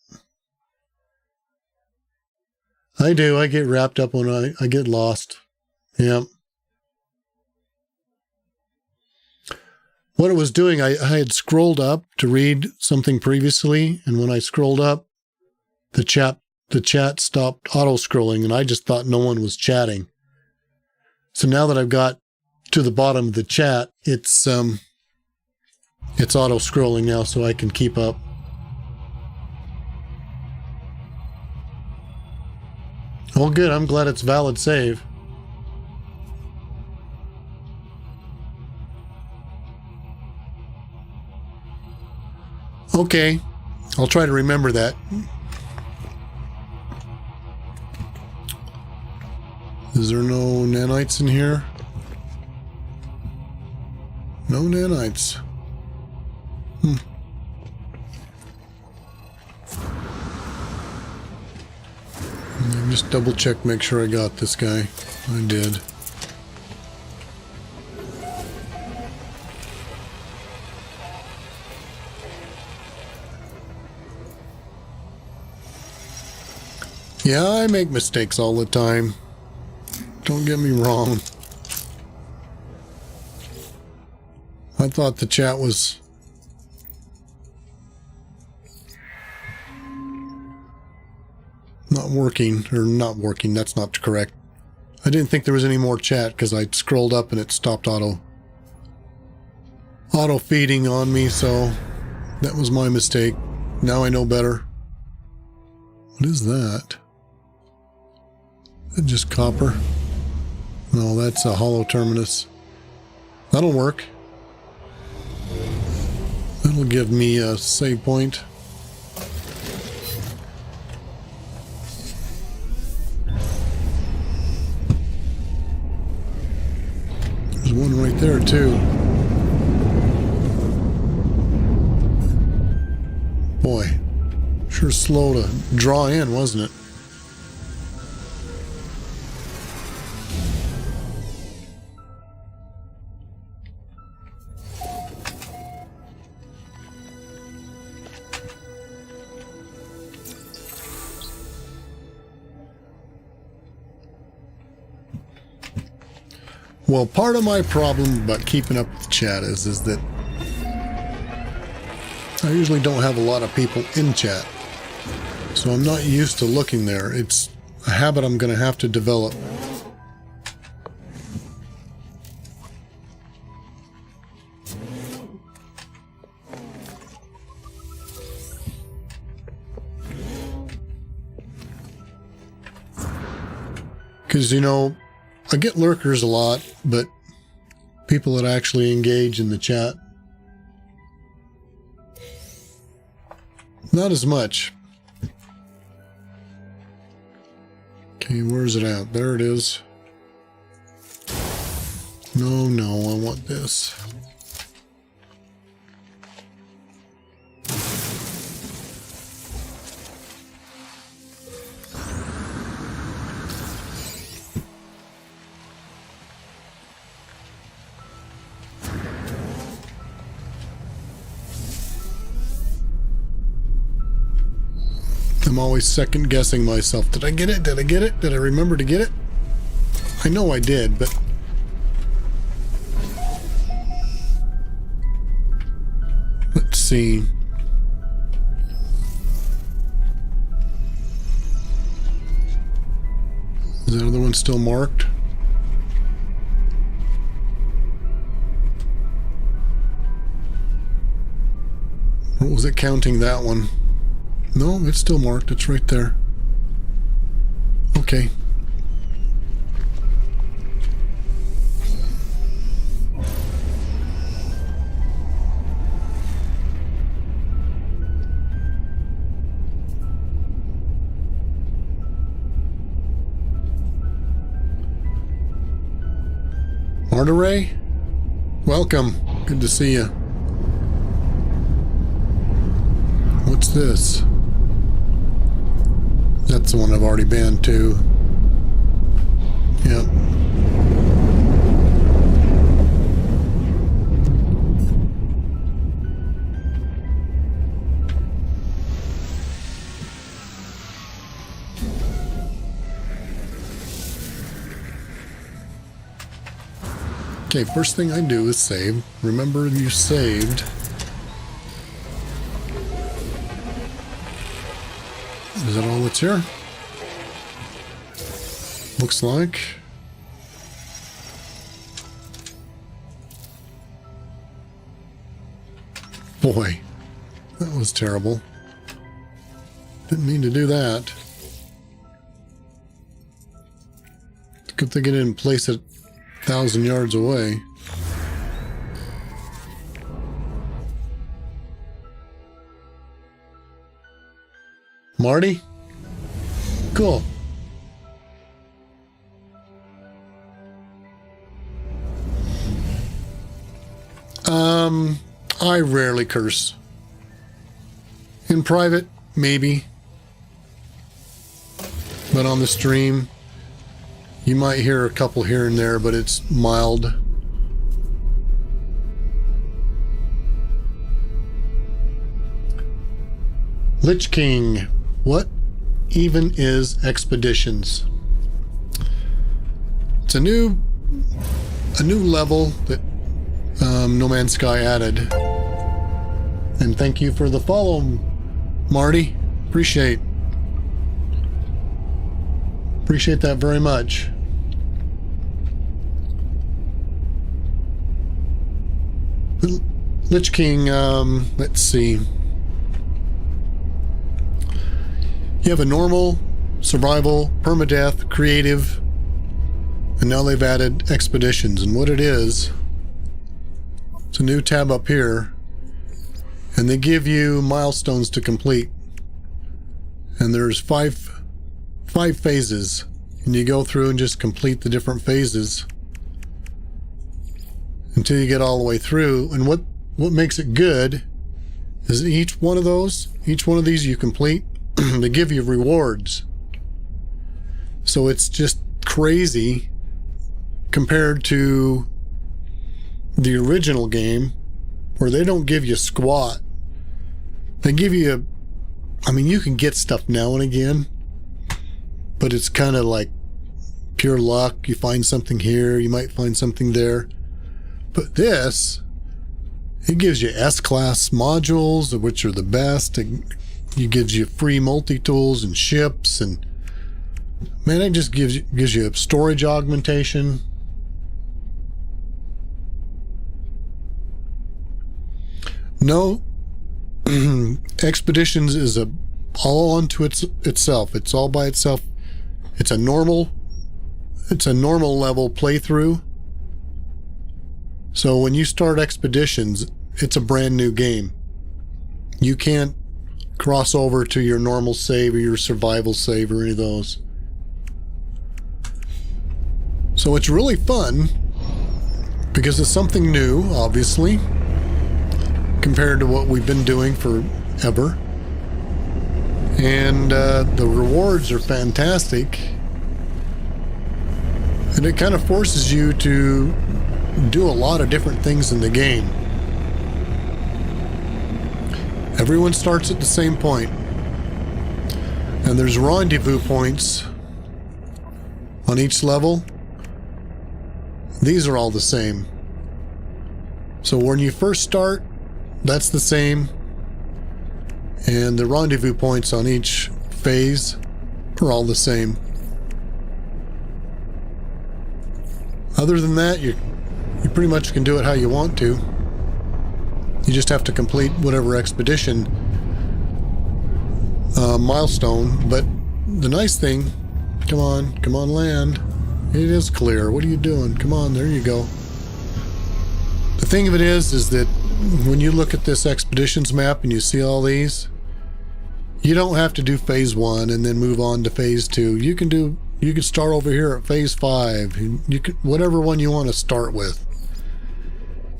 I do. I get wrapped up when I get lost. Yeah. What it was doing, I had scrolled up to read something previously, and when I scrolled up, the chat stopped auto-scrolling, and I just thought no one was chatting. So now that I've got to the bottom of the chat, it's auto-scrolling now, so I can keep up. Well, good. I'm glad it's valid save. Okay. I'll try to remember that. Is there no nanites in here? No nanites. Just double check, make sure I got this guy. I did. Yeah, I make mistakes all the time. Don't get me wrong. I thought the chat was not working, that's not correct. I didn't think there was any more chat because I scrolled up and it stopped auto feeding on me, so that was my mistake. Now I know better. What is that? Is it just copper? No, that's a hollow terminus. That'll work. That'll give me a save point. There's one right there, too. Boy, sure slow to draw in, wasn't it? Well, part of my problem about keeping up with chat is that I usually don't have a lot of people in chat, so I'm not used to looking there. It's a habit I'm going to have to develop. Because, you know, I get lurkers a lot, but people that actually engage in the chat, not as much. Okay, where's it at? There it is. No, I want this. I'm always second guessing myself. Did I get it? Did I get it? Did I remember to get it? I know I did, but... Let's see. Is that other one still marked? What was it counting that one? No, it's still marked. It's right there. Okay. Marteray? Welcome. Good to see you. What's this? That's the one I've already banned too. Yep. Okay, first thing I do is save. Remember you saved. Is that all that's here? Looks like. Boy, that was terrible. Didn't mean to do that. Good thing I didn't place it 1,000 yards away. Marty? Cool. I rarely curse. In private, maybe. But on the stream, you might hear a couple here and there, but it's mild. Lich King. What even is expeditions? It's a new level that No Man's Sky added. And thank you for the follow, Marty. Appreciate that very much. Lich King, let's see. You have a normal, survival, permadeath, creative, and now they've added expeditions. And what it is, it's a new tab up here, and they give you milestones to complete. And there's five phases, and you go through and just complete the different phases until you get all the way through. And what makes it good is each one of these you complete, they give you rewards. So it's just crazy compared to the original game where they don't give you squat. They give you, I mean, you can get stuff now and again, but it's kind of like pure luck. You find something here, you might find something there. But this, it gives you S-class modules, which are the best. It gives you free multi-tools and ships, and man, it just gives you a storage augmentation. No, Expeditions is all unto itself. It's all by itself. It's a normal it's a normal level playthrough. So when you start Expeditions, it's a brand new game. You can't cross over to your normal save or your survival save or any of those. So it's really fun because it's something new, obviously, compared to what we've been doing forever. And the rewards are fantastic. And it kind of forces you to do a lot of different things in the game. Everyone starts at the same point. And there's rendezvous points on each level. These are all the same. So when you first start, that's the same. And the rendezvous points on each phase are all the same. Other than that, you pretty much can do it how you want to. You just have to complete whatever expedition milestone. But the nice thing, come on, land. It is clear. What are you doing? Come on, there you go. The thing of it is that when you look at this expeditions map and you see all these, you don't have to do phase 1 and then move on to phase 2. You can start over here at phase 5. You can, whatever one you want to start with.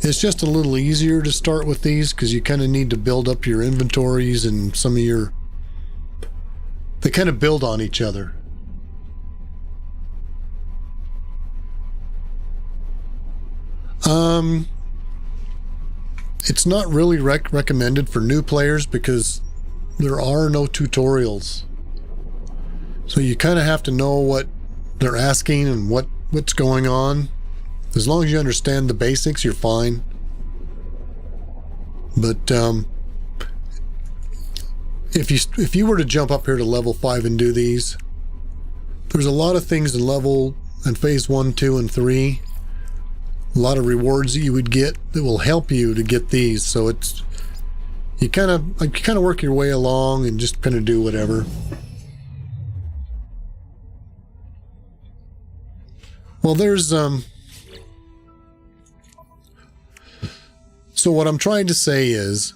It's just a little easier to start with these because you kind of need to build up your inventories and some of your... They kind of build on each other. It's not really recommended for new players because there are no tutorials. So you kind of have to know what they're asking and what's going on. As long as you understand the basics, you're fine. But if you were to jump up here to level 5 and do these, there's a lot of things in phase 1, 2, and 3. A lot of rewards that you would get that will help you to get these. So it's you kind of work your way along and just kind of do whatever. Well, there's so what I'm trying to say is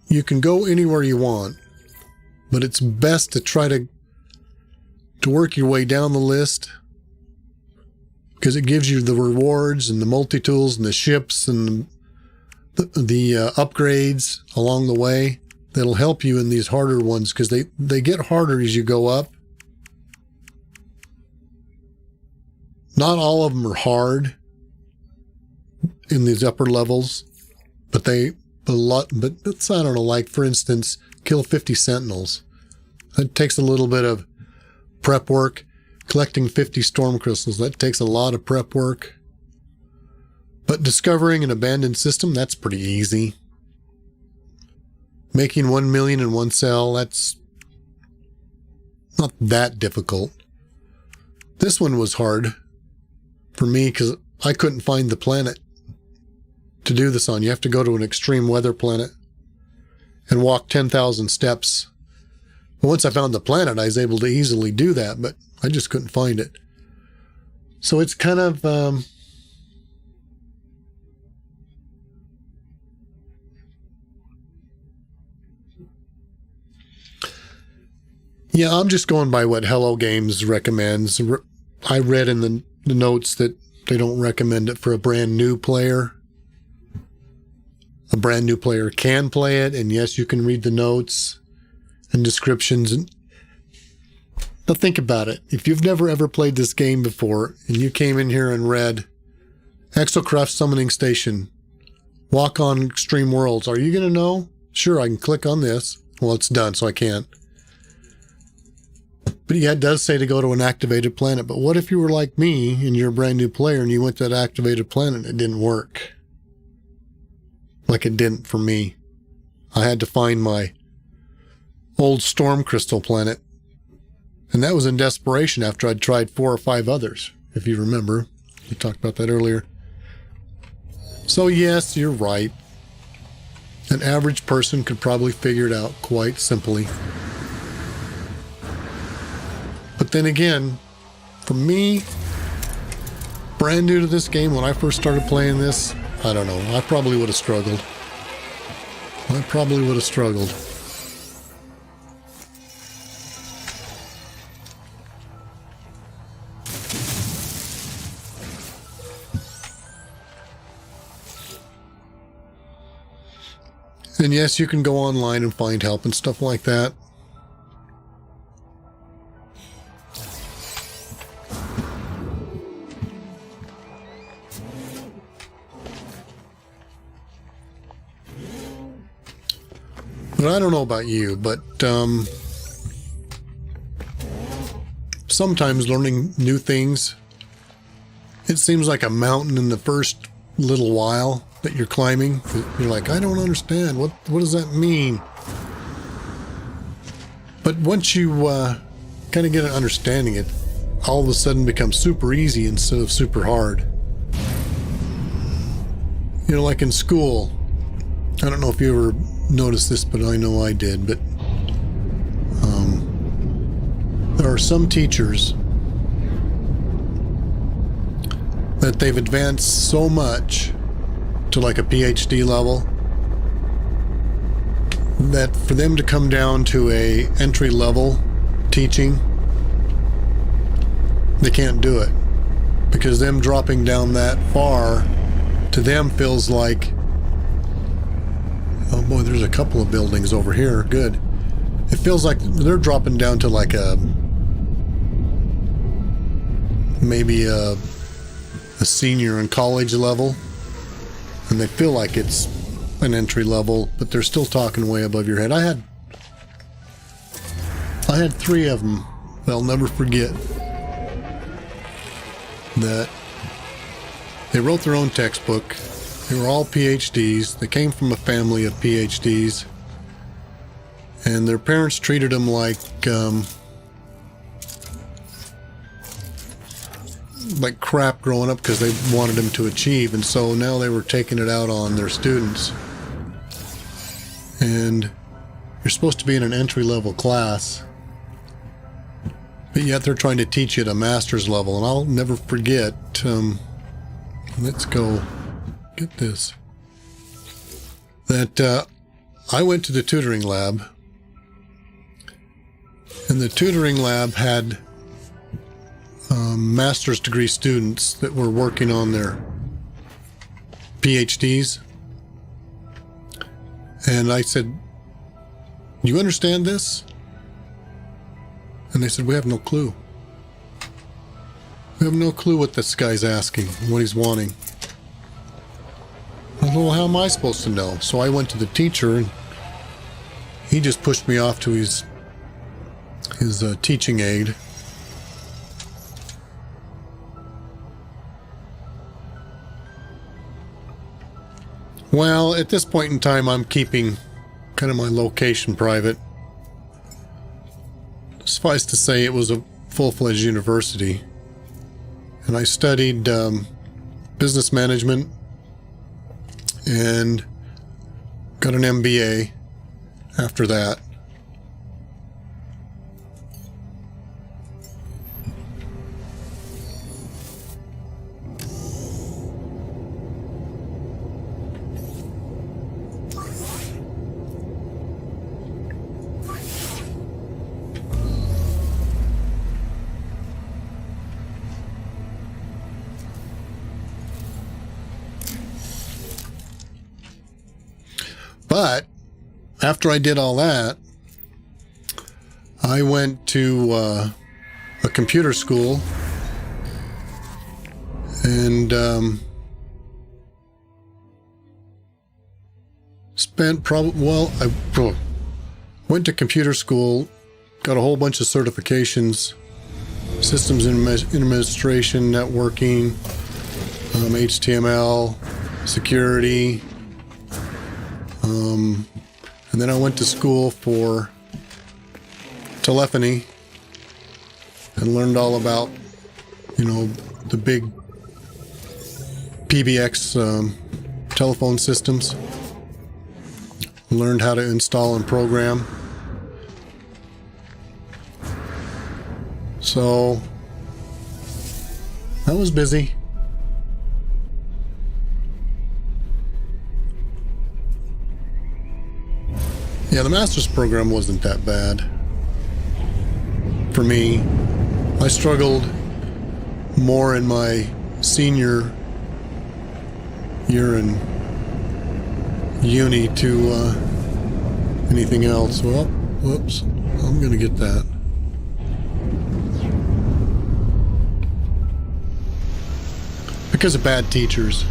you can go anywhere you want, but it's best to try to work your way down the list because it gives you the rewards and the multi-tools and the ships and the upgrades along the way that'll help you in these harder ones because they get harder as you go up. Not all of them are hard in these upper levels, but I don't know, like for instance, kill 50 sentinels. That takes a little bit of prep work. Collecting 50 storm crystals, that takes a lot of prep work. But discovering an abandoned system, that's pretty easy. Making 1 million in one cell, that's not that difficult. This one was hard for me because I couldn't find the planet to do this on. You have to go to an extreme weather planet and walk 10,000 steps. But once I found the planet, I was able to easily do that, but I just couldn't find it. So it's kind of... yeah, I'm just going by what Hello Games recommends. I read in the notes that they don't recommend it for a brand new player. A brand new player can play it, and yes, you can read the notes and descriptions. Now think about it. If you've never ever played this game before, and you came in here and read Exocraft Summoning Station, Walk on Extreme Worlds, are you going to know? Sure, I can click on this. Well, it's done, so I can't. But yeah, it does say to go to an activated planet. But what if you were like me, and you're a brand new player, and you went to that activated planet and it didn't work? Like it didn't for me. I had to find my old storm crystal planet. And that was in desperation after I'd tried 4 or 5 others, if you remember. We talked about that earlier. So yes, you're right. An average person could probably figure it out quite simply. But then again, for me, brand new to this game, when I first started playing this, I don't know, I probably would have struggled. And yes, you can go online and find help and stuff like that. But I don't know about you, but sometimes learning new things, it seems like a mountain in the first little while that you're climbing. You're like, I don't understand. What does that mean? But once you kind of get an understanding, it all of a sudden becomes super easy instead of super hard. You know, like in school, I don't know if you ever noticed this, but I know I did, but there are some teachers that they've advanced so much to like a PhD level that for them to come down to a entry level teaching, they can't do it, because them dropping down that far to them feels like, oh boy, there's a couple of buildings over here, good. It feels like they're dropping down to like maybe a senior in college level, and they feel like it's an entry level, but they're still talking way above your head. I had 3 of them that I'll never forget, that they wrote their own textbook. They were all PhDs. They came from a family of PhDs, and their parents treated them like crap growing up because they wanted them to achieve, and so now they were taking it out on their students. And you're supposed to be in an entry-level class, but yet they're trying to teach you at a master's level. And I'll never forget, let's go get this, that I went to the tutoring lab, and the tutoring lab had master's degree students that were working on their PhDs. And I said, you understand this? And they said, we have no clue. We have no clue what this guy's asking, what he's wanting. I said, well, how am I supposed to know? So I went to the teacher, and he just pushed me off to his teaching aide. Well, at this point in time, I'm keeping kind of my location private. Suffice to say, it was a full-fledged university, and I studied business management and got an MBA after that. But after I did all that, I went to a computer school, and I went to computer school, got a whole bunch of certifications, systems administration, networking, HTML, security. And then I went to school for telephony and learned all about, you know, the big PBX telephone systems. Learned how to install and program. So I was busy. Yeah, the master's program wasn't that bad. For me, I struggled more in my senior year in uni to anything else. Well, whoops, I'm gonna get that. Because of bad teachers.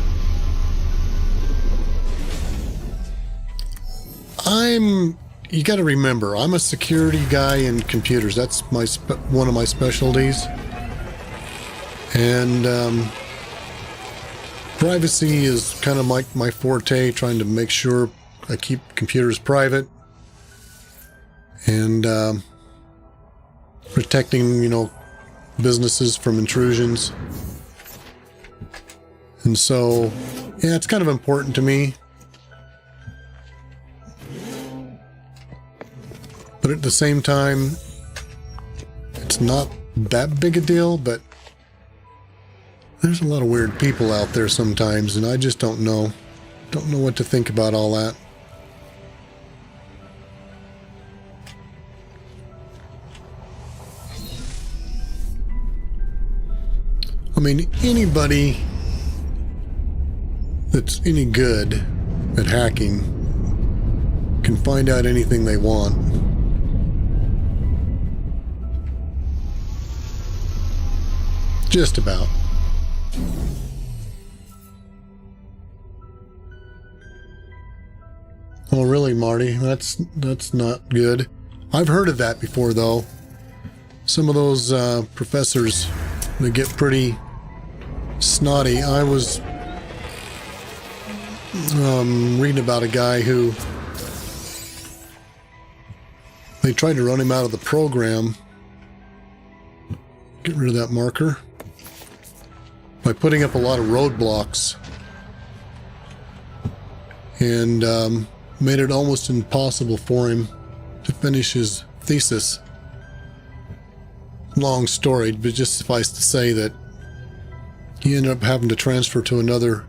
You got to remember, I'm a security guy in computers. That's one of my specialties. And privacy is kind of my forte, trying to make sure I keep computers private. And protecting, businesses from intrusions. And so, yeah, it's kind of important to me. But at the same time, it's not that big a deal, but there's a lot of weird people out there sometimes, and I just don't know. Don't know what to think about all that. I mean, anybody that's any good at hacking can find out anything they want. Just about. Oh, really, Marty? That's not good. I've heard of that before, though. Some of those professors, they get pretty snotty. I was reading about a guy who they tried to run him out of the program. Get rid of that marker. By putting up a lot of roadblocks. And made it almost impossible for him to finish his thesis. Long story, but just suffice to say that he ended up having to transfer to another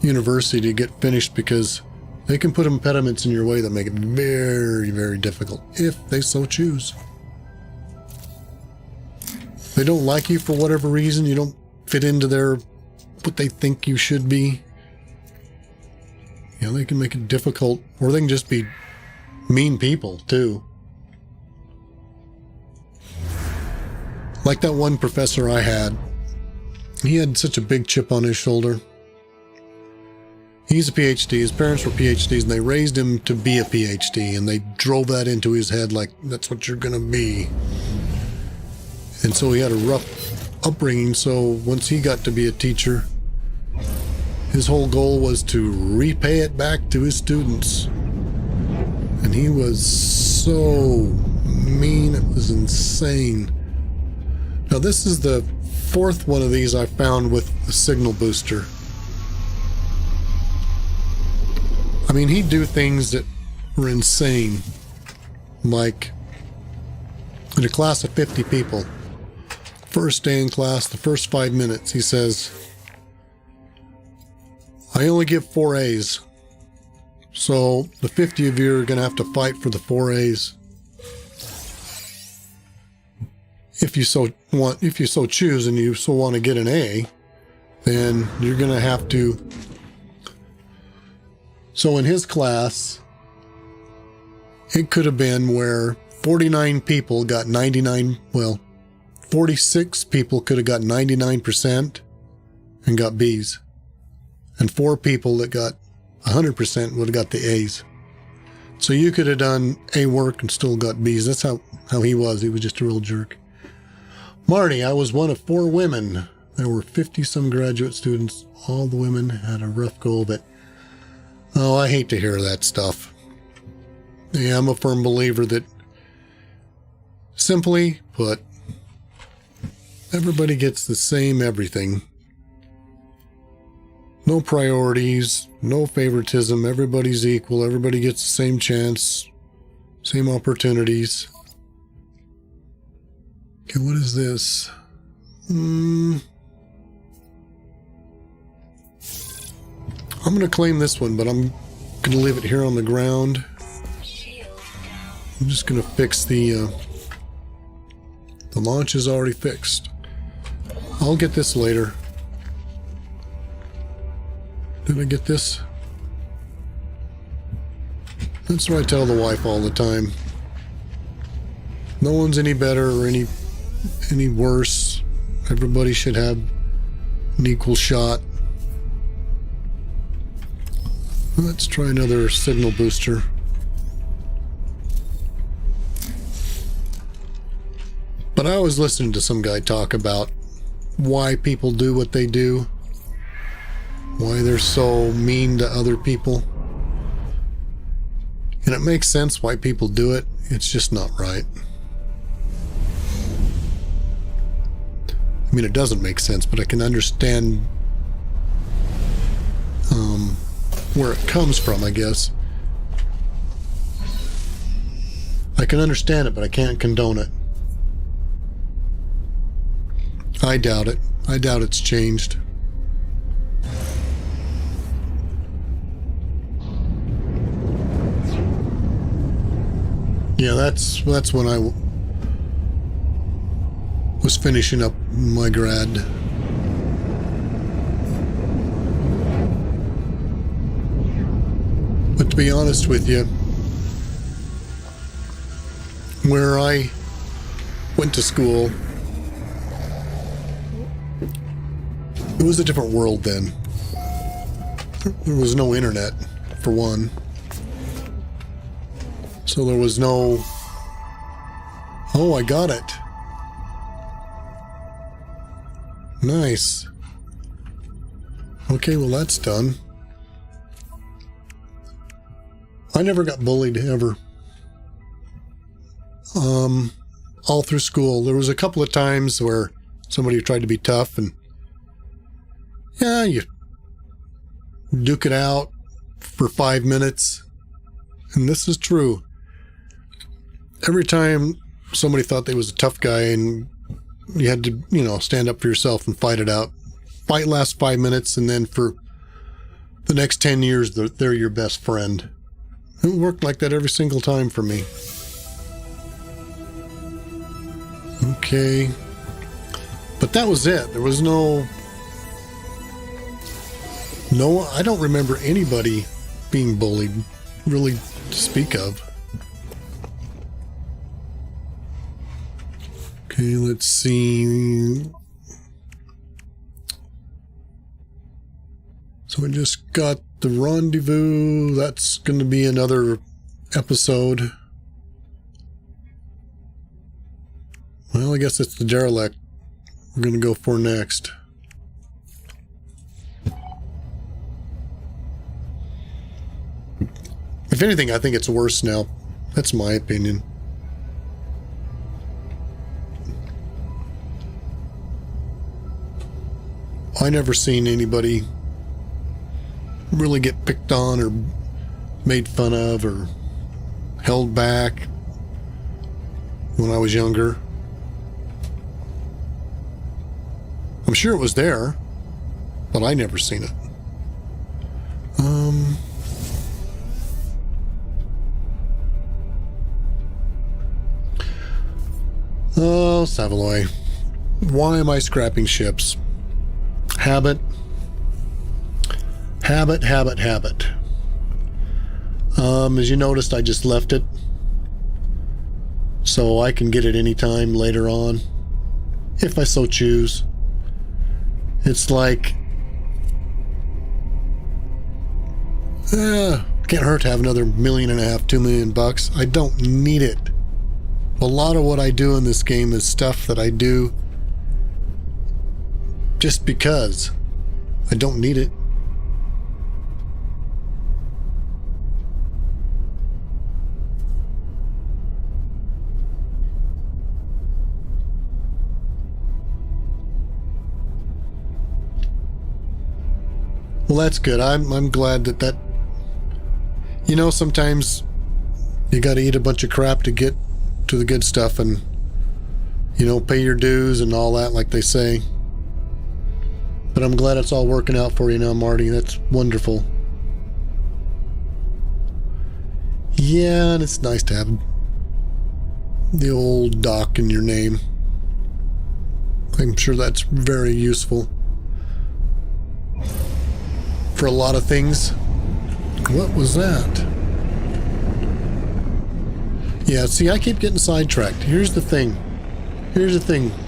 university to get finished because they can put impediments in your way that make it very, very difficult, if they so choose. They don't like you for whatever reason, you don't fit into what they think you should be. They can make it difficult, or they can just be mean people, too. Like that one professor I had. He had such a big chip on his shoulder. He's a PhD, his parents were PhDs, and they raised him to be a PhD, and they drove that into his head like, that's what you're gonna be. And so he had a rough upbringing, so once he got to be a teacher, his whole goal was to repay it back to his students. And he was so mean, it was insane. Now this is the fourth one of these I found with a signal booster. I mean, he'd do things that were insane. Like, in a class of 50 people, first day in class, the first 5 minutes, he says, I only give 4 A's. So the 50 of you are going to have to fight for the 4 A's. If you so choose and you so want to get an A, then you're going to have to. So in his class, it could have been where 49 people got 46 people could have got 99% and got B's. And 4 people that got 100% would have got the A's. So you could have done A work and still got B's. That's how he was. He was just a real jerk. Marty, I was one of 4 women. There were 50-some graduate students. All the women had a rough go of it. Oh, I hate to hear that stuff. Yeah, I'm a firm believer that, simply put, everybody gets the same everything. No priorities, no favoritism, everybody's equal, everybody gets the same chance, same opportunities. Okay, what is this? I'm going to claim this one, but I'm going to leave it here on the ground. Shield I'm just gonna fix the launch is already fixed. I'll get this later. Did I get this? That's what I tell the wife all the time. No one's any better or any worse. Everybody should have an equal shot. Let's try another signal booster. But I was listening to some guy talk about why people do what they do, why they're so mean to other people. And it makes sense why people do it. It's just not right. I mean, it doesn't make sense, but I can understand where it comes from, I guess. I can understand it, but I can't condone it. I doubt it. I doubt it's changed. Yeah, that's when I was finishing up my grad. But to be honest with you, where I went to school, it was a different world then. There was no internet, for one. So there was no... Oh, I got it. Nice. Okay, well that's done. I never got bullied, ever. All through school. There was a couple of times where somebody tried to be tough and... Yeah, you duke it out for 5 minutes. And this is true. Every time somebody thought they was a tough guy and you had to, you know, stand up for yourself and fight it out. Fight lasts 5 minutes, and then for the next 10 years, they're your best friend. It worked like that every single time for me. Okay. But that was it. There was no, I don't remember anybody being bullied, really, to speak of. Okay, let's see. So I just got the rendezvous. That's going to be another episode. Well, I guess it's the derelict we're going to go for next. If anything, I think it's worse now. That's my opinion. I never seen anybody really get picked on or made fun of or held back when I was younger. I'm sure it was there, but I never seen it. Oh, Savoy. Why am I scrapping ships? Habit. Habit. As you noticed, I just left it. So I can get it anytime later on, if I so choose. It's like, can't hurt to have another $1.5 million, $2 million bucks. I don't need it. A lot of what I do in this game is stuff that I do just because. I don't need it. Well, that's good. I'm glad that you know, sometimes you got to eat a bunch of crap to get to the good stuff, and you know, pay your dues and all that, like they say. But I'm glad it's all working out for you now, Marty. That's wonderful. Yeah, and it's nice to have the old dock in your name. I'm sure that's very useful for a lot of things. What was that? Yeah, see, I keep getting sidetracked. Here's the thing,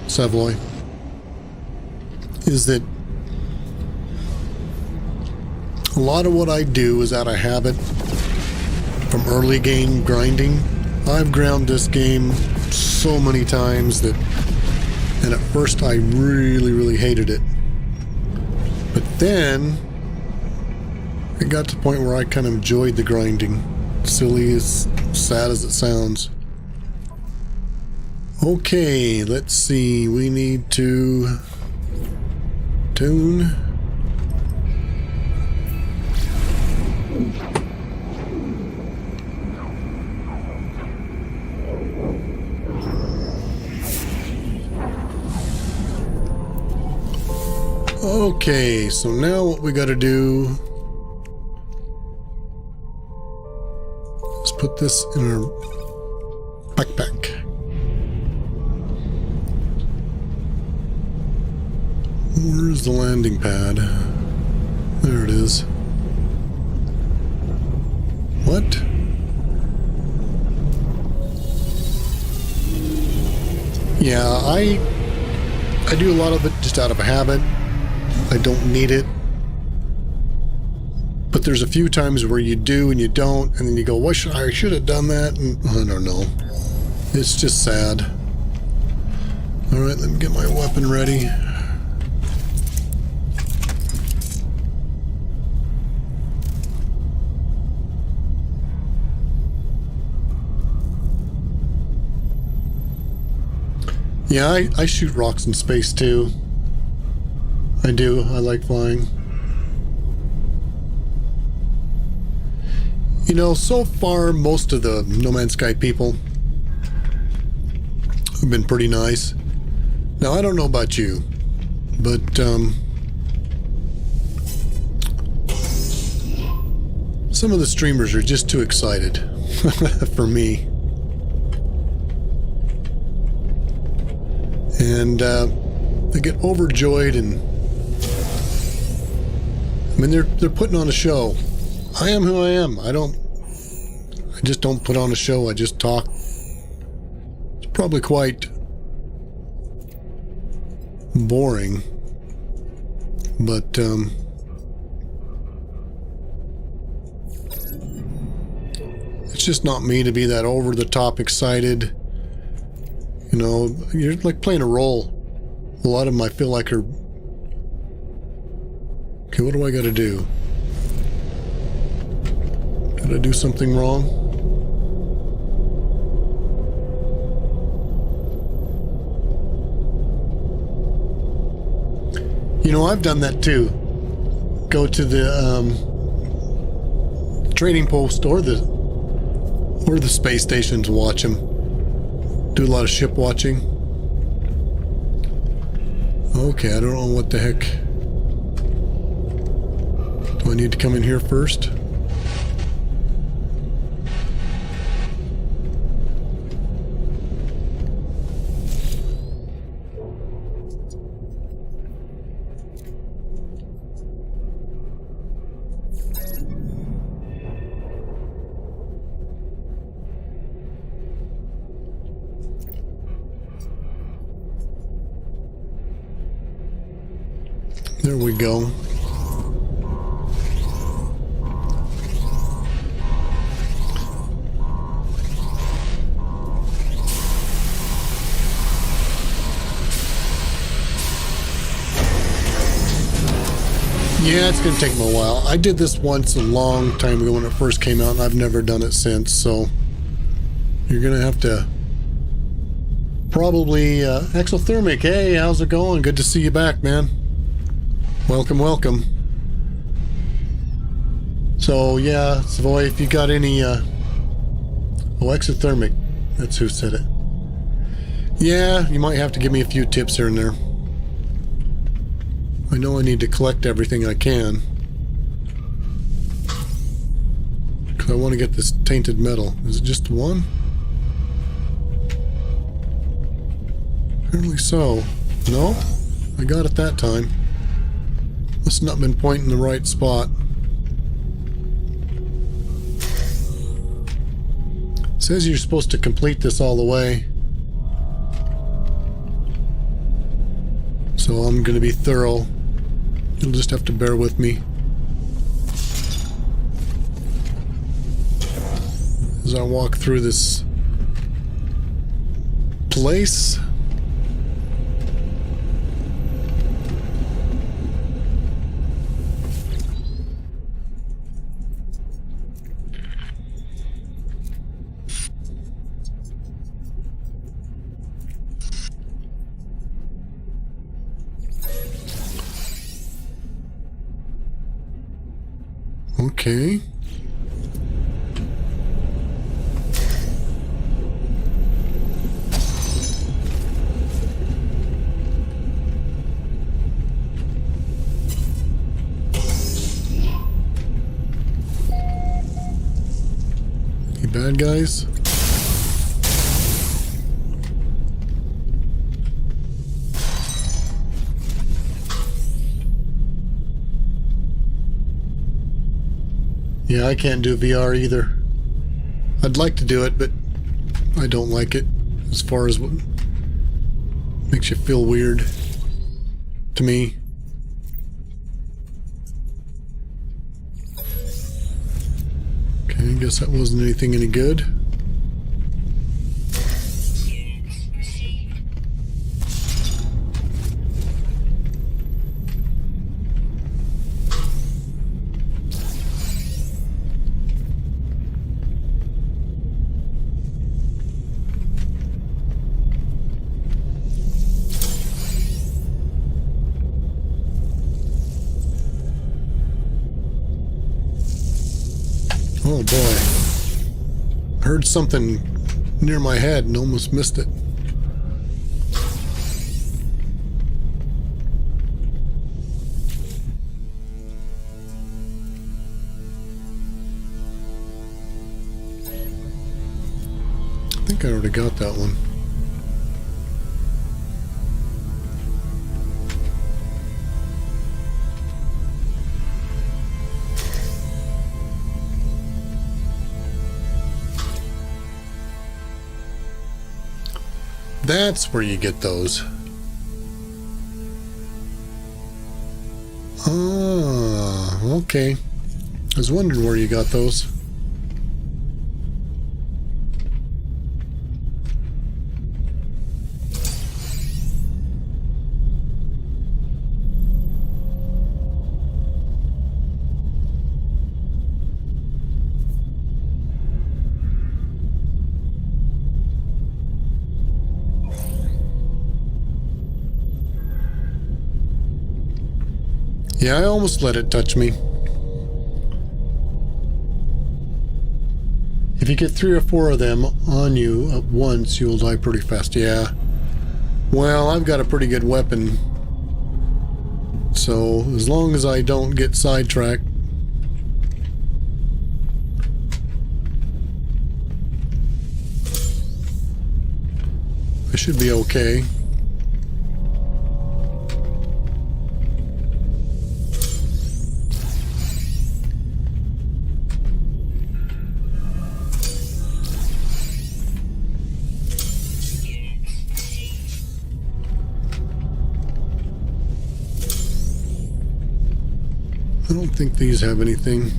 Savoy, is that a lot of what I do is out of habit from early game grinding. I've ground this game so many times that, and at first I really hated it. But then it got to the point where I kind of enjoyed the grinding. Silly, as sad as it sounds. Okay, let's see. We need to tune. Okay, so now what we gotta do is put this in our backpack. Where's the landing pad? There it is. What? Yeah, I do a lot of it just out of habit. I don't need it. But there's a few times where you do and you don't, and then you go, I should have done that, and I don't know. It's just sad. Alright, let me get my weapon ready. Yeah, I shoot rocks in space too. I do. I like flying. You know, so far, most of the No Man's Sky people have been pretty nice. Now, I don't know about you, but, some of the streamers are just too excited for me. And, they get overjoyed and I mean, they're putting on a show. I am who I am. I just don't put on a show. I just talk. It's probably quite boring, but it's just not me to be that over the top excited. You know, you're like playing a role. A lot of them I feel like are. Okay, what do I gotta do? Did I do something wrong? You know, I've done that too. Go to the trading post or the space stations, watch them. Do a lot of ship watching. Okay, I don't know what the heck. Do I need to come in here first? There we go. Yeah, it's going to take me a while. I did this once a long time ago when it first came out, and I've never done it since, so you're going to have to probably... Exothermic, hey, how's it going? Good to see you back, man. Welcome, welcome. So, yeah, Savoy, if you got any... Oh, Exothermic. That's who said it. Yeah, you might have to give me a few tips here and there. I know I need to collect everything I can. Because I want to get this tainted metal. Is it just one? Apparently so. No, I got it that time. Must not have been pointing the right spot. It says you're supposed to complete this all the way. So I'm going to be thorough. You'll just have to bear with me as I walk through this place. Okay. Any bad guys? Yeah, I can't do VR either. I'd like to do it, but I don't like it as far as what makes you feel weird to me. Okay, I guess that wasn't anything any good. Units received. Oh boy. Heard something near my head and almost missed it. I think I already got that one. That's where you get those. Ah, okay. I was wondering where you got those. Yeah, I almost let it touch me. If you get 3 or 4 of them on you at once, you'll die pretty fast. Yeah. Well, I've got a pretty good weapon. So, as long as I don't get sidetracked. I should be okay. I don't think these have anything.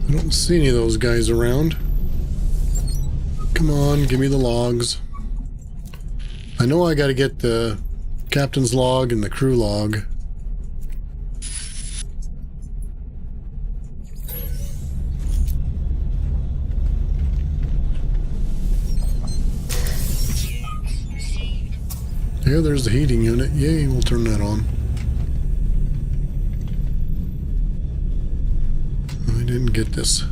I don't see any of those guys around. Come on, give me the logs. I know I gotta get the captain's log and the crew log. Yeah, there's the heating unit. Yay, we'll turn that on. I didn't and get this.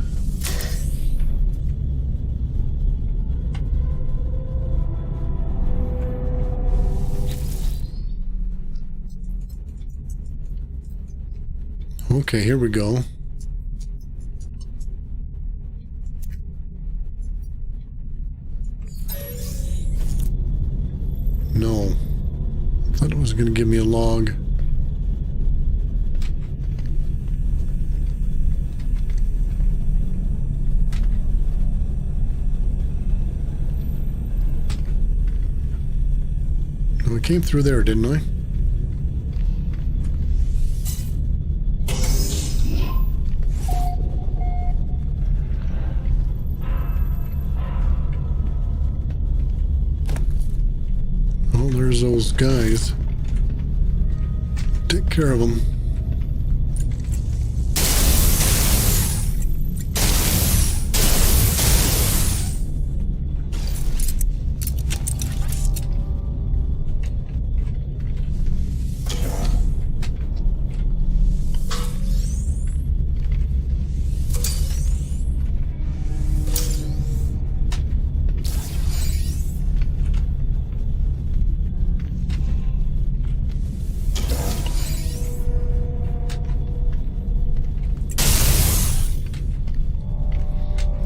Okay, here we go. No. I thought it was going to give me a log. No, I came through there, didn't I? There's those guys. Take care of them.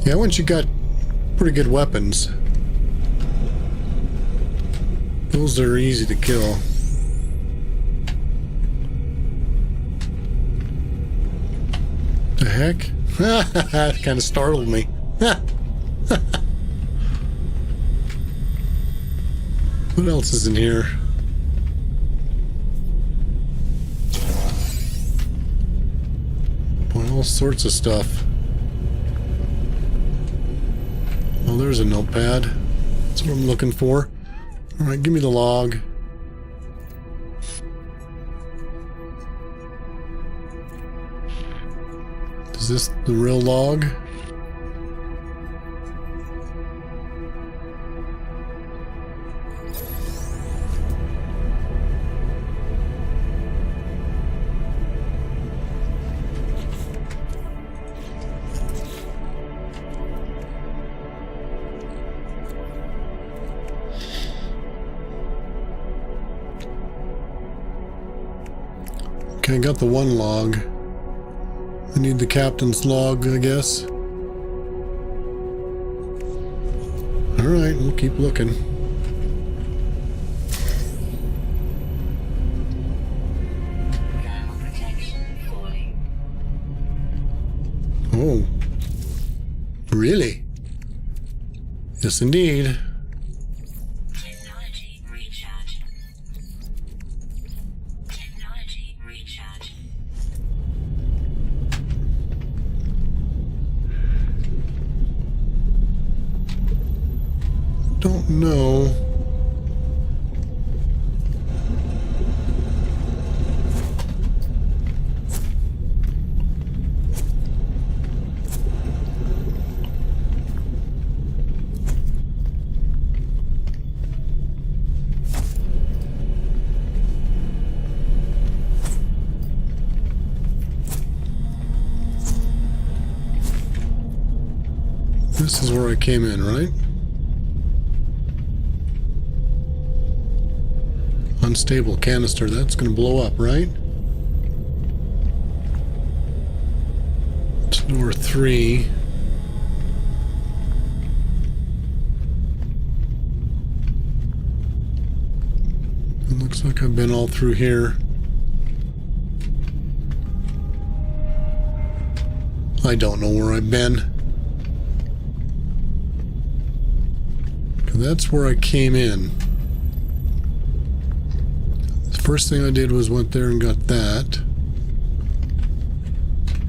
Yeah, once you got pretty good weapons, those are easy to kill. The heck? That kind of startled me. What else is in here? Boy, all sorts of stuff. Oh, there's a notepad. That's what I'm looking for. Alright, give me the log. Is this the real log? Okay, I got the one log. I need the captain's log, I guess. Alright, we'll keep looking. Thermal protection falling. Oh. Really? Yes, indeed. Technology recharge. Technology recharge. Don't know. This is where I came in, right? Unstable canister, that's gonna blow up, right? It's door 3. It looks like I've been all through here. I don't know where I've been. That's where I came in. The first thing I did was went there and got that.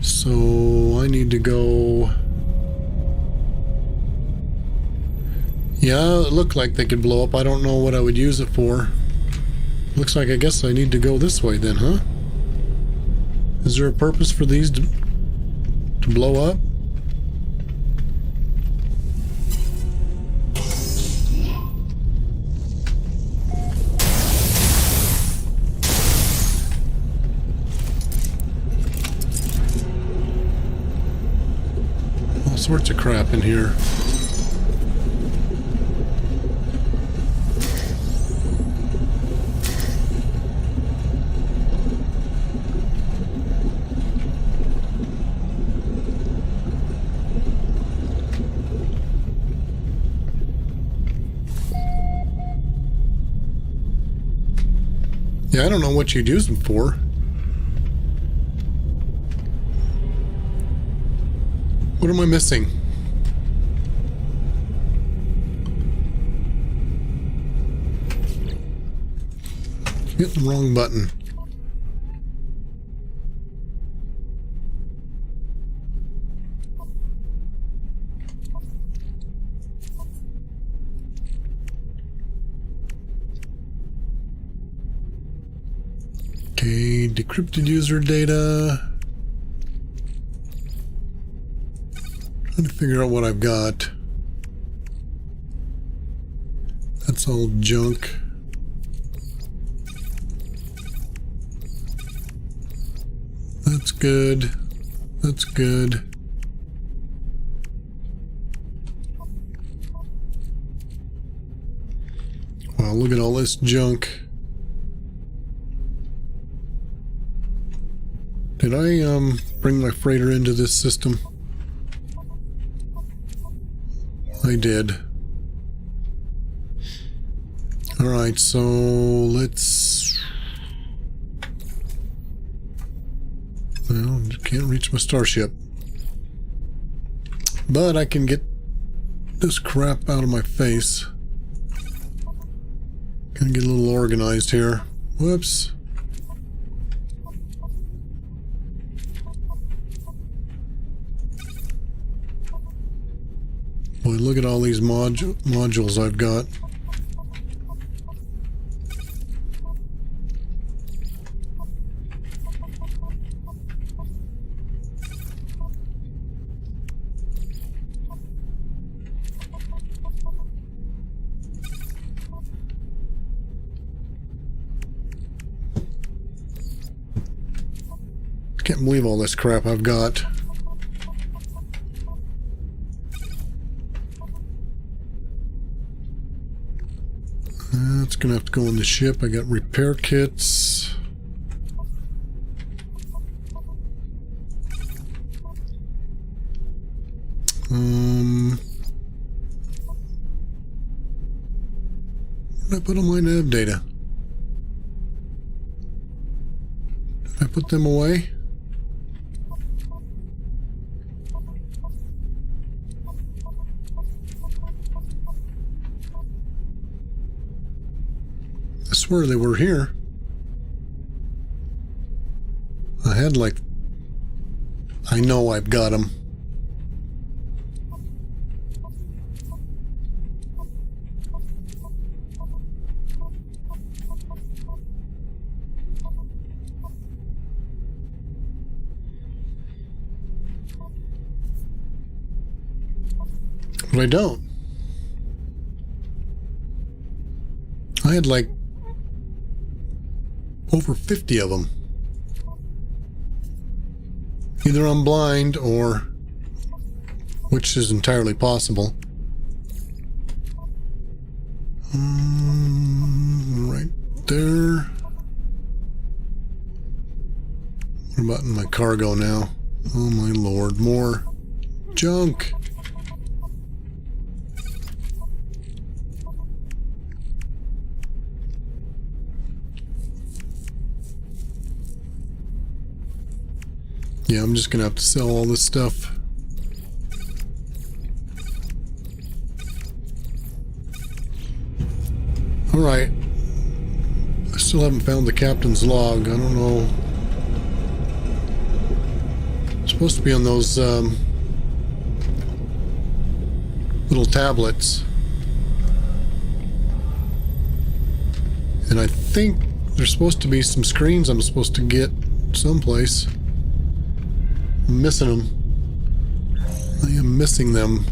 So I need to go... Yeah, it looked like they could blow up. I don't know what I would use it for. Looks like I guess I need to go this way then, huh? Is there a purpose for these to blow up? sorts of crap in here. Yeah, I don't know what you'd use them for. What am I missing? Hit the wrong button. Okay, decrypted user data. Trying to figure out what I've got. That's all junk. That's good. That's good. Wow, look at all this junk. Did I bring my freighter into this system? I did. Alright, so let's... Well, can't reach my starship. But I can get this crap out of my face. Gonna get a little organized here. Whoops. Boy, look at all these modules I've got. Can't believe all this crap I've got. That's gonna have to go on the ship. I got repair kits. Where did I put all my nav data? Did I put them away? I swear they were here. I had like... I know I've got them. But I don't. I had like over 50 of them. Either I'm blind or, which is entirely possible. Right there. What about in my cargo now? Oh my lord, more junk. Yeah, I'm just gonna have to sell all this stuff. Alright. I still haven't found the captain's log. I don't know. It's supposed to be on those little tablets. And I think there's supposed to be some screens I'm supposed to get someplace. I'm missing them. I am missing them.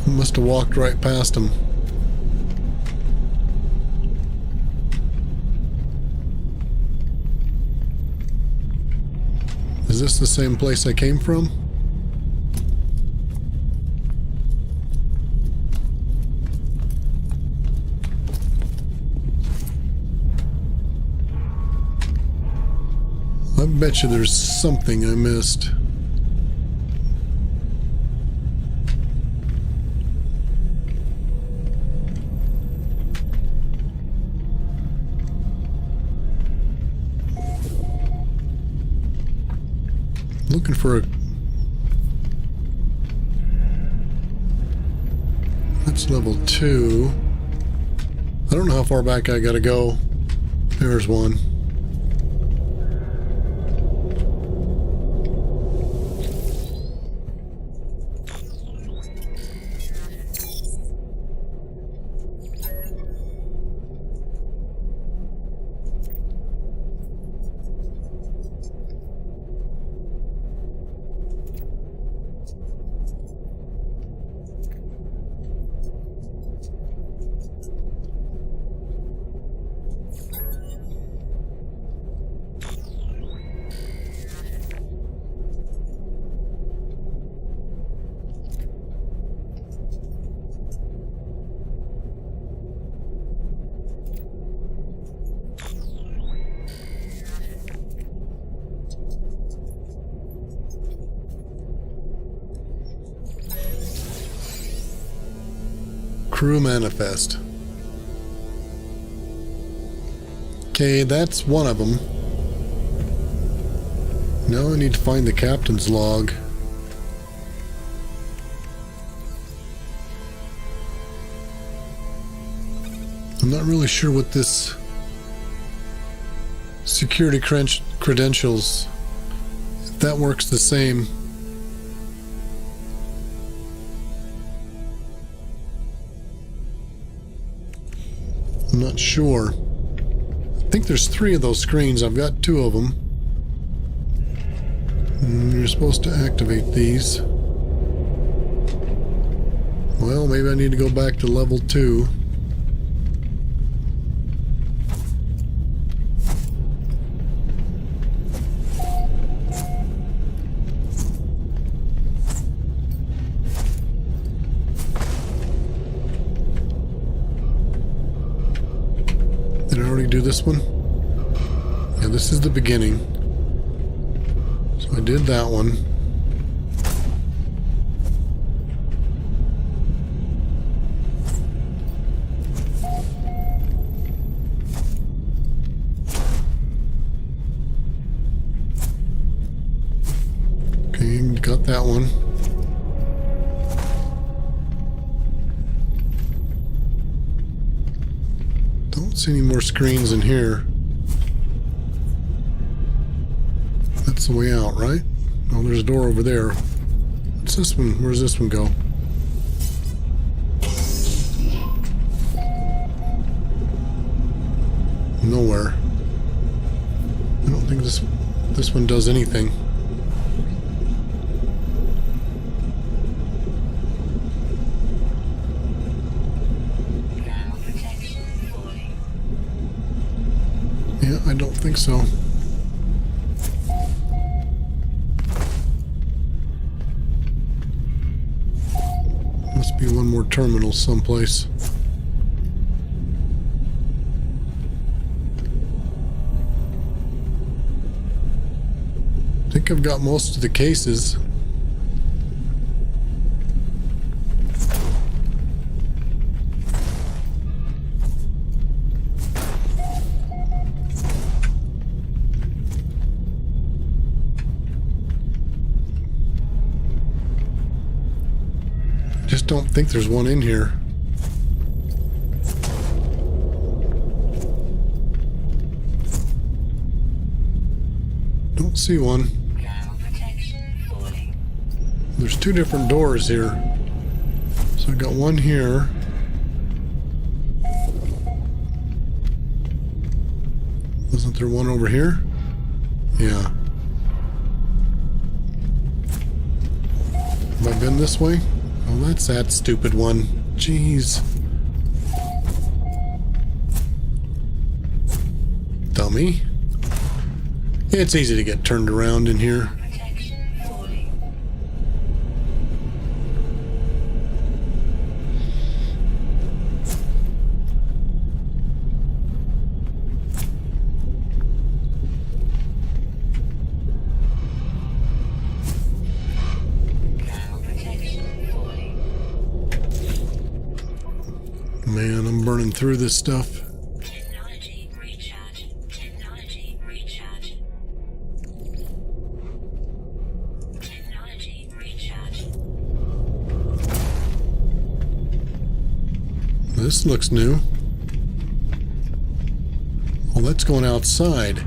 I must have walked right past them. Is this the same place I came from? I bet you there's something I missed. Looking for a... That's level 2. I don't know how far back I gotta go. There's one. Crew manifest. Okay, that's one of them. Now I need to find the captain's log. I'm not really sure what this security credentials, if that works the same. I'm not sure. I think there's 3 of those screens. I've got 2 of them. And you're supposed to activate these. Well, maybe I need to go back to level 2. Did I already do this one? Yeah, this is the beginning. So I did that one. Okay, got that one. Don't see any more screens in here. That's the way out, right? Oh, there's a door over there. What's this one? Where's this one go? Nowhere. I don't think this one does anything. Yeah, I don't think so. Must be one more terminal someplace. I think I've got most of the cases. Just don't think there's one in here. Don't see one. There's 2 different doors here. So I got one here. Wasn't there one over here? Yeah. Have I been this way? Oh, that's that stupid one. Jeez. Dummy. It's easy to get turned around in here. burning through this stuff. Technology recharge. Technology recharge. Technology recharge. This looks new. Oh, that's going outside.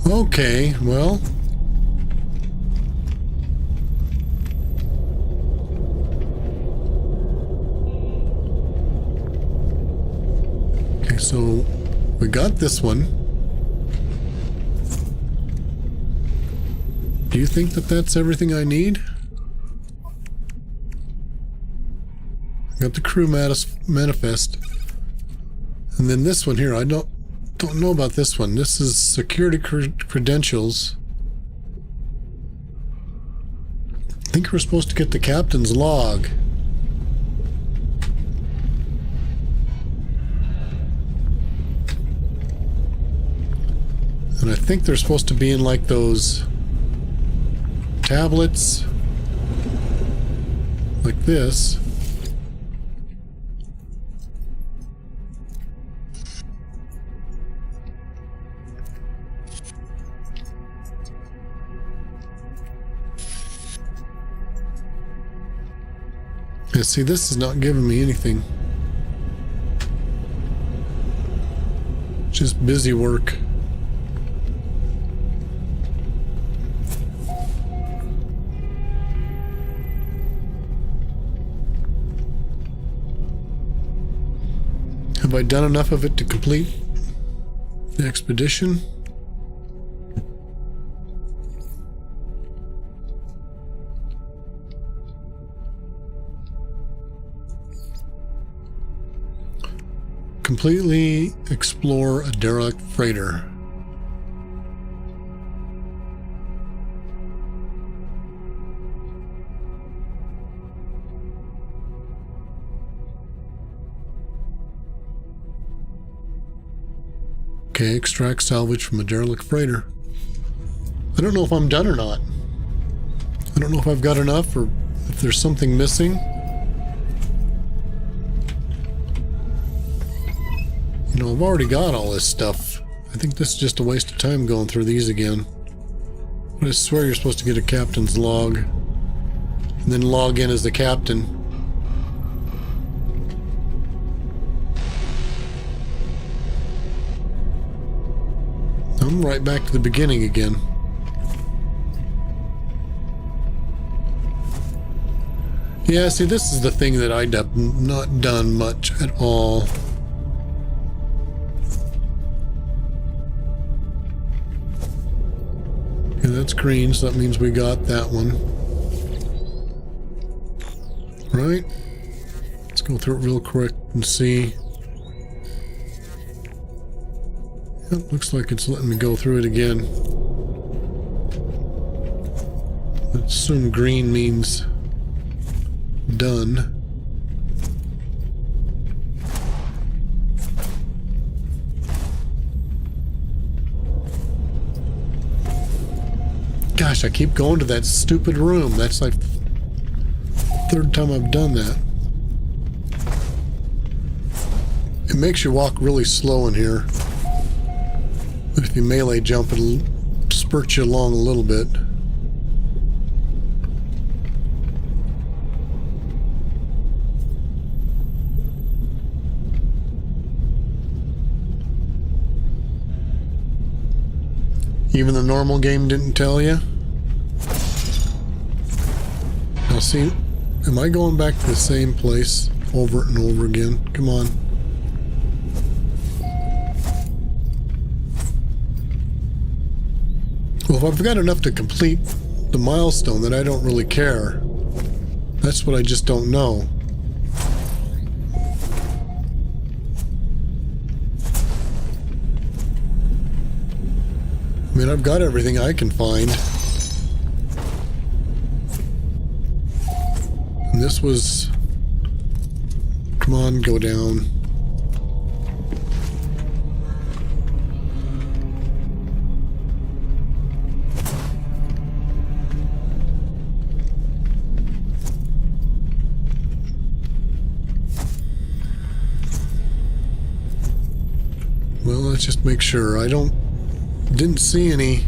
Okay, well. Okay, so we got this one. Do you think that that's everything I need? Got the crew manifest. And then this one here, I don't know about this one. This is security credentials. I think we're supposed to get the captain's log. And I think they're supposed to be in like those tablets like this. Yeah, see, this is not giving me anything. Just busy work. Have I done enough of it to complete the expedition? Completely explore a derelict freighter. Okay, extract salvage from a derelict freighter. I don't know if I'm done or not. I don't know if I've got enough or if there's something missing. You know, I've already got all this stuff. I think this is just a waste of time going through these again. But I swear you're supposed to get a captain's log. And then log in as the captain. I'm right back to the beginning again. Yeah, see, this is the thing that I've not done much at all. Okay, that's green, so that means we got that one. Right? Let's go through it real quick and see. Yep, looks like it's letting me go through it again. Let's assume green means done. Gosh, I keep going to that stupid room. That's like the third time I've done that. It makes you walk really slow in here. But if you melee jump, it'll spurt you along a little bit. Even the normal game didn't tell you? Now see, am I going back to the same place over and over again? Come on. Well, if I've got enough to complete the milestone, then I don't really care. That's what I just don't know. I mean, I've got everything I can find. And this was... Come on, go down. Well, let's just make sure. Didn't see any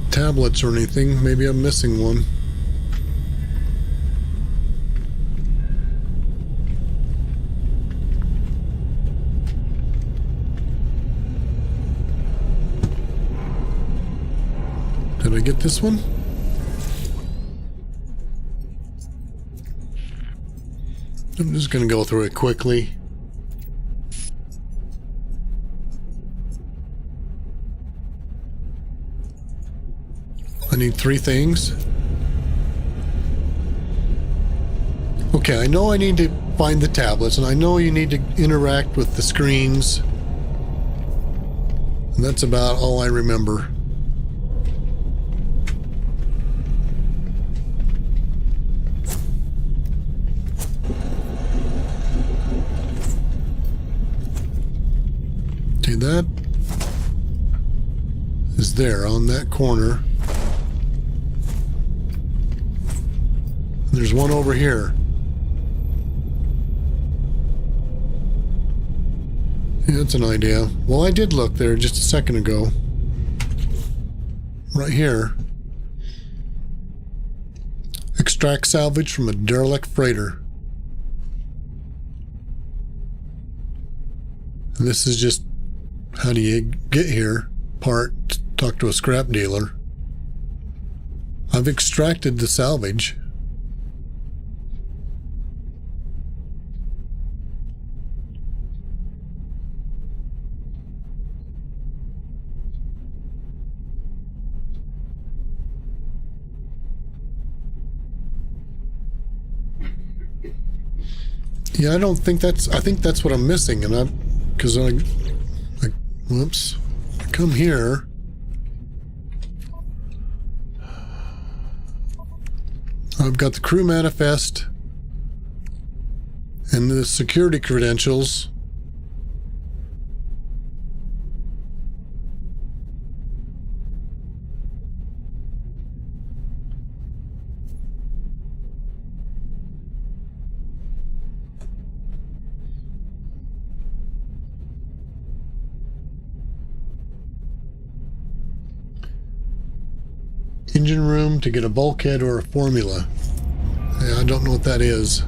tablets or anything. Maybe I'm missing one. Did I get this one? I'm just going to go through it quickly. I need 3 things. Okay, I know I need to find the tablets, and I know you need to interact with the screens. And that's about all I remember. Okay, that is there on that corner. There's one over here. Yeah, that's an idea. Well, I did look there just a second ago. Right here. Extract salvage from a derelict freighter. And this is just how do you get here? Part, talk to a scrap dealer. I've extracted the salvage. Yeah, I think that's what I'm missing, and because whoops, I come here. I've got the crew manifest and the security credentials. Engine room to get a bulkhead or a formula. Yeah, I don't know what that is.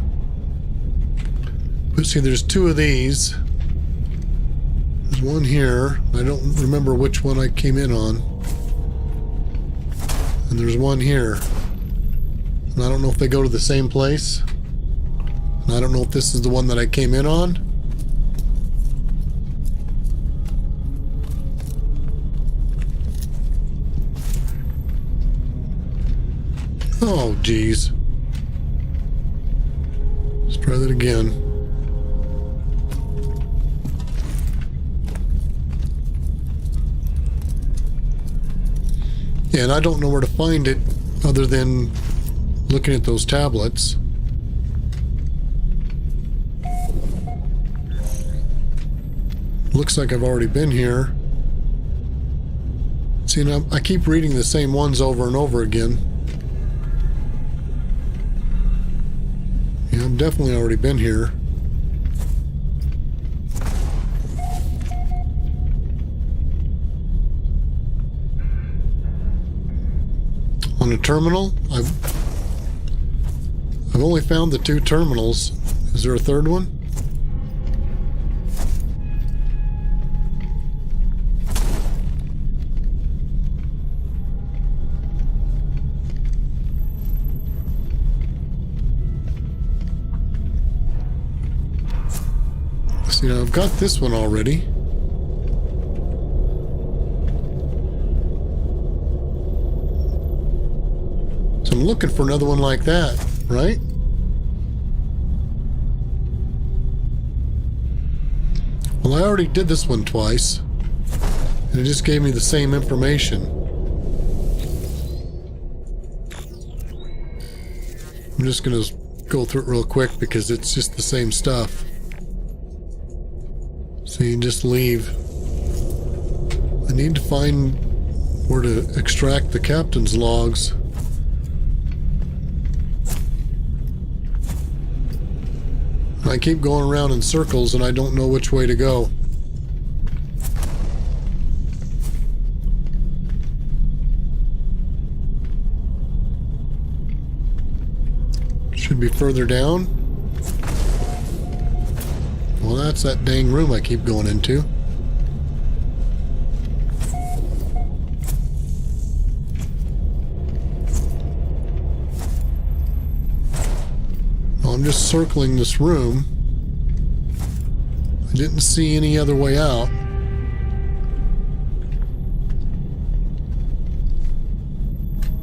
But see, there's 2 of these. There's one here. I don't remember which one I came in on. And there's one here. And I don't know if they go to the same place. And I don't know if this is the one that I came in on. Oh, geez. Let's try that again. Yeah, and I don't know where to find it other than looking at those tablets. Looks like I've already been here. See, now I keep reading the same ones over and over again. Yeah, I've definitely already been here. On a terminal, I've only found the 2 terminals. Is there a third one? See, now I've got this one already. So I'm looking for another one like that, right? Well, I already did this one twice, and it just gave me the same information. I'm just going to go through it real quick because it's just the same stuff. So you just leave. I need to find where to extract the captain's logs. I keep going around in circles and I don't know which way to go. Should be further down. Well, that's that dang room I keep going into. Well, I'm just circling this room. I didn't see any other way out.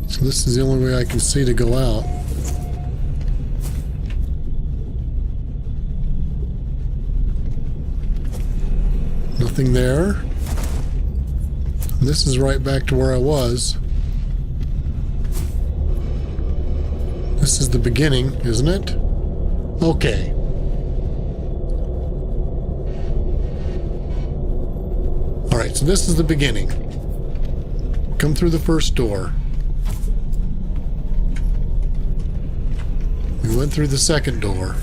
So this is the only way I can see to go out. Nothing there. This is right back to where I was. This is the beginning, isn't it? Okay. Alright, so this is the beginning. Come through the first door. We went through the second door.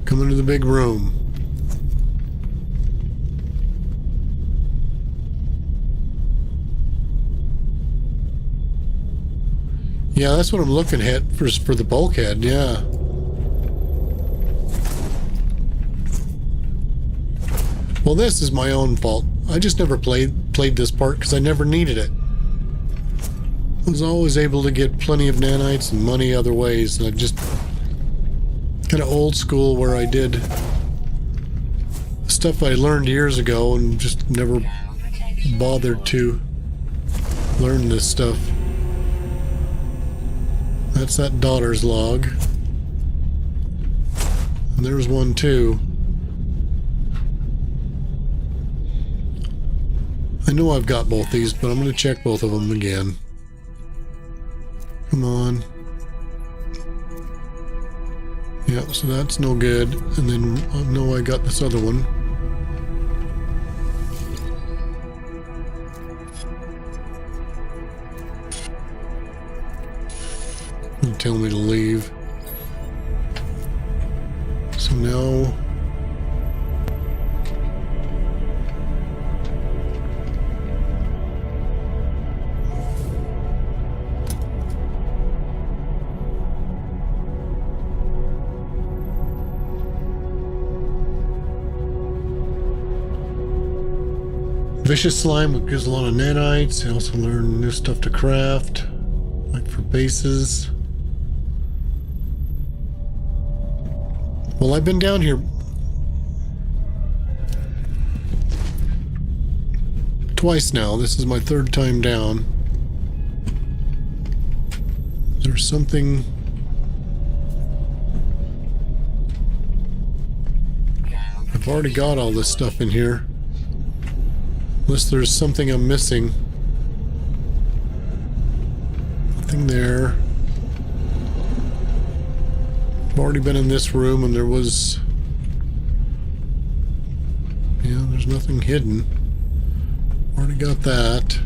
Come into the big room. Yeah, that's what I'm looking at for the bulkhead, yeah. Well, this is my own fault. I just never played this part because I never needed it. I was always able to get plenty of nanites and money other ways, and I just kind of old school where I did stuff I learned years ago and just never bothered to learn this stuff. That's that daughter's log. And there's one too. I know I've got both these, but I'm going to check both of them again. Come on. Yeah, so that's no good. And then I know I got this other one. You tell me to leave. So now... Vicious slime gives a lot of nanites. I also learn new stuff to craft, like for bases. Well, I've been down here twice now. This is my third time down. There's something... I've already got all this stuff in here. Unless there's something I'm missing. Nothing there. I've already been in this room and there was... Yeah, there's nothing hidden. Already got that.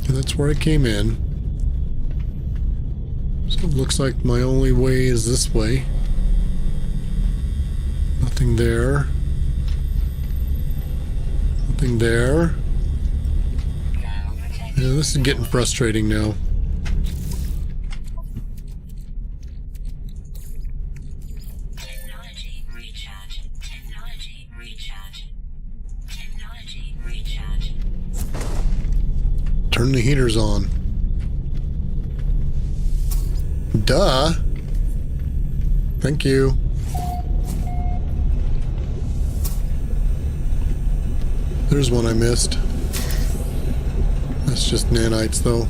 And that's where I came in. So it looks like my only way is this way. Nothing there. Nothing there. Yeah, this is getting frustrating now. Technology recharge. Technology recharge. Technology recharge. Turn the heaters on. Duh. Thank you. There's one I missed. That's just nanites, though.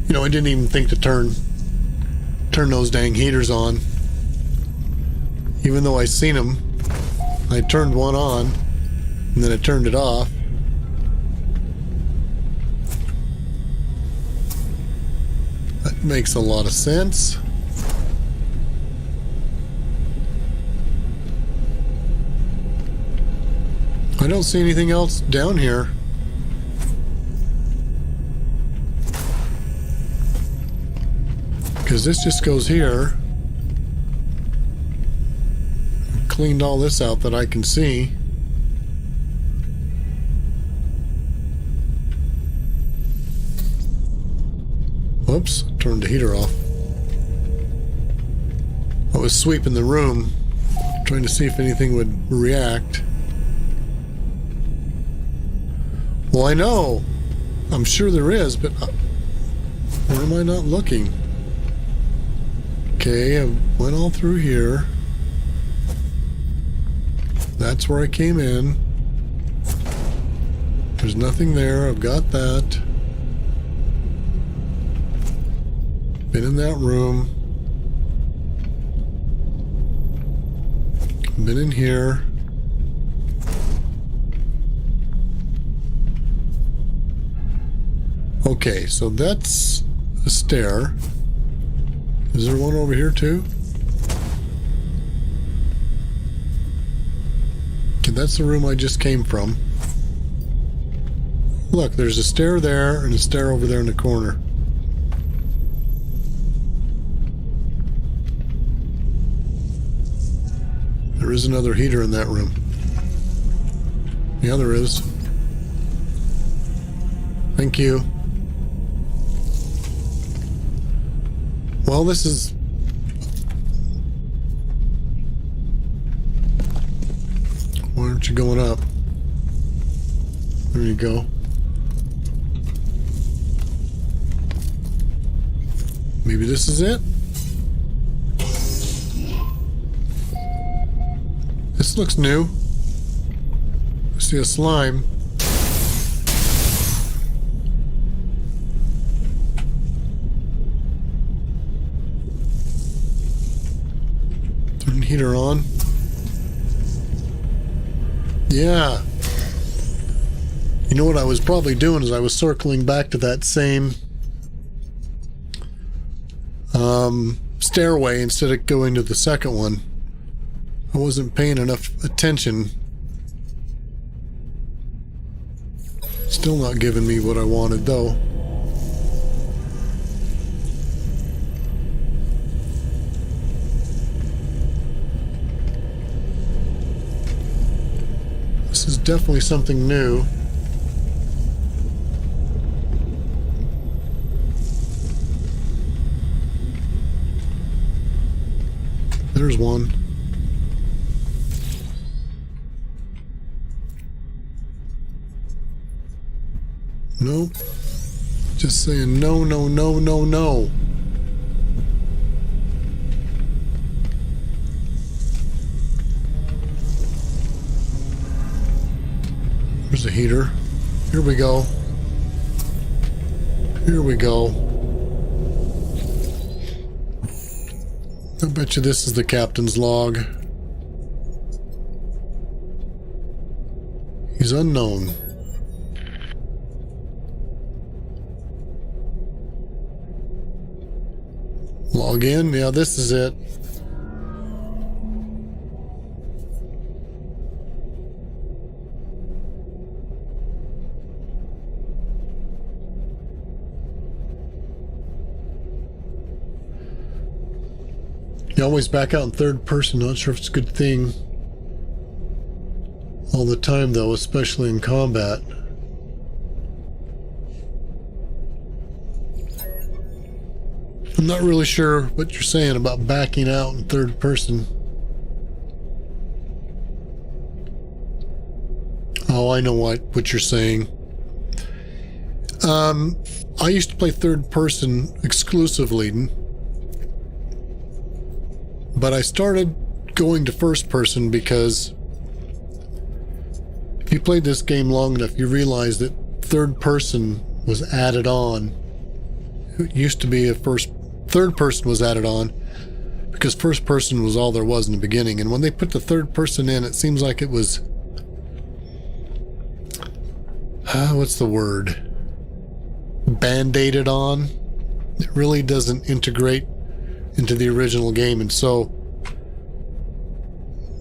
You know, I didn't even think to turn turn those dang heaters on. Even though I seen them, I turned one on and then I turned it off. That makes a lot of sense. I don't see anything else down here. Because this just goes here. Cleaned all this out that I can see. Whoops, turned the heater off. I was sweeping the room, trying to see if anything would react. Well, I know. I'm sure there is, but where am I not looking? Okay, I went all through here. That's where I came in. There's nothing there. I've got that. Been in that room. Been in here. Okay, so that's a stair. Is there one over here too? Okay, that's the room I just came from. Look, there's a stair there and a stair over there in the corner. There is another heater in that room. Yeah, there is. Thank you. Well, this is... Why aren't you going up? There you go. Maybe this is it? This looks new. I see a slime. Turn the heater on. Yeah. You know what I was probably doing is I was circling back to that same stairway instead of going to the second one. I wasn't paying enough attention. Still not giving me what I wanted though. This is definitely something new. There's one. Nope. Just saying no, no, no, no, no. There's a heater. Here we go. Here we go. I bet you this is the captain's log. He's unknown. Log in. Yeah, this is it. You always back out in third person. Not sure if it's a good thing. All the time, though, especially in combat. I'm not really sure what you're saying about backing out in third person. Oh, I know what you're saying. I used to play third person exclusively, but I started going to first person because if you played this game long enough, you realize that third person was added on. It used to be a first third person was added on, because first person was all there was in the beginning. And when they put the third person in, it seems like it was... what's the word? Band-aided on. It really doesn't integrate into the original game. And so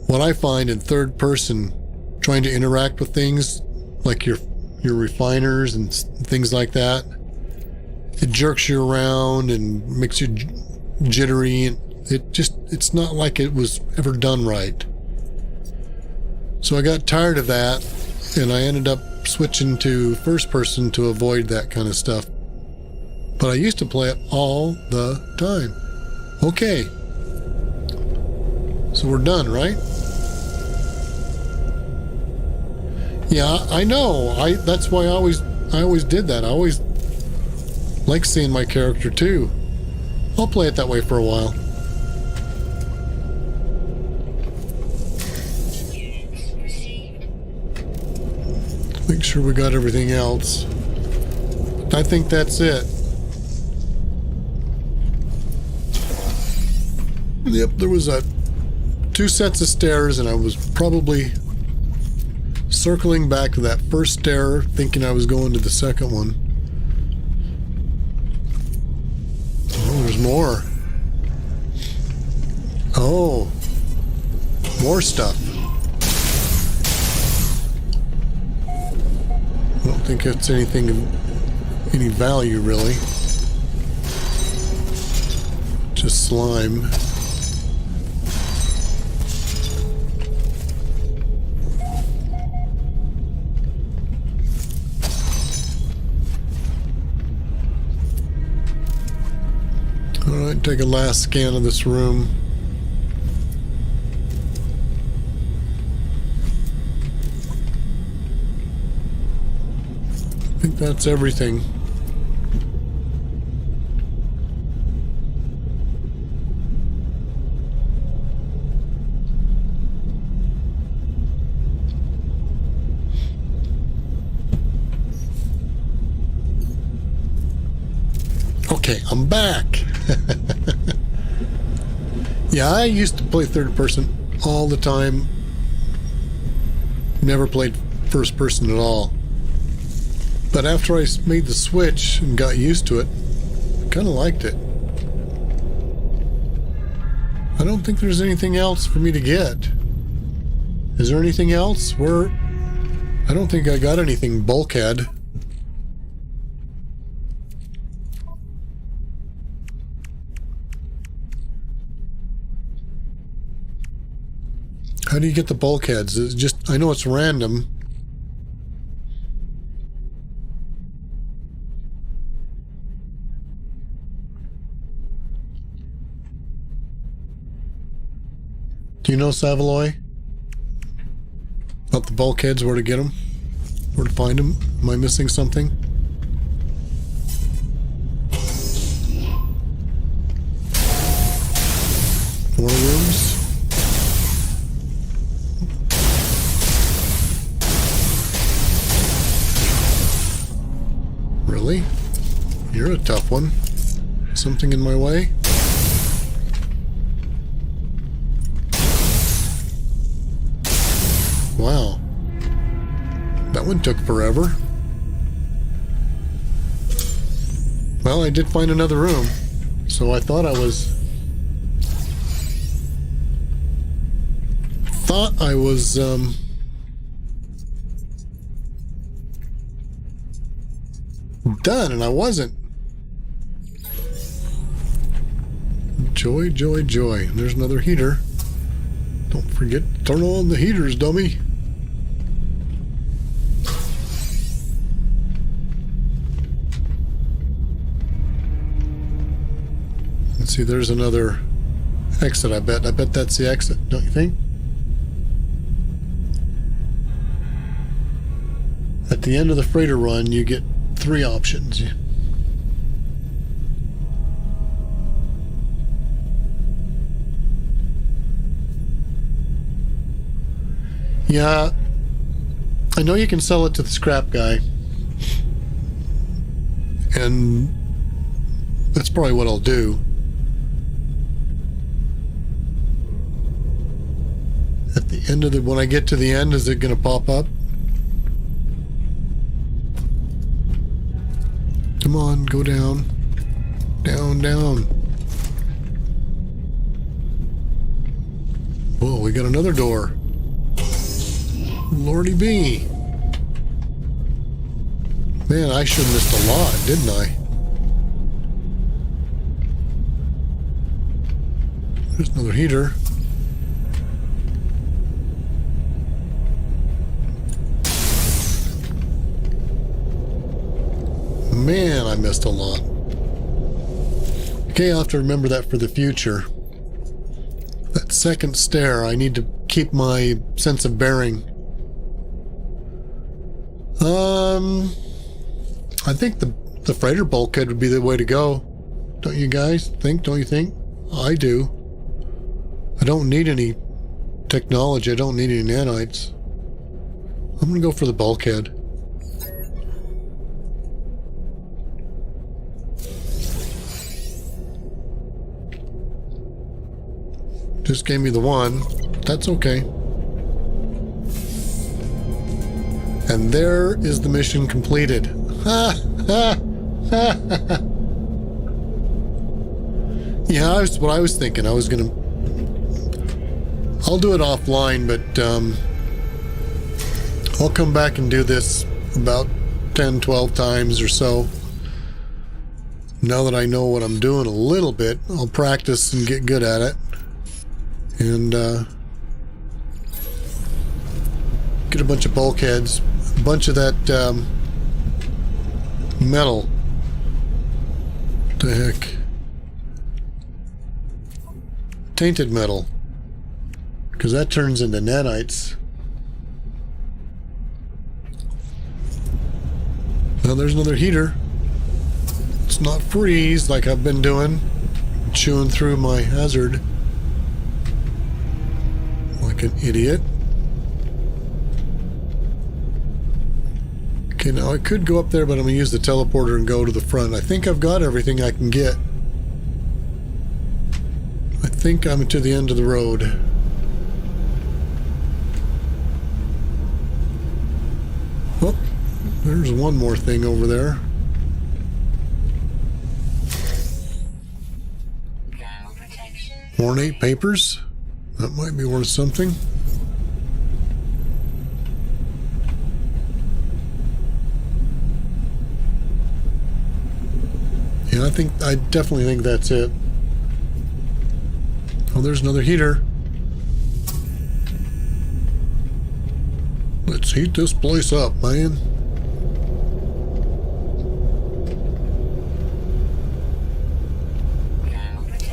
what I find in third person, trying to interact with things like your refiners and things like that, it jerks you around and makes you jittery, and it's not like it was ever done right. So I got tired of that, and I ended up switching to first person to avoid that kind of stuff. But I used to play it all the time. Okay. So we're done, right? Yeah, I know. That's why I always did that. I always like seeing my character too. I'll play it that way for a while. Make sure we got everything else. I think that's it. Yep, there was 2 sets of stairs, and I was probably circling back to that first stair, thinking I was going to the second one. Oh, there's more. Oh, more stuff. I don't think it's anything of any value, really. Just slime. Alright, take a last scan of this room. I think that's everything. Okay, I'm back. Yeah, I used to play third person all the time. Never played first person at all. But after I made the switch and got used to it, I kind of liked it. I don't think there's anything else for me to get. Is there anything else? I don't think I got anything bulkhead. How do you get the bulkheads? It's just, I know it's random. Do you know, Savaloy? About the bulkheads, where to get them? Where to find them? Am I missing something? More rooms? Really? You're a tough one. Something in my way? Wow. That one took forever. Well, I did find another room, so I thought I was done, and I wasn't. Joy, joy, joy. There's another heater. Don't forget to turn on the heaters, dummy. Let's see, there's another exit, I bet. I bet that's the exit, don't you think? At the end of the freighter run, you get 3 options. Yeah, I know you can sell it to the scrap guy, and that's probably what I'll do. end of the, when I get to the end, is it going to pop up? Come on, go down. Down, down. Whoa, we got another door. Lordy be. Man, I sure missed a lot, didn't I? There's another heater. Man, I missed a lot. Okay, I'll have to remember that for the future. That second stair, I need to keep my sense of bearing. I think the freighter bulkhead would be the way to go. Don't you guys think? Don't you think? I do. I don't need any technology. I don't need any nanites. I'm gonna go for the bulkhead. Just gave me the one. That's okay. And there is the mission completed. Ha ha ha ha. Yeah, that's what I was thinking. I was gonna... I'll do it offline, but I'll come back and do this about 10, 12 times or so. Now that I know what I'm doing a little bit, I'll practice and get good at it. And get a bunch of bulkheads, a bunch of that metal. What the heck? Tainted metal. Because that turns into nanites. Now there's another heater. Let's not freeze like I've been doing. Chewing through my hazard. Like an idiot. Okay, now I could go up there, but I'm going to use the teleporter and go to the front. I think I've got everything I can get. I think I'm to the end of the road. Oh, there's one more thing over there. Ornate papers? That might be worth something. Yeah, I definitely think that's it. Oh, there's another heater. Let's heat this place up, man.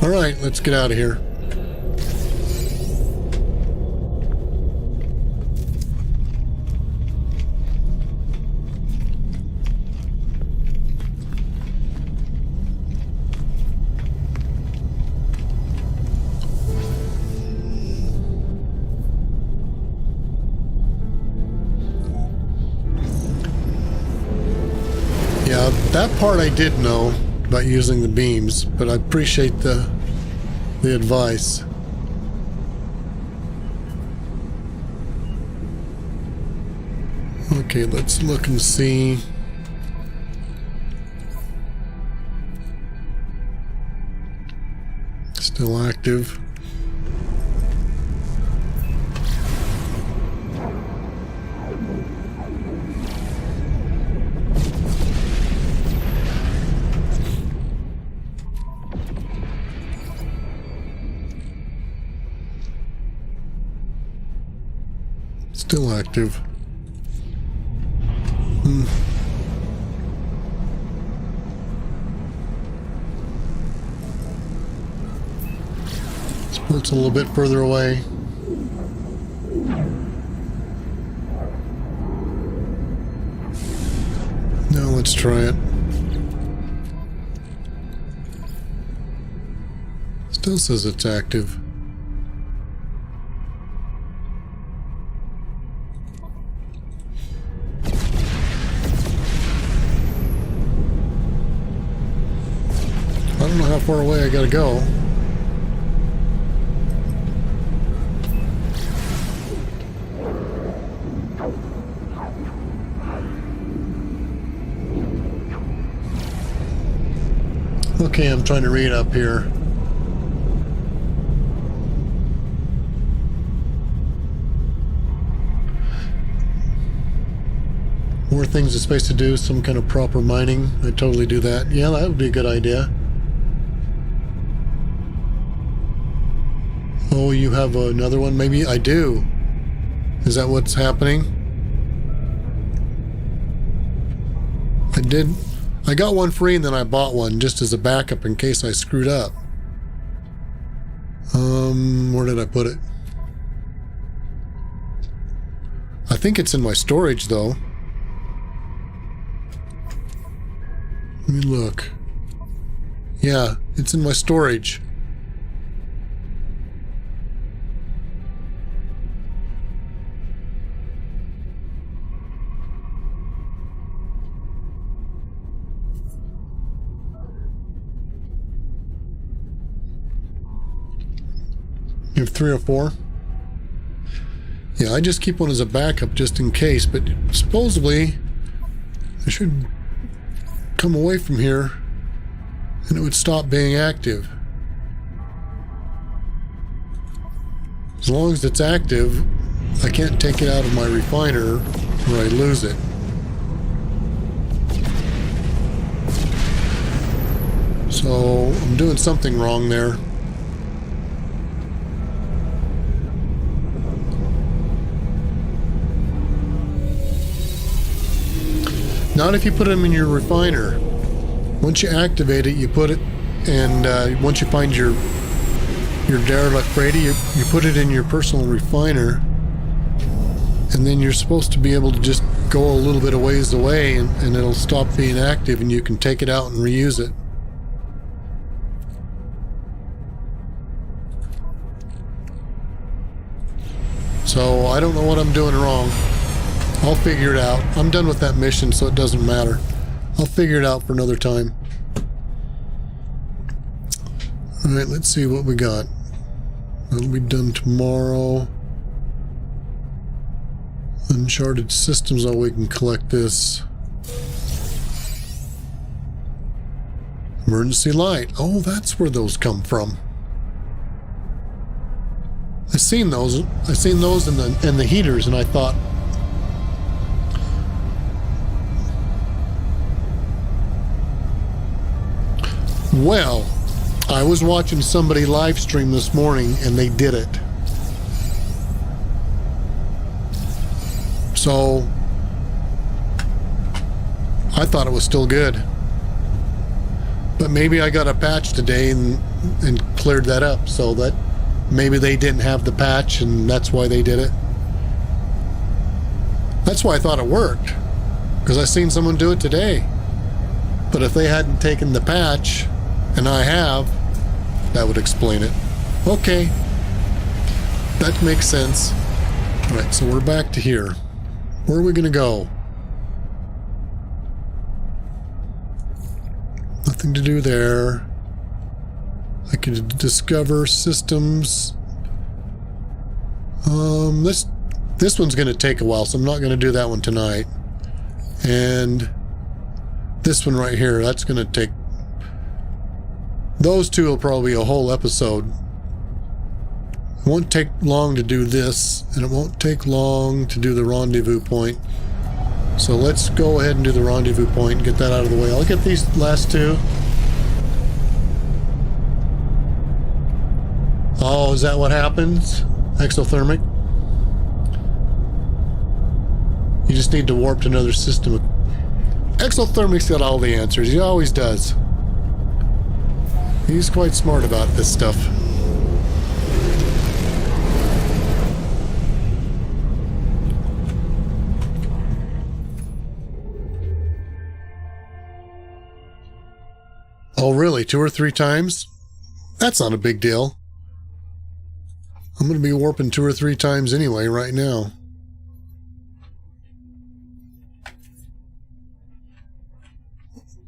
All right, let's get out of here. Yeah, that part I did know about using the beams, but I appreciate the advice. Okay, let's look and see. Still active. Still active. It's a little bit further away. Now let's try it. Still says it's active. I don't know how far away I gotta go. Okay, I'm trying to read up here. More things in space to do, some kind of proper mining. I'd totally do that. Yeah, that would be a good idea. Oh, you have another one? Maybe I do. Is that what's happening? I got one free and then I bought one just as a backup in case I screwed up. Where did I put it? I think it's in my storage though. Let me look. Yeah, it's in my storage. You have 3 or 4? Yeah, I just keep one as a backup just in case, but supposedly I should come away from here and it would stop being active. As long as it's active, I can't take it out of my refiner or I lose it. So I'm doing something wrong there. Not if you put them in your refiner. Once you activate it, you put it, and once you find your derelict Brady, you put it in your personal refiner, and then you're supposed to be able to just go a little bit of ways away, and it'll stop being active, and you can take it out and reuse it. So I don't know what I'm doing wrong. I'll figure it out. I'm done with that mission, so it doesn't matter. I'll figure it out for another time. Alright, let's see what we got. That'll be done tomorrow. Uncharted systems. Oh, we can collect this. Emergency light. Oh, that's where those come from. I seen those in the heaters, and I thought, well, I was watching somebody live stream this morning and they did it. So I thought it was still good. But maybe I got a patch today and cleared that up, so that maybe they didn't have the patch and that's why they did it. That's why I thought it worked, because I seen someone do it today. But if they hadn't taken the patch, and I have, that would explain it. Okay. That makes sense. Alright, so we're back to here. Where are we going to go? Nothing to do there. I can discover systems. This one's going to take a while, so I'm not going to do that one tonight. And this one right here, that's going to take... Those two will probably be a whole episode. It won't take long to do this, and it won't take long to do the rendezvous point. So let's go ahead and do the rendezvous point and get that out of the way. I'll get these last two. Oh, is that what happens? Exothermic? You just need to warp to another system. Exothermic's got all the answers. He always does. He's quite smart about this stuff. Oh, really? 2 or 3 times? That's not a big deal. I'm going to be warping 2 or 3 times anyway right now.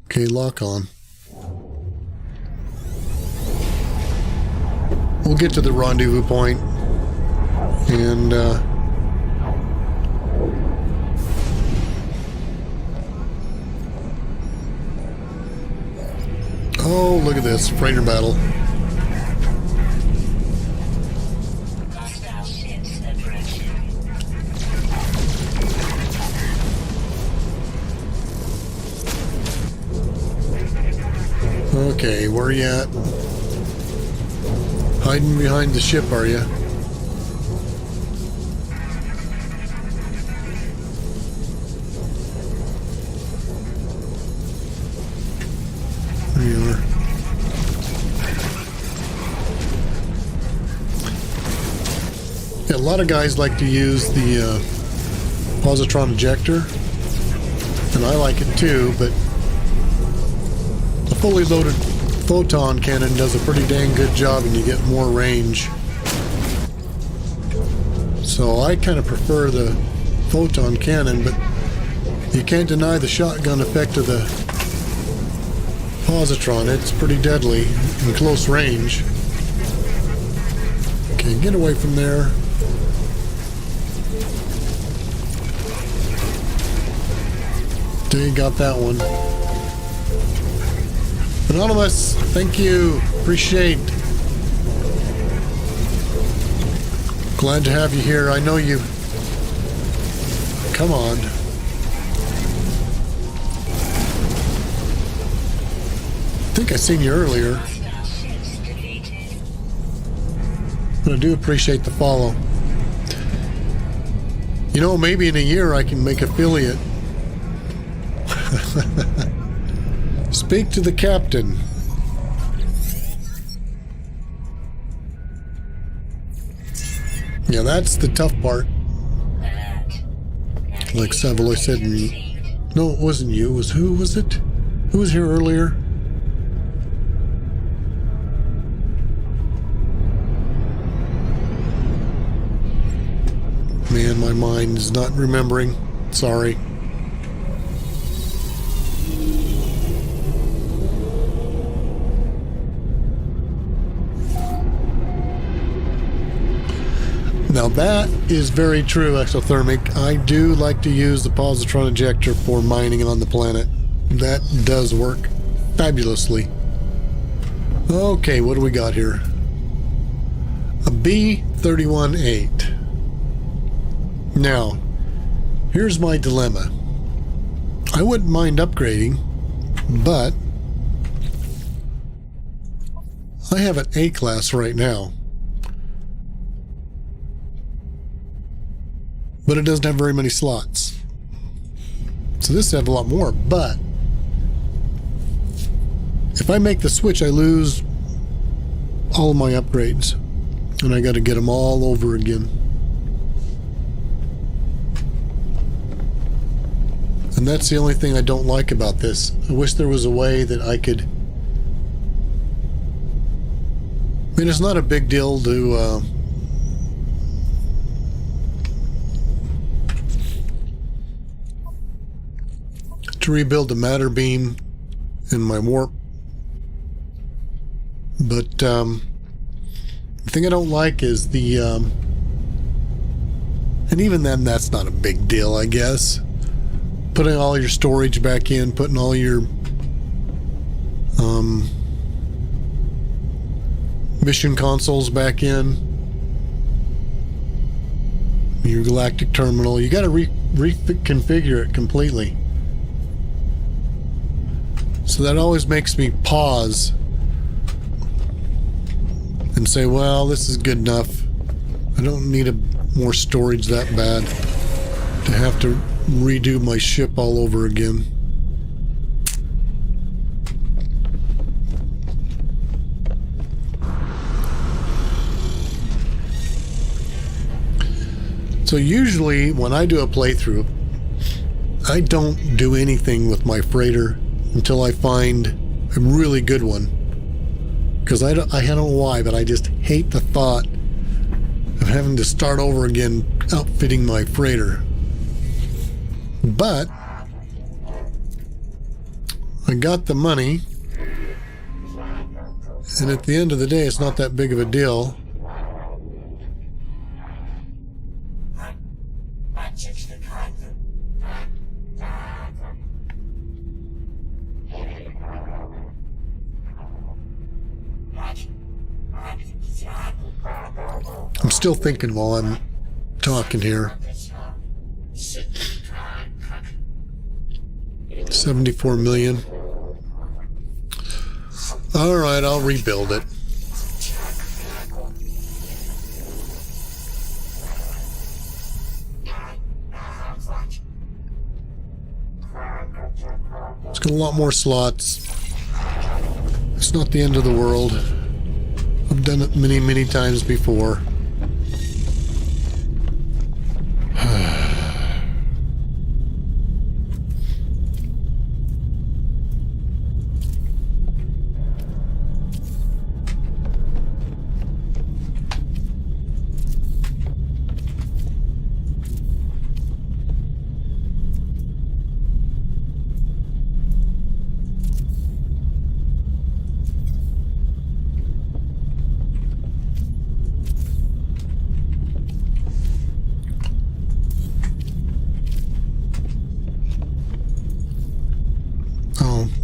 Okay, lock on. We'll get to the rendezvous point, and Oh, look at this freighter battle. Hostile ships approaching. Okay, where are you at? Hiding behind the ship, are you? There you are. Yeah, a lot of guys like to use the positron ejector, and I like it too, but a fully loaded photon cannon does a pretty dang good job and you get more range. So I kind of prefer the photon cannon, but you can't deny the shotgun effect of the positron. It's pretty deadly in close range. Okay, get away from there. Okay, got that one. Anonymous, thank you. Appreciate. Glad to have you here. I know you. Come on. I think I seen you earlier. Hostile ships defeated. But I do appreciate the follow. You know, maybe in a year I can make affiliate. Speak to the captain. Yeah, that's the tough part. Alert. Like Savoy said. No, it wasn't you. It was who was it? Who was here earlier? Man, my mind is not remembering. Sorry. Now that is very true, Exothermic. I do like to use the positron ejector for mining on the planet. That does work fabulously. Okay, what do we got here? A B-31-8. Now, here's my dilemma. I wouldn't mind upgrading, but I have an A-class right now. But it doesn't have very many slots. So this has a lot more, but if I make the switch, I lose all of my upgrades. And I got to get them all over again. And that's the only thing I don't like about this. I wish there was a way that I could... I mean, it's not a big deal to... to rebuild the matter beam in my warp. But the thing I don't like is the... and even then, that's not a big deal, I guess. Putting all your storage back in, putting all your mission consoles back in, your galactic terminal, you got to reconfigure it completely. So that always makes me pause and say, well, this is good enough. I don't need more storage that bad to have to redo my ship all over again. So usually when I do a playthrough, I don't do anything with my freighter until I find a really good one. Because I don't know why, but I just hate the thought of having to start over again outfitting my freighter. But I got the money, and at the end of the day, it's not that big of a deal. I'm still thinking while I'm talking here. 74 million. All right, I'll rebuild it. It's got a lot more slots. It's not the end of the world. I've done it many, many times before.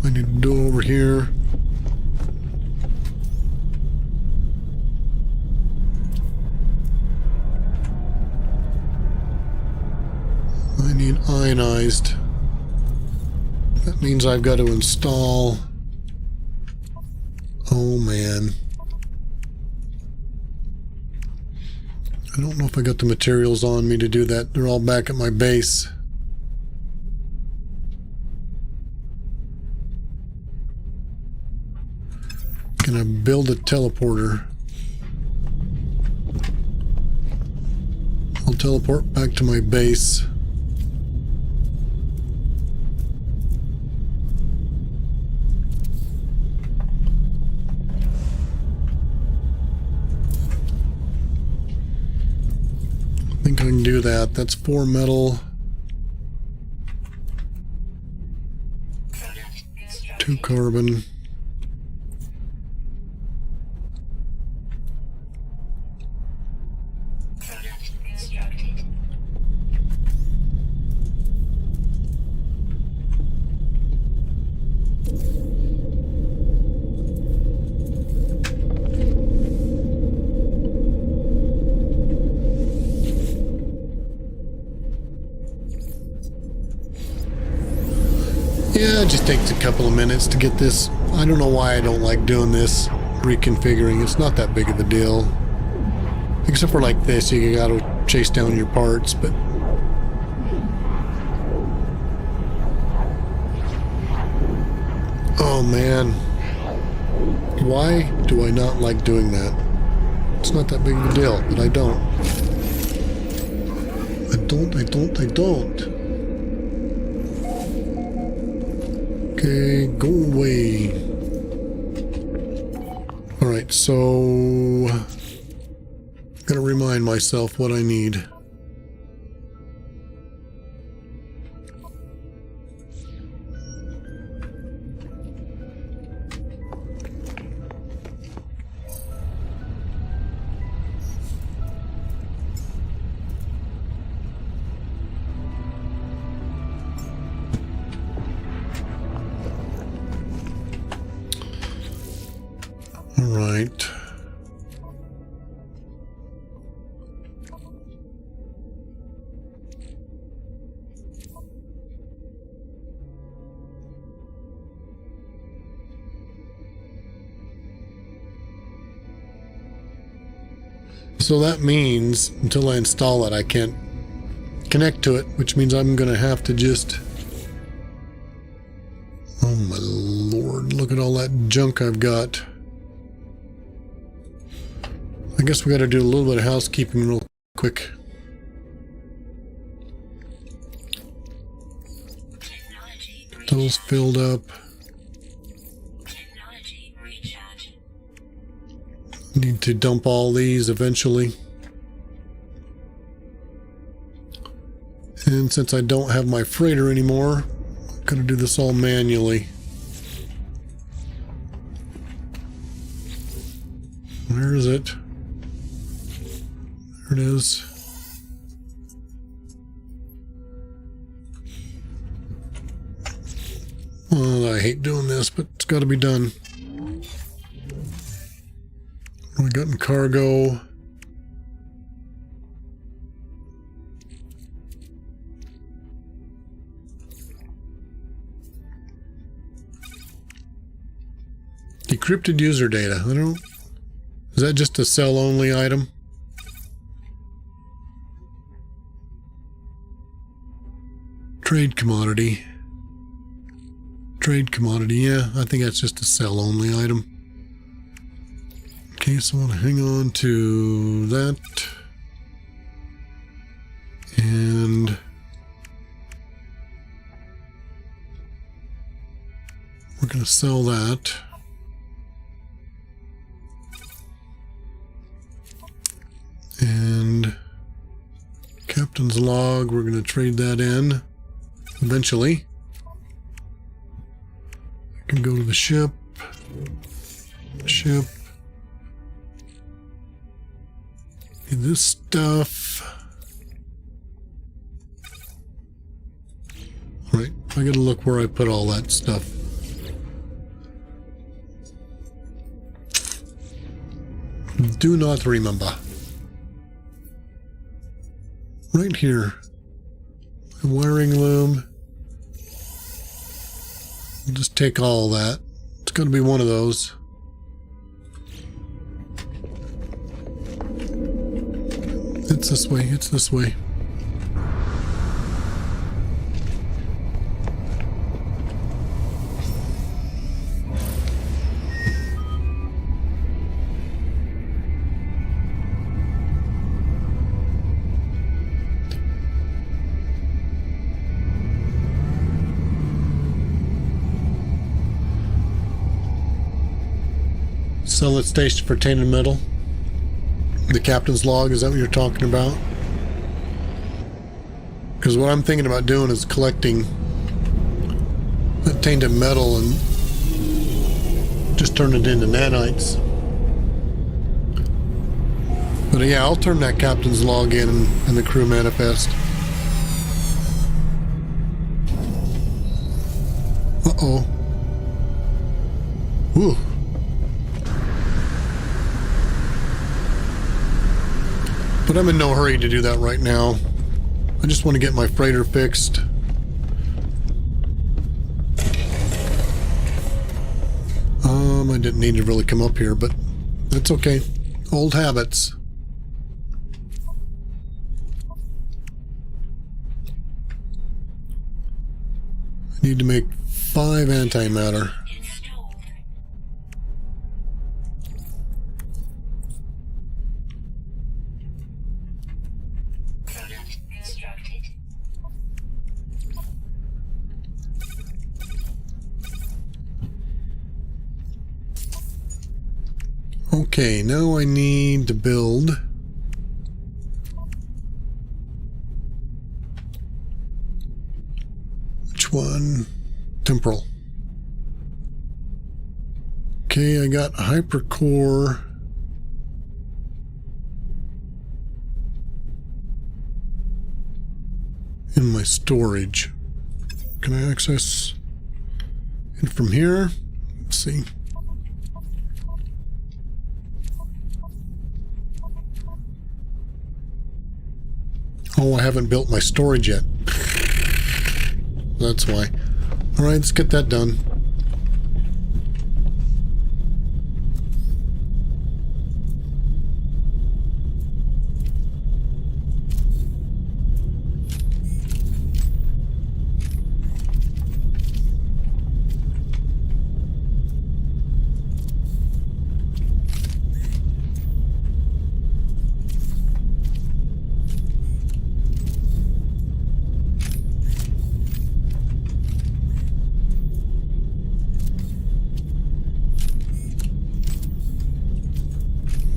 I need to do over here. I need ionized. That means I've got to install... Oh man. I don't know if I got the materials on me to do that. They're all back at my base. Can I build a teleporter? I'll teleport back to my base. I think I can do that. That's 4 metal. 2 carbon. Yeah, it just takes a couple of minutes to get this. I don't know why I don't like doing this, reconfiguring. It's not that big of a deal. Except for like this, you gotta chase down your parts, but... Oh man. Why do I not like doing that? It's not that big of a deal, but I don't. I don't. Okay, go away. Alright, so... Gotta remind myself what I need. Alright. So that means until I install it, I can't connect to it, which means I'm going to have to just... Oh my lord, look at all that junk I've got. I guess we got to do a little bit of housekeeping real quick. Those filled up. Need to dump all these eventually. And since I don't have my freighter anymore, I'm gonna do this all manually. Where is it? There it is. Well, I hate doing this, but it's got to be done. What do we got in cargo. Decrypted user data. I don't. Is that just a sell only item? Trade commodity. Trade commodity. Yeah, I think that's just a sell only item. Okay, so I want to hang on to that. And we're going to sell that. And captain's log, we're going to trade that in eventually. I can go to the ship. Ship. Get this stuff. Right, I gotta look where I put all that stuff. Do not remember. Right here. Wiring loom. I'll just take all that. It's going to be one of those. It's this way. It's this way. Solid station for tainted metal. The captain's log, is that what you're talking about? Because what I'm thinking about doing is collecting that tainted metal and just turn it into nanites. But yeah, I'll turn that captain's log in the crew manifest. Uh-oh. Whew. But I'm in no hurry to do that right now. I just want to get my freighter fixed. I didn't need to really come up here, but that's okay. Old habits. I need to make 5 antimatter. Okay, now I need to build which one? Temporal. Okay, I got hypercore. In my storage. Can I access it from here? Let's see. Oh, I haven't built my storage yet. That's why. Alright, let's get that done.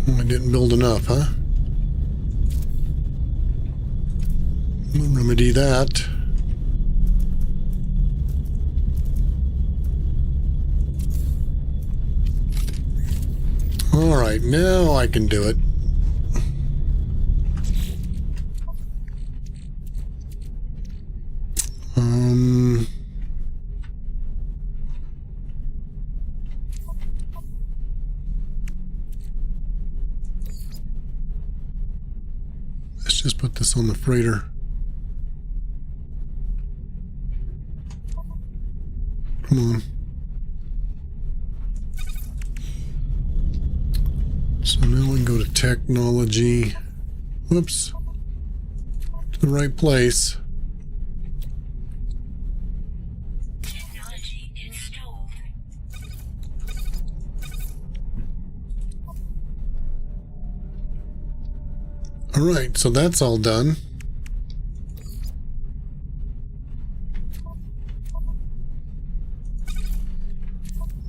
I didn't build enough, huh? We'll remedy that. Alright, now I can do it. just put this on the freighter. Come on. So now we can go to technology. Whoops. To the right place. Technology installed. Alright, so that's all done.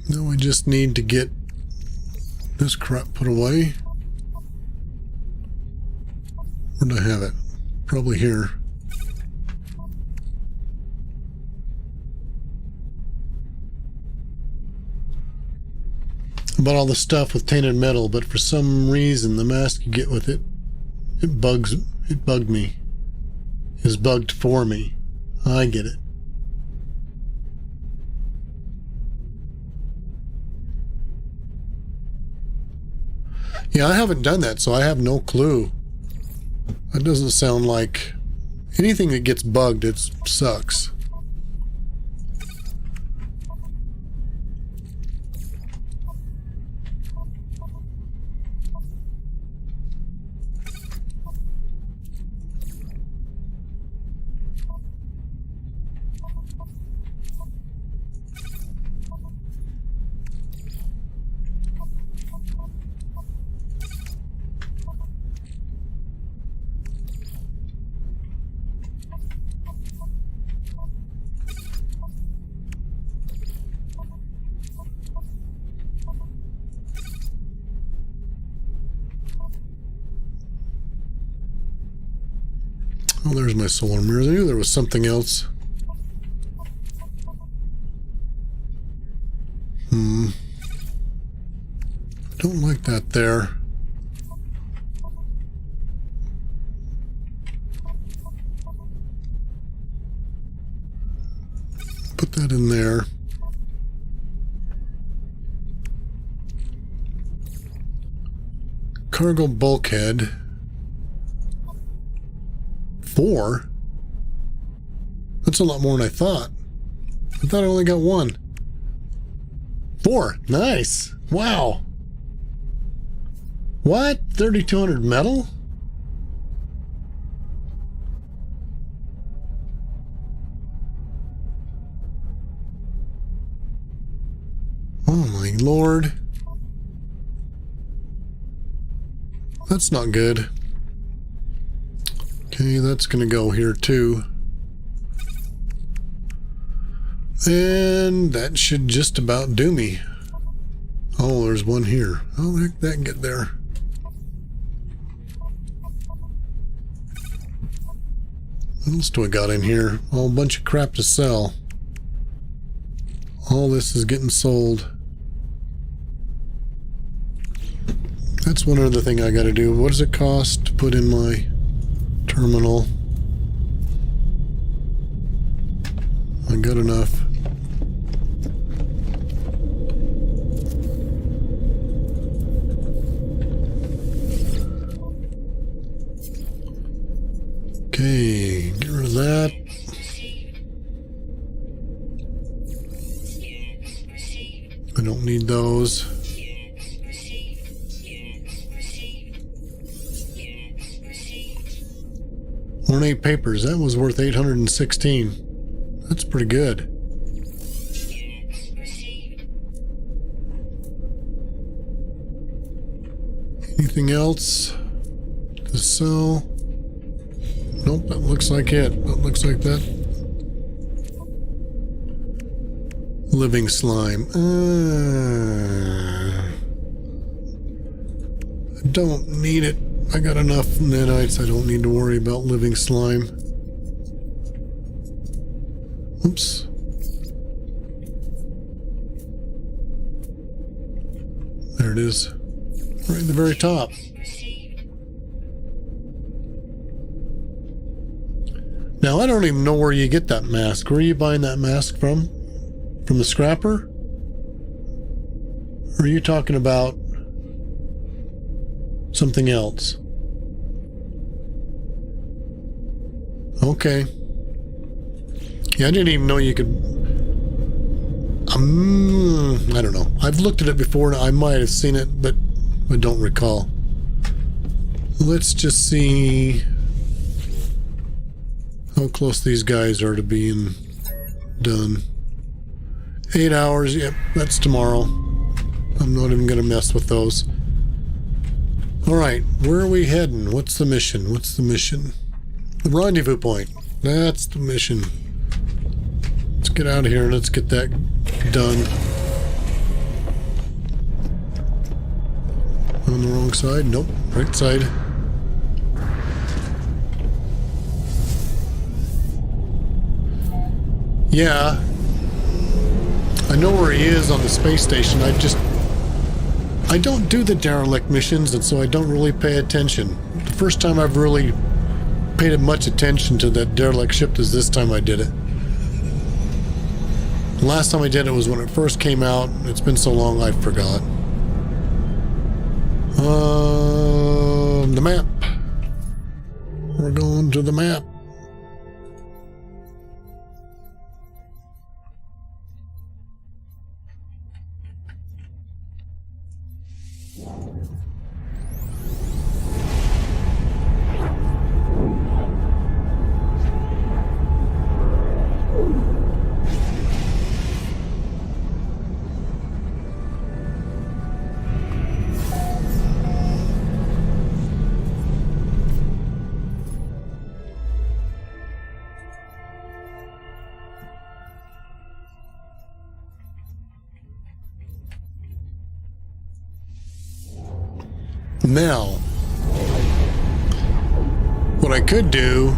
Now I just need to get this crap put away. Where'd I have it? Probably here. I bought all the stuff with tainted metal, but for some reason the mask you get with it, it bugged me. It was bugged for me. I get it. Yeah, I haven't done that, so I have no clue. That doesn't sound like anything that gets bugged, it sucks. Oh, there's my solar mirrors. I knew there was something else. Don't like that there. Put that in there. Cargo bulkhead. 4? That's a lot more than I thought. I thought I only got 1. 4. Nice. Wow. What? 3,200 metal? Oh my lord. That's not good. Okay, that's going to go here too. And that should just about do me. Oh, there's one here. Oh, heck, that can get there. What else do I got in here? Oh, a bunch of crap to sell. All this is getting sold. That's one other thing I got to do. What does it cost to put in my terminal? I got enough. Okay, get rid of that. I don't need those. Ornate papers, that was worth 816. That's pretty good. Anything else to sell? Nope, that looks like it. That looks like that. Living slime. I don't need it. I got enough nanites. I don't need to worry about living slime. Oops. There it is. Right at the very top. Now, I don't even know where you get that mask. Where are you buying that mask from? From the scrapper? Or are you talking about something else? Okay. Yeah, I didn't even know you could... I don't know. I've looked at it before and I might have seen it, but I don't recall. Let's just see how close these guys are to being done. 8 hours, yep, that's tomorrow. I'm not even going to mess with those. Alright, where are we heading? What's the mission? What's the mission? The rendezvous point. That's the mission. Let's get out of here and let's get that done. On the wrong side? Nope, right side. Yeah. I know where he is on the space station. I don't do the derelict missions, and so I don't really pay attention. The first time I've really paid much attention to that derelict ship is this time I did it. The last time I did it was when it first came out. It's been so long I forgot. The map. We're going to the map. Now, what I could do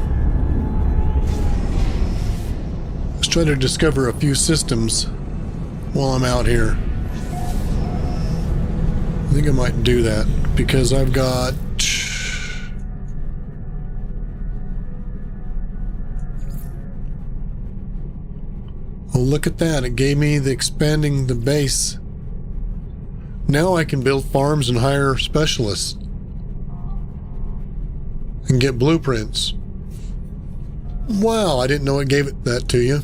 is try to discover a few systems while I'm out here. I think I might do that because I've got... Oh, look at that. It gave me the expanding the base. Now I can build farms and hire specialists. And get blueprints. Wow, I didn't know it gave it that to you.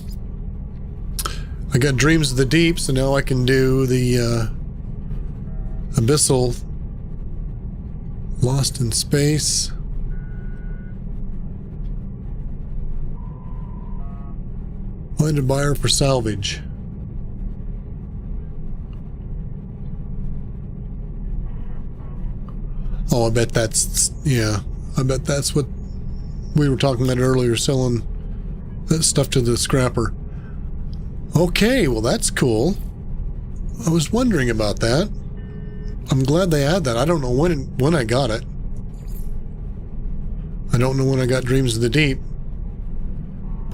I got Dreams of the Deep, so now I can do the Abyssal Lost in Space. Find a buyer for salvage. Oh, I bet that's, yeah, I bet that's what we were talking about earlier, selling that stuff to the scrapper. Okay, well that's cool. I was wondering about that. I'm glad they had that. I don't know when I got it. I don't know when I got Dreams of the Deep.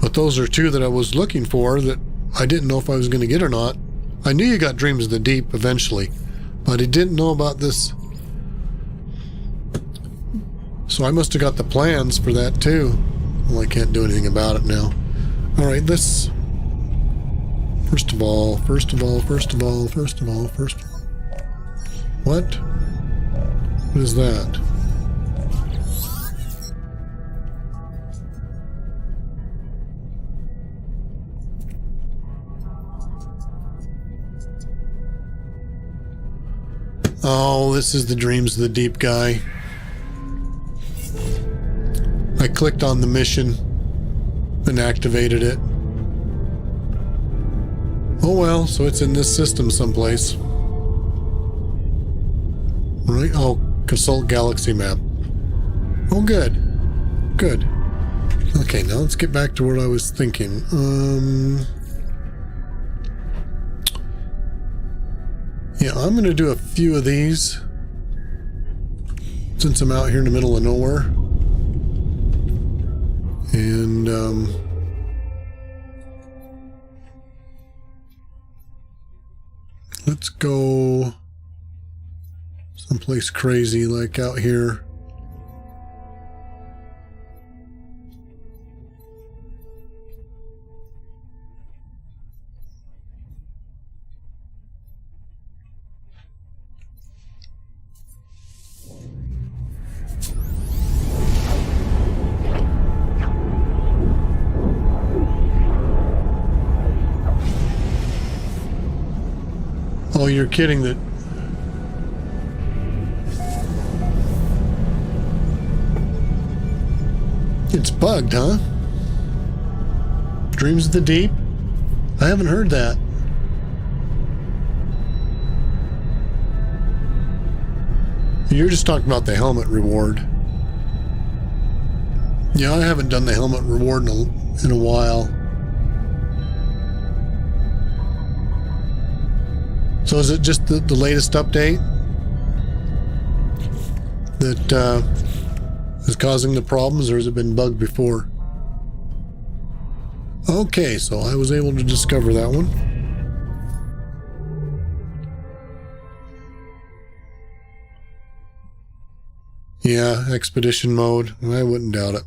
But those are two that I was looking for that I didn't know if I was going to get or not. I knew you got Dreams of the Deep eventually, but I didn't know about this. So I must have got the plans for that too. Well, I can't do anything about it now. Alright, let's... First of all... What? What is that? Oh, this is the Dreams of the Deep guy. I clicked on the mission and activated it. Oh well, so it's in this system someplace. Right? Oh, consult galaxy map. Oh, good. Good. Okay, now let's get back to what I was thinking. Yeah, I'm going to do a few of these since I'm out here in the middle of nowhere. And, let's go someplace crazy like out here. Oh, you're kidding that... It's bugged, huh? Dreams of the Deep? I haven't heard that. You're just talking about the helmet reward. Yeah, I haven't done the helmet reward in a while. So is it just the latest update that is causing the problems, or has it been bugged before? Okay, so I was able to discover that one. Yeah, expedition mode. I wouldn't doubt it.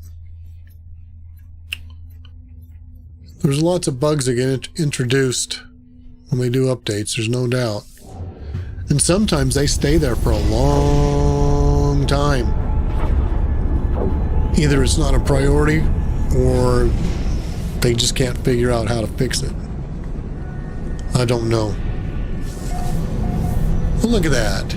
There's lots of bugs that get introduced when they do updates, there's no doubt. And sometimes they stay there for a long time. Either it's not a priority, or they just can't figure out how to fix it. I don't know. But look at that.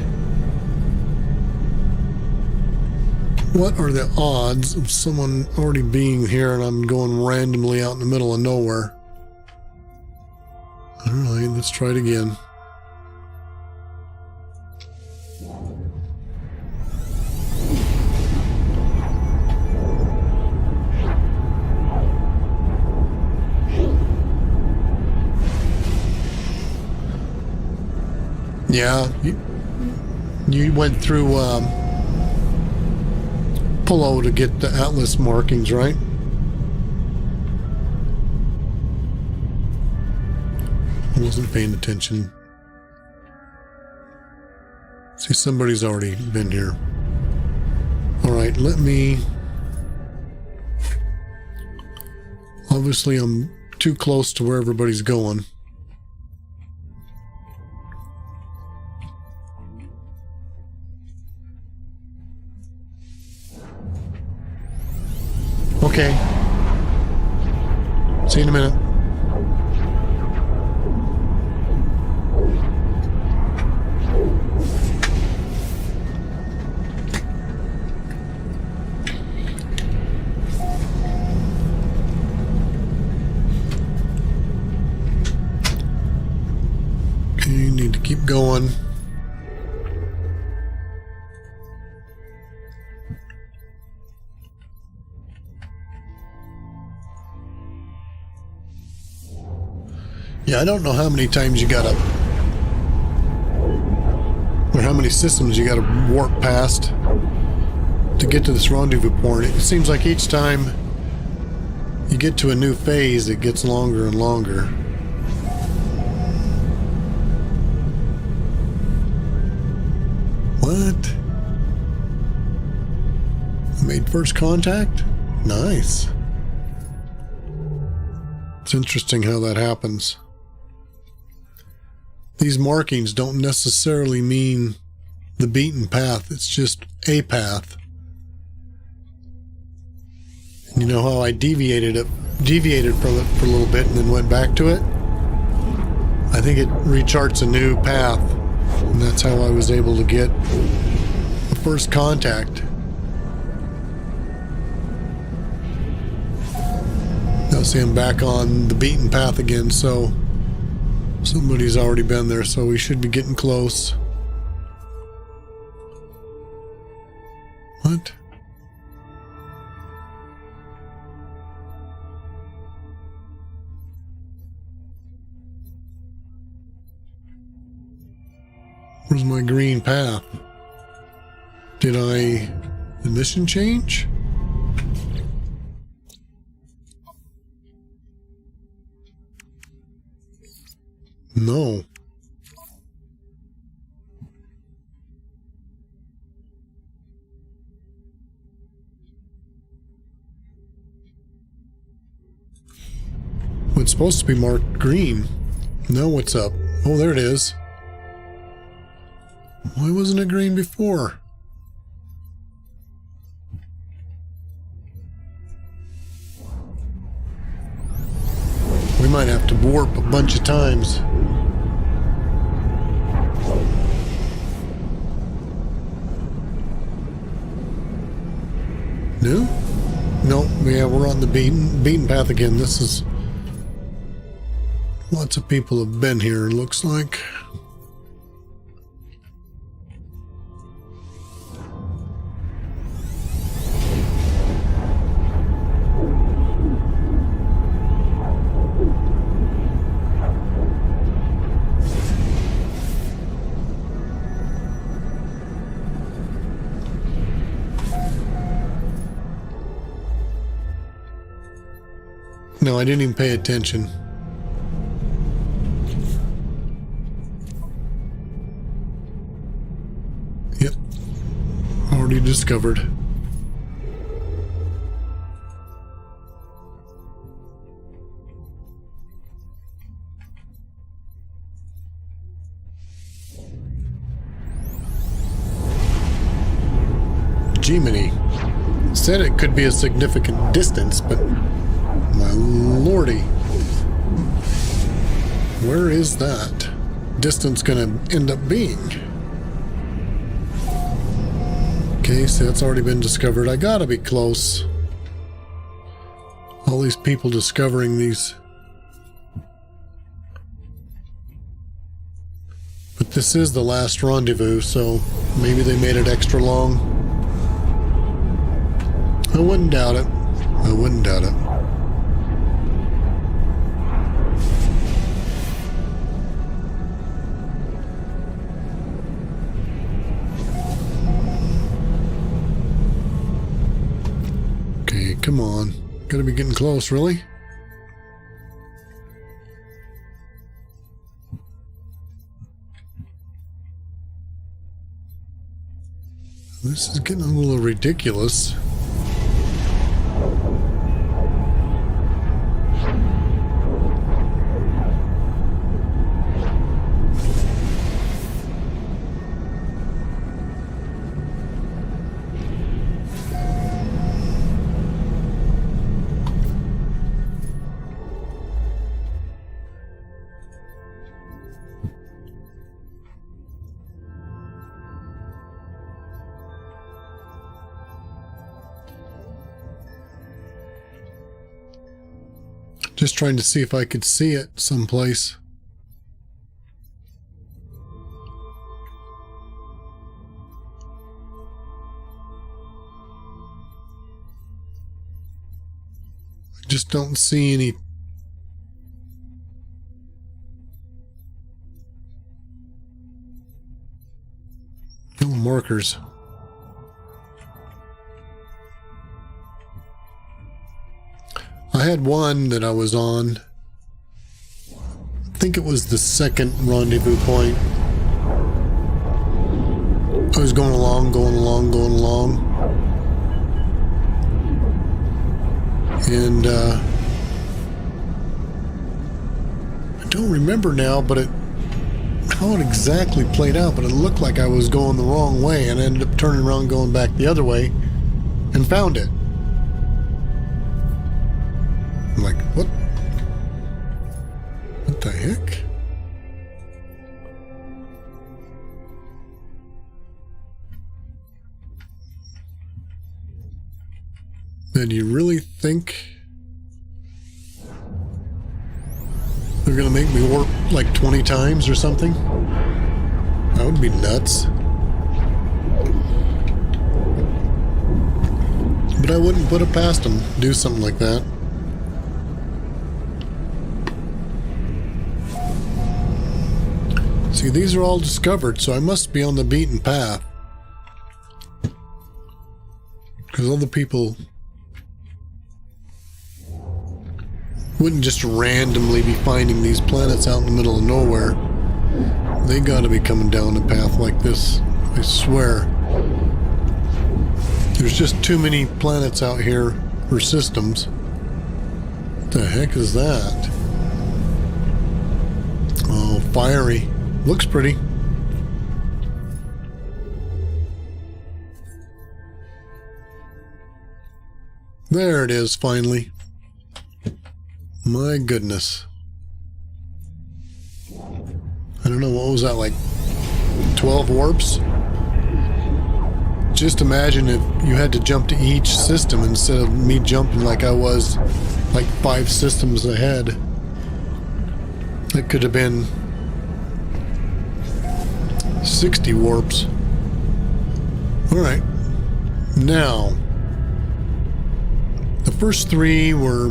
What are the odds of someone already being here and I'm going randomly out in the middle of nowhere? Alright, let's try it again. Yeah, you went through Polo to get the Atlas markings, right? I wasn't paying attention. See, somebody's already been here. Alright, let me... Obviously, I'm too close to where everybody's going. Okay. See you in a minute. Okay, you need to keep going. Yeah, I don't know how many times you gotta, or how many systems you gotta warp past to get to this rendezvous point. It seems like each time you get to a new phase, it gets longer and longer. What? Made first contact? Nice. It's interesting how that happens. These markings don't necessarily mean the beaten path. It's just a path. And you know how I deviated from it for a little bit and then went back to it? I think it recharts a new path, and that's how I was able to get the first contact. Now see, I'm back on the beaten path again, so somebody's already been there, so we should be getting close. What? Where's my green path? Did the mission change? No. It's supposed to be marked green. No, what's up? Oh, there it is. Why wasn't it green before? We might have to warp a bunch of times. No? No, yeah, we're on the beaten path again. This is... Lots of people have been here, it looks like. No, I didn't even pay attention. Yep. Already discovered. Jiminy. Said it could be a significant distance, but my lordy. Where is that distance gonna end up being? Okay, so that's already been discovered. I gotta be close. All these people discovering these. But this is the last rendezvous, so maybe they made it extra long. I wouldn't doubt it. I wouldn't doubt it. Okay, come on. Gotta be getting close, really? This is getting a little ridiculous. Just trying to see if I could see it someplace. I just don't see any little markers. I had one that I was on. I think it was the second rendezvous point. I was going along. And I don't remember now, but how it exactly played out, but it looked like I was going the wrong way and I ended up turning around going back the other way and found it. I'm like, what? What the heck? Then you really think they're gonna make me warp like 20 times or something? That would be nuts. But I wouldn't put it past them to do something like that. See, these are all discovered, so I must be on the beaten path. Because other people wouldn't just randomly be finding these planets out in the middle of nowhere. They gotta be coming down a path like this, I swear. There's just too many planets out here, or systems. What the heck is that? Oh, fiery. Looks pretty. There it is, finally. My goodness. I don't know, what was that, like 12 warps? just imagine if you had to jump to each system instead of me jumping like I was like 5 systems ahead. It could have been 60 warps. Alright. Now, the first 3 were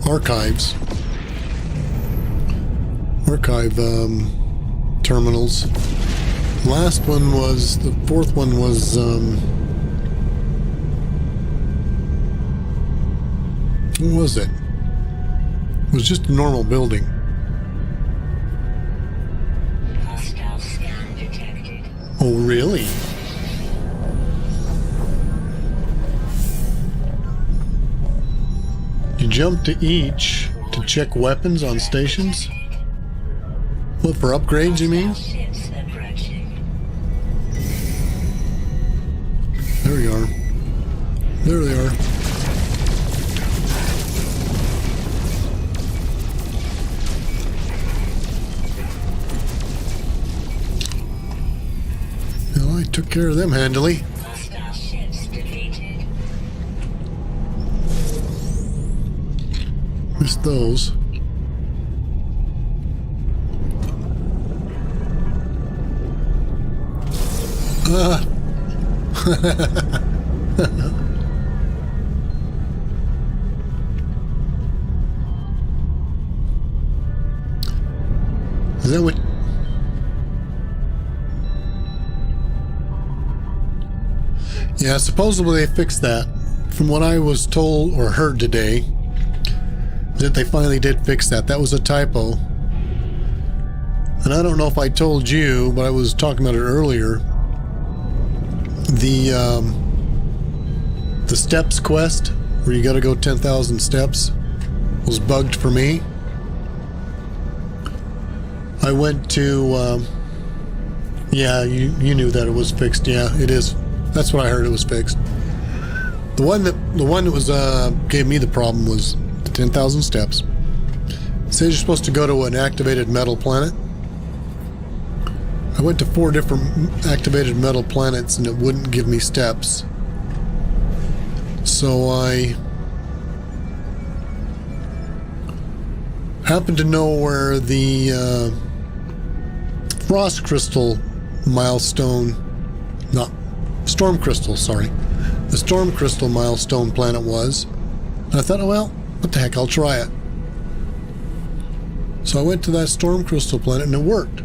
archive terminals. Last one was, the 4th one was what was it? It was just a normal building. Hostile scan detected. Oh, really? You jump to each to check weapons on stations? What, for upgrades, you mean? Ships approaching. There you are. There they are. Well, I took care of them handily. Hostile ships defeated. Missed those. Is that what? Yeah, supposedly they fixed that. From what I was told or heard today, that they finally did fix that. That was a typo. And I don't know if I told you, but I was talking about it earlier. The steps quest, where you got to go 10,000 steps, was bugged for me. I went to, yeah, you knew that it was fixed. Yeah, it is. That's what I heard. It was fixed. The one that was gave me the problem was the 10,000 steps. It says you're supposed to go to an activated metal planet. I went to 4 different activated metal planets and it wouldn't give me steps. So I happened to know where the frost crystal milestone, not storm crystal, sorry. The storm crystal milestone planet was. And I thought, oh, well, what the heck, I'll try it. So I went to that storm crystal planet and it worked.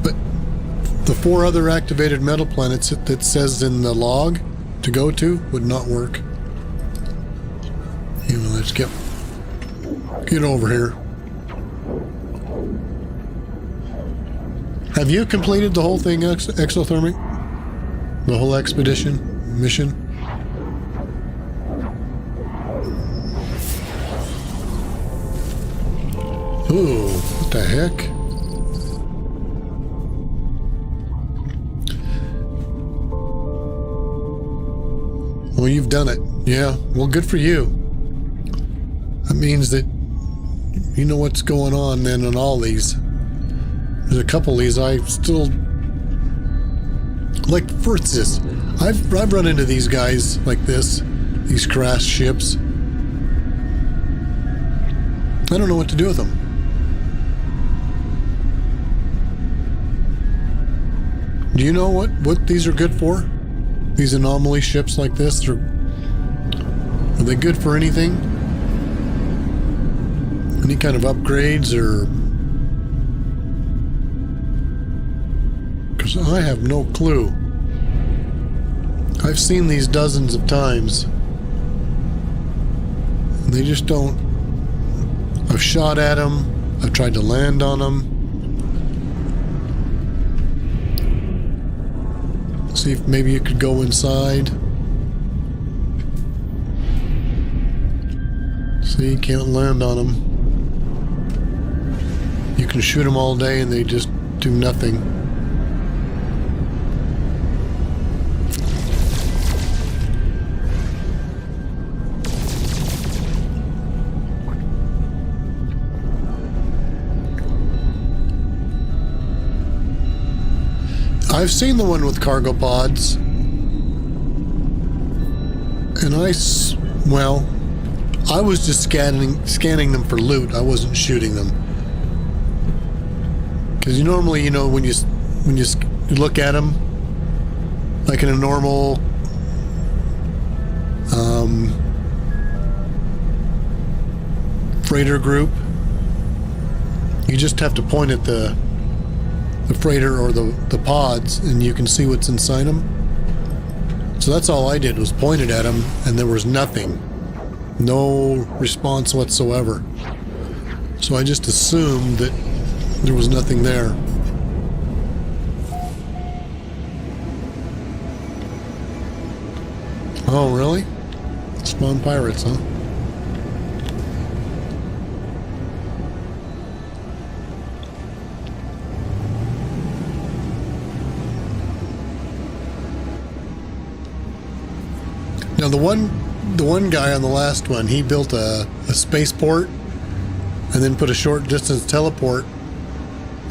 But the 4 other activated metal planets that says in the log to go to would not work. You know, let's get over here. Have you completed the whole thing, exothermic? The whole expedition mission? Ooh, what the heck? Well, you've done it. Yeah, well, good for you. That means that you know what's going on then on all these. There's a couple of these I still... Like, for instance, I've run into these guys like this, these crashed ships. I don't know what to do with them. Do you know what these are good for? These anomaly ships like this, are they good for anything? Any kind of upgrades or... Because I have no clue. I've seen these dozens of times. And they just don't... I've shot at them. I've tried to land on them. See if maybe you could go inside. See, you can't land on them. You can shoot them all day and they just do nothing. I've seen the one with cargo pods. And well, I was just scanning them for loot. I wasn't shooting them. Because you normally, you know, when you look at them, like in a normal freighter group, you just have to point at the freighter or the pods, and you can see what's inside them. So that's all I did, was pointed at them, and there was nothing. No response whatsoever. So I just assumed that there was nothing there. Oh, really? Spawn pirates, huh? Now the one guy on the last one, he built a spaceport and then put a short distance teleport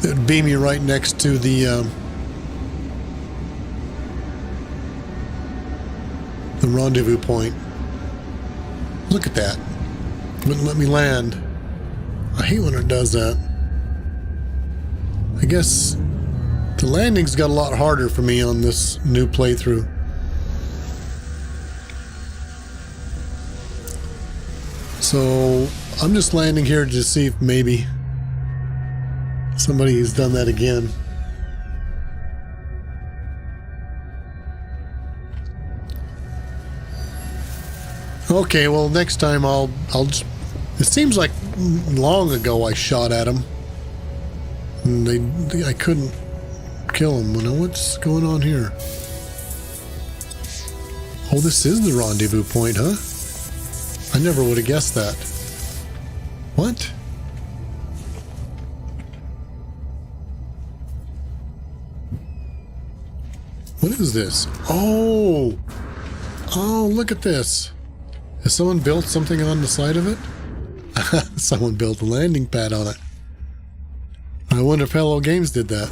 that would beam you right next to the rendezvous point. Look at that. Wouldn't let me land. I hate when it does that. I guess the landings got a lot harder for me on this new playthrough. So I'm just landing here to see if maybe somebody has done that again. Okay, well next time I'll just, it seems like long ago I shot at them and I couldn't kill them. You know, what's going on here? Oh, this is the rendezvous point, huh? I never would have guessed that. What? What is this? Oh! Oh, look at this. Has someone built something on the side of it? Someone built a landing pad on it. I wonder if Hello Games did that.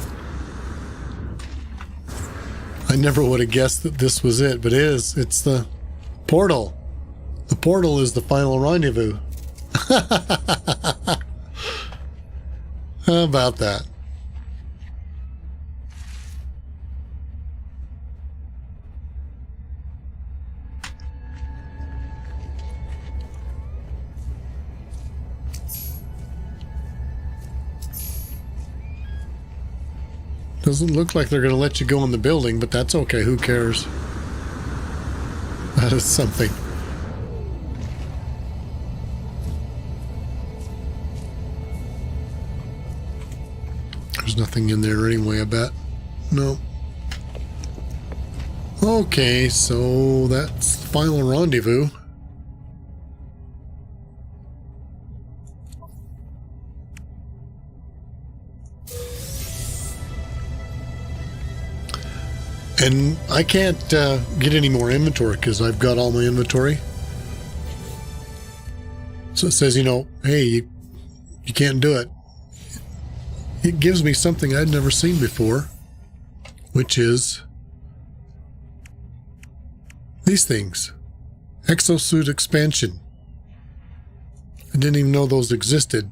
I never would have guessed that this was it, but it is. It's the portal. The portal is the final rendezvous. How about that? Doesn't look like they're going to let you go in the building, but that's okay. Who cares? That is something. There's nothing in there anyway, I bet. No. Okay, so that's the final rendezvous. And I can't get any more inventory because I've got all my inventory. So it says, you know, hey, you can't do it. It gives me something I'd never seen before, which is these things. Exosuit expansion. I didn't even know those existed.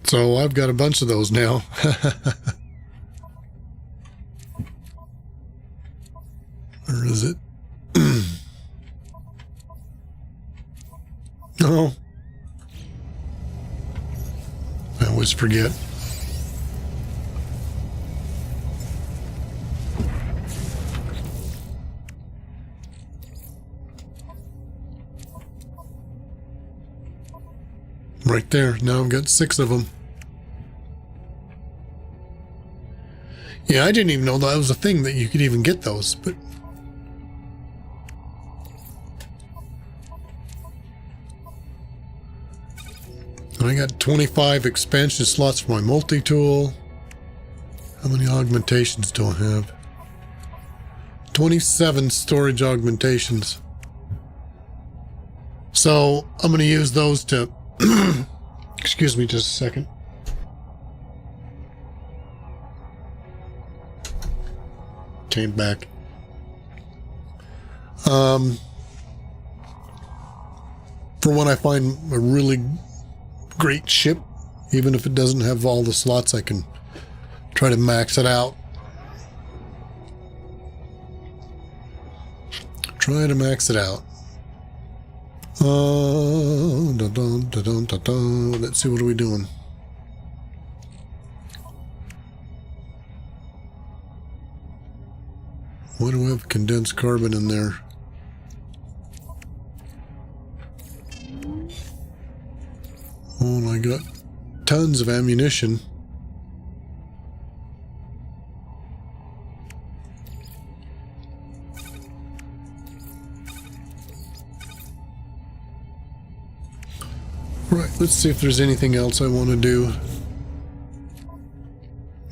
So I've got a bunch of those now. Where is it? Oh. I always forget. Right there. Now I've got 6 of them. Yeah, I didn't even know that was a thing that you could even get those, but I got 25 expansion slots for my multi-tool. How many augmentations do I have? 27 storage augmentations. So I'm going to use those to... Excuse me just a second. came back. For when I find a really great ship, even if it doesn't have all the slots, I can try to max it out. Try to max it out. Let's see, what are we doing? Why do I have condensed carbon in there? Oh, and I got tons of ammunition. Right, let's see if there's anything else I want to do.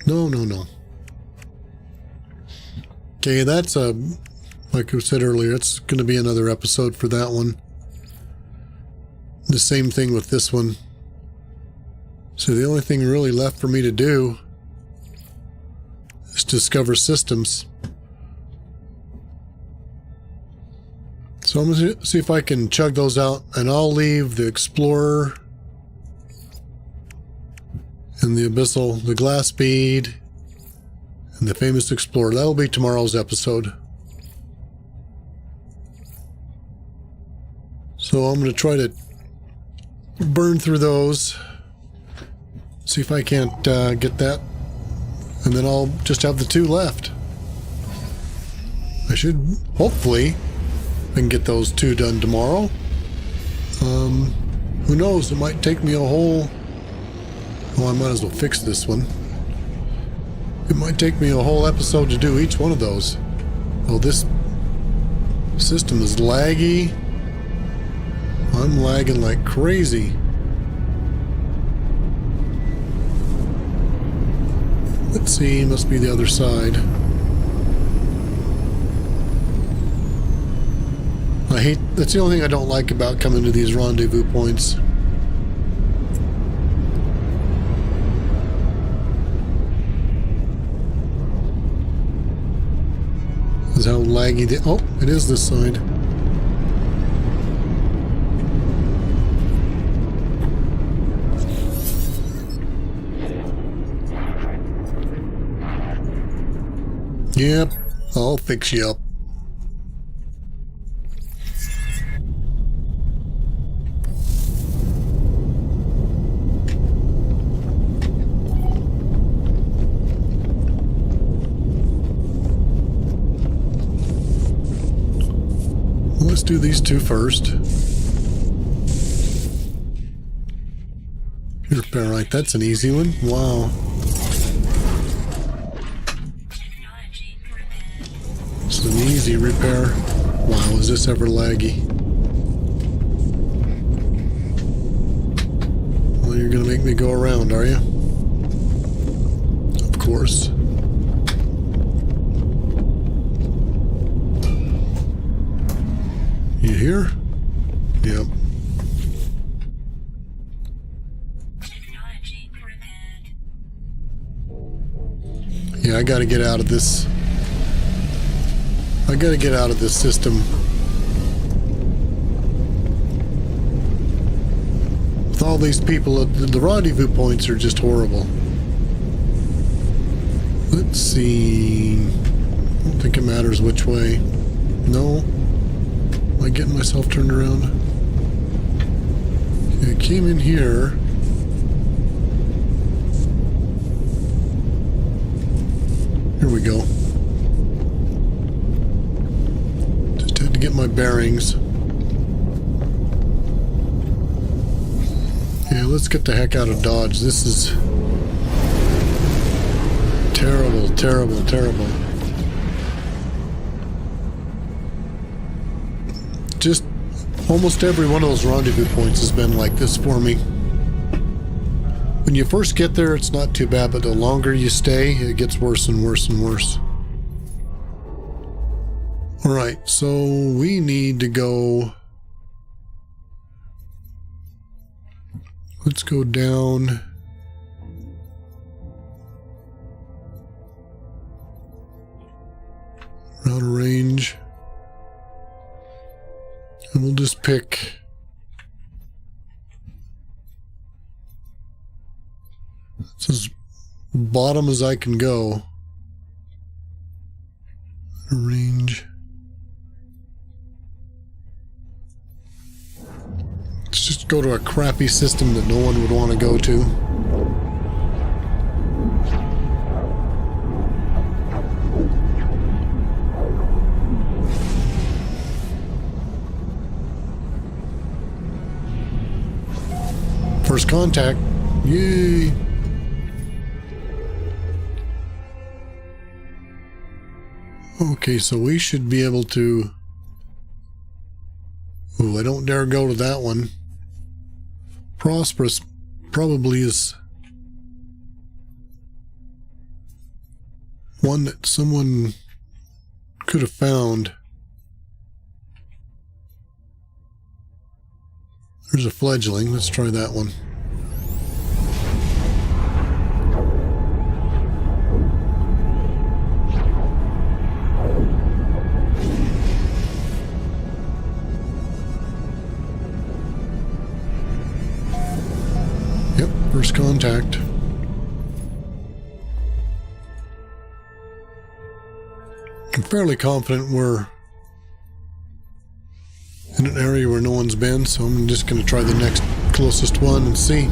No. Okay, that's like I said earlier, it's going to be another episode for that one. The same thing with this one. So the only thing really left for me to do is discover systems. So I'm going to see if I can chug those out, and I'll leave the Explorer and the Abyssal, the Glass Bead, and the Famous Explorer. That'll be tomorrow's episode. So I'm going to try to burn through those, see if I can't get that, and then I'll just have the 2 left. I should, hopefully, I can get those 2 done tomorrow. Who knows, it might take me a whole... Well, I might as well fix this one. It might take me a whole episode to do each one of those. Oh, this system is laggy. I'm lagging like crazy. Let's see, must be the other side. That's the only thing I don't like about coming to these rendezvous points. Is how laggy the... Oh, it is this side. Yep, I'll fix you up. Let's do these 2 first. Repair, right, that's an easy one. Wow. It's an easy repair. Wow, is this ever laggy? Well, you're gonna make me go around, are you? Of course. You here? Yep. Yeah, I gotta get out of this. I gotta get out of this system. With all these people, the rendezvous points are just horrible. Let's see. I don't think it matters which way. No. Am I getting myself turned around? Okay, I came in here. Here we go. Just had to get my bearings. Yeah, let's get the heck out of Dodge. This is terrible, terrible, terrible. Just almost every one of those rendezvous points has been like this for me. When you first get there, it's not too bad, but the longer you stay, it gets worse and worse and worse. Alright, so we need to go... Let's go down... Out of range. And we'll just pick it's as bottom as I can go. Out of range. Let's just go to a crappy system that no one would want to go to. First contact. Yay! Okay, so we should be able to... Ooh, I don't dare go to that one. Prosperous probably is one that someone could have found. There's a fledgling. Let's try that one. Yep, first contact. I'm fairly confident we're in an area where no one's been, so I'm just going to try the next closest one and see.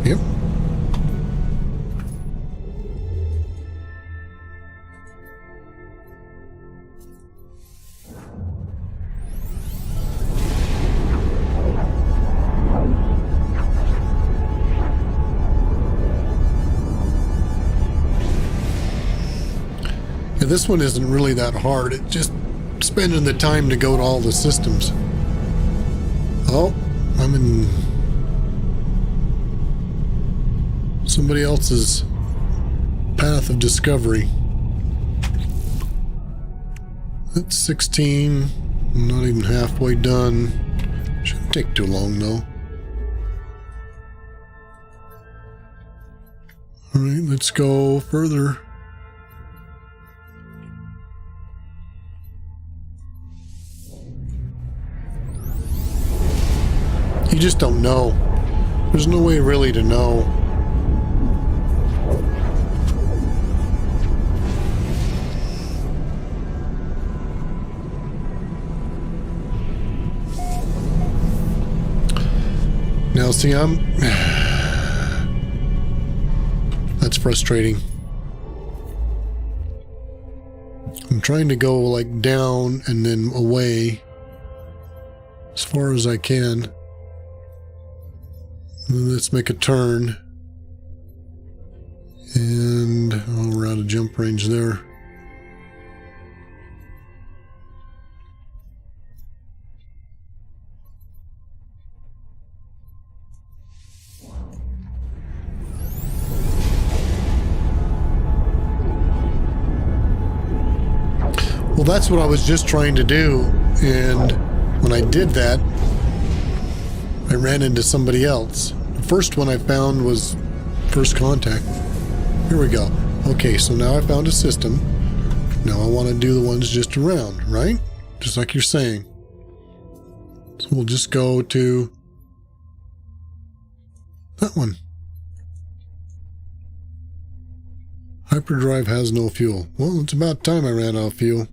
Yep. This one isn't really that hard. It's just spending the time to go to all the systems. Oh, I'm in somebody else's path of discovery. That's 16. I'm not even halfway done. Shouldn't take too long though. Alright, let's go further. You just don't know. There's no way really to know. Now see, that's frustrating. I'm trying to go like down and then away as far as I can. Let's make a turn. And oh, we're out of jump range there. Well, that's what I was just trying to do. And when I did that, I ran into somebody else. The first one I found was first contact. Here we go. Okay, so now I found a system. Now I want to do the ones just around, right? Just like you're saying. So we'll just go to that one. Hyperdrive has no fuel. Well, it's about time I ran out of fuel.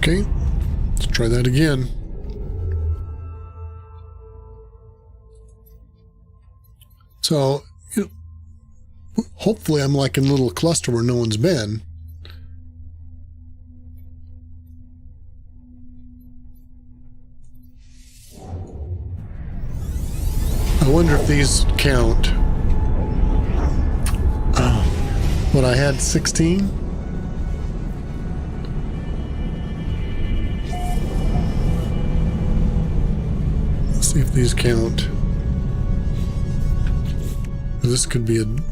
Okay, let's try that again. So, you know, hopefully I'm like in a little cluster where no one's been. I wonder if these count. What, I had 16? see if these count. This could be an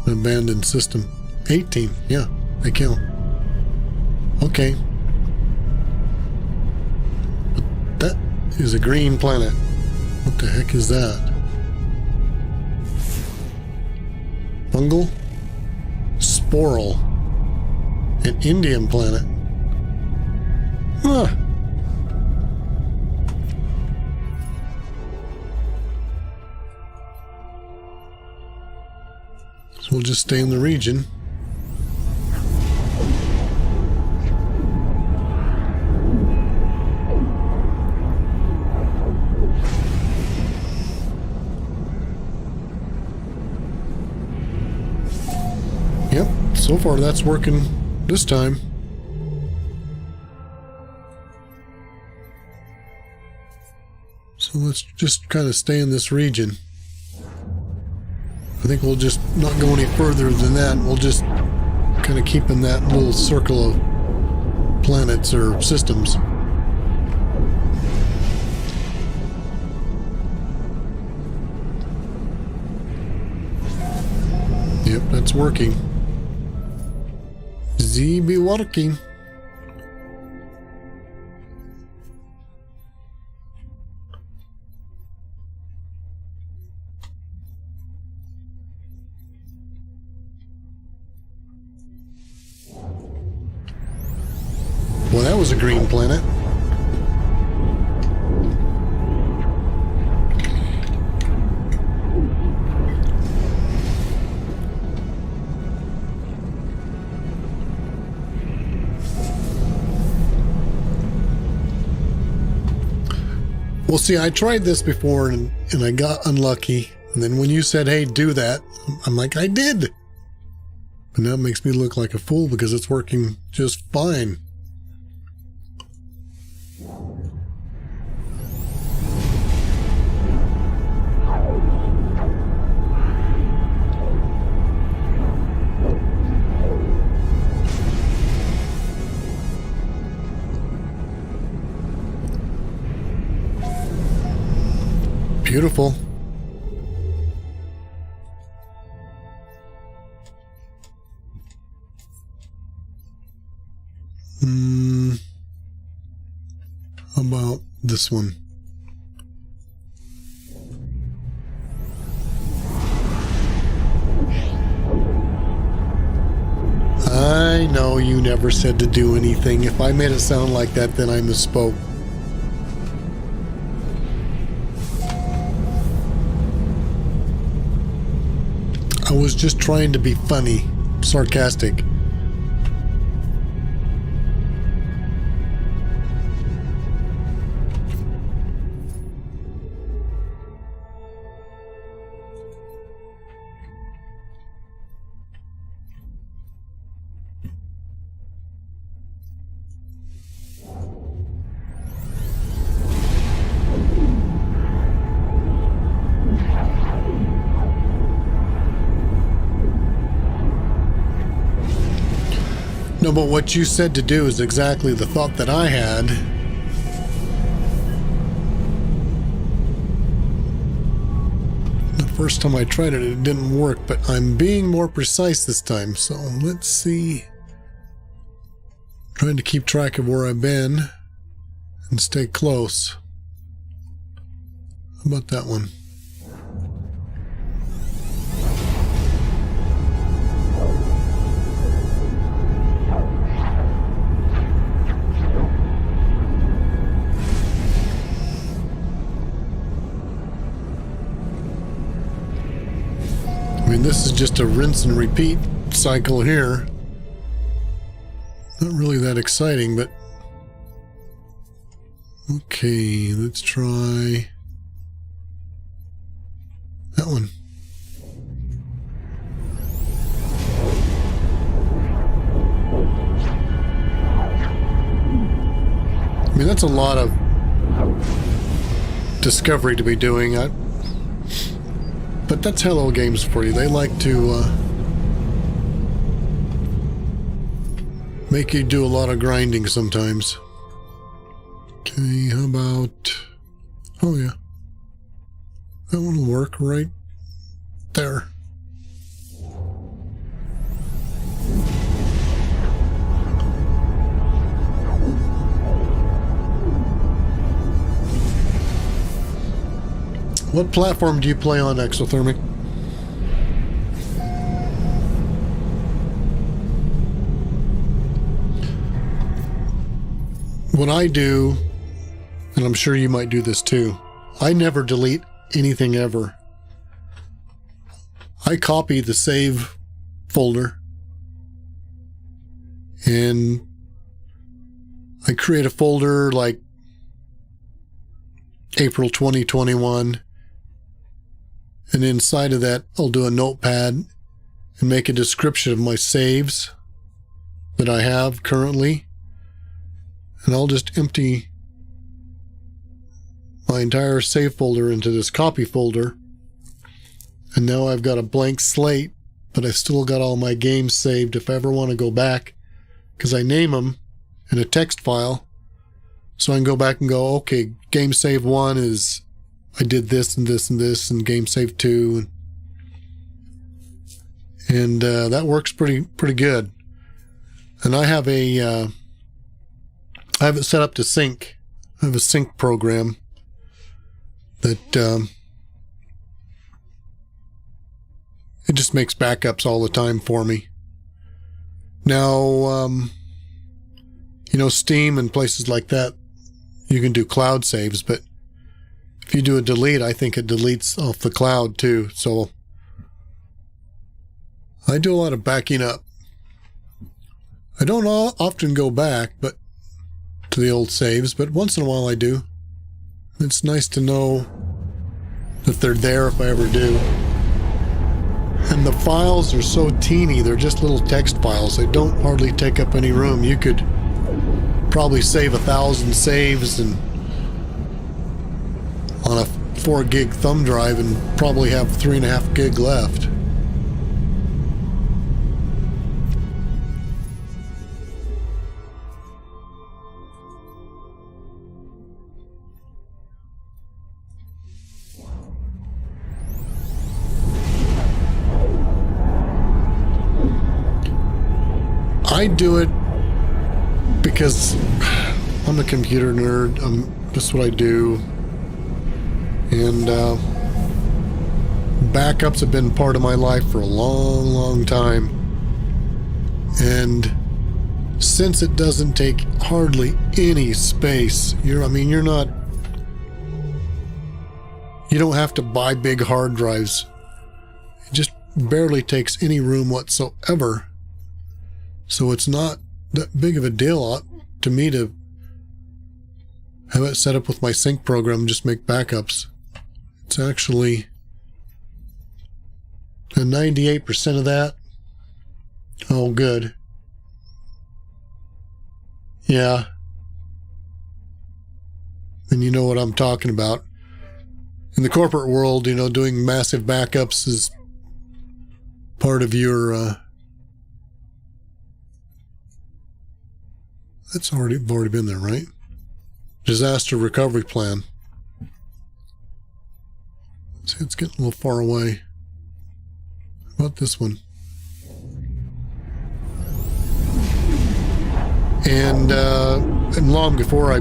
abandoned system. 18, yeah, they count. Okay. But that is a green planet. What the heck is that? Fungal? Sporal. An Indian planet. Huh. So we'll just stay in the region. Yep, so far that's working this time. So let's just kind of stay in this region. I think we'll just not go any further than that. We'll just kind of keep in that little circle of planets or systems. Yep, that's working. Z be working. Well, that was a green planet. Well, see, I tried this before and I got unlucky. And then when you said, hey, do that, I'm like, I did. But now it makes me look like a fool because it's working just fine. Beautiful. How about this one? I know you never said to do anything. If I made it sound like that, then I misspoke. I was just trying to be funny, sarcastic. No, but what you said to do is exactly the thought that I had. The first time I tried it, it didn't work, but I'm being more precise this time. So let's see. Trying to keep track of where I've been and stay close. How about that one? I mean, this is just a rinse and repeat cycle here. Not really that exciting, but... Okay, let's try... that one. I mean, that's a lot of discovery to be doing. But that's Hello Games for you. They like to make you do a lot of grinding sometimes. Okay, how about... oh yeah, work right there. What platform do you play on, Exothermic? What I do, and I'm sure you might do this too, I never delete anything ever. I copy the save folder and I create a folder like April 2021, and inside of that I'll do a notepad and make a description of my saves that I have currently, and I'll just empty my entire save folder into this copy folder, and now I've got a blank slate, but I've still got all my games saved if I ever want to go back, because I name them in a text file, so I can go back and go, okay, game save 1 is I did this and this and this, and game save 2, and that works pretty good. And I have I have it set up to sync. I have a sync program that it just makes backups all the time for me. Now, you know, Steam and places like that, you can do cloud saves, but if you do a delete, I think it deletes off the cloud too. So I do a lot of backing up. I don't often go back to the old saves, but once in a while I do. It's nice to know that they're there if I ever do. And the files are so teeny, they're just little text files. They don't hardly take up any room. You could probably save 1,000 saves and on a 4 gig thumb drive and probably have 3.5 gig left. I do it because I'm a computer nerd. That's what I do. And backups have been part of my life for a long time. And since it doesn't take hardly any space, you don't have to buy big hard drives. It just barely takes any room whatsoever. So it's not that big of a deal to me to have it set up with my sync program and just make backups. It's actually 98% of that. Oh, good. Yeah. Then you know what I'm talking about. In the corporate world, doing massive backups is part of your that's already been there, right? Disaster recovery plan. See, it's getting a little far away. How about this one? And long before I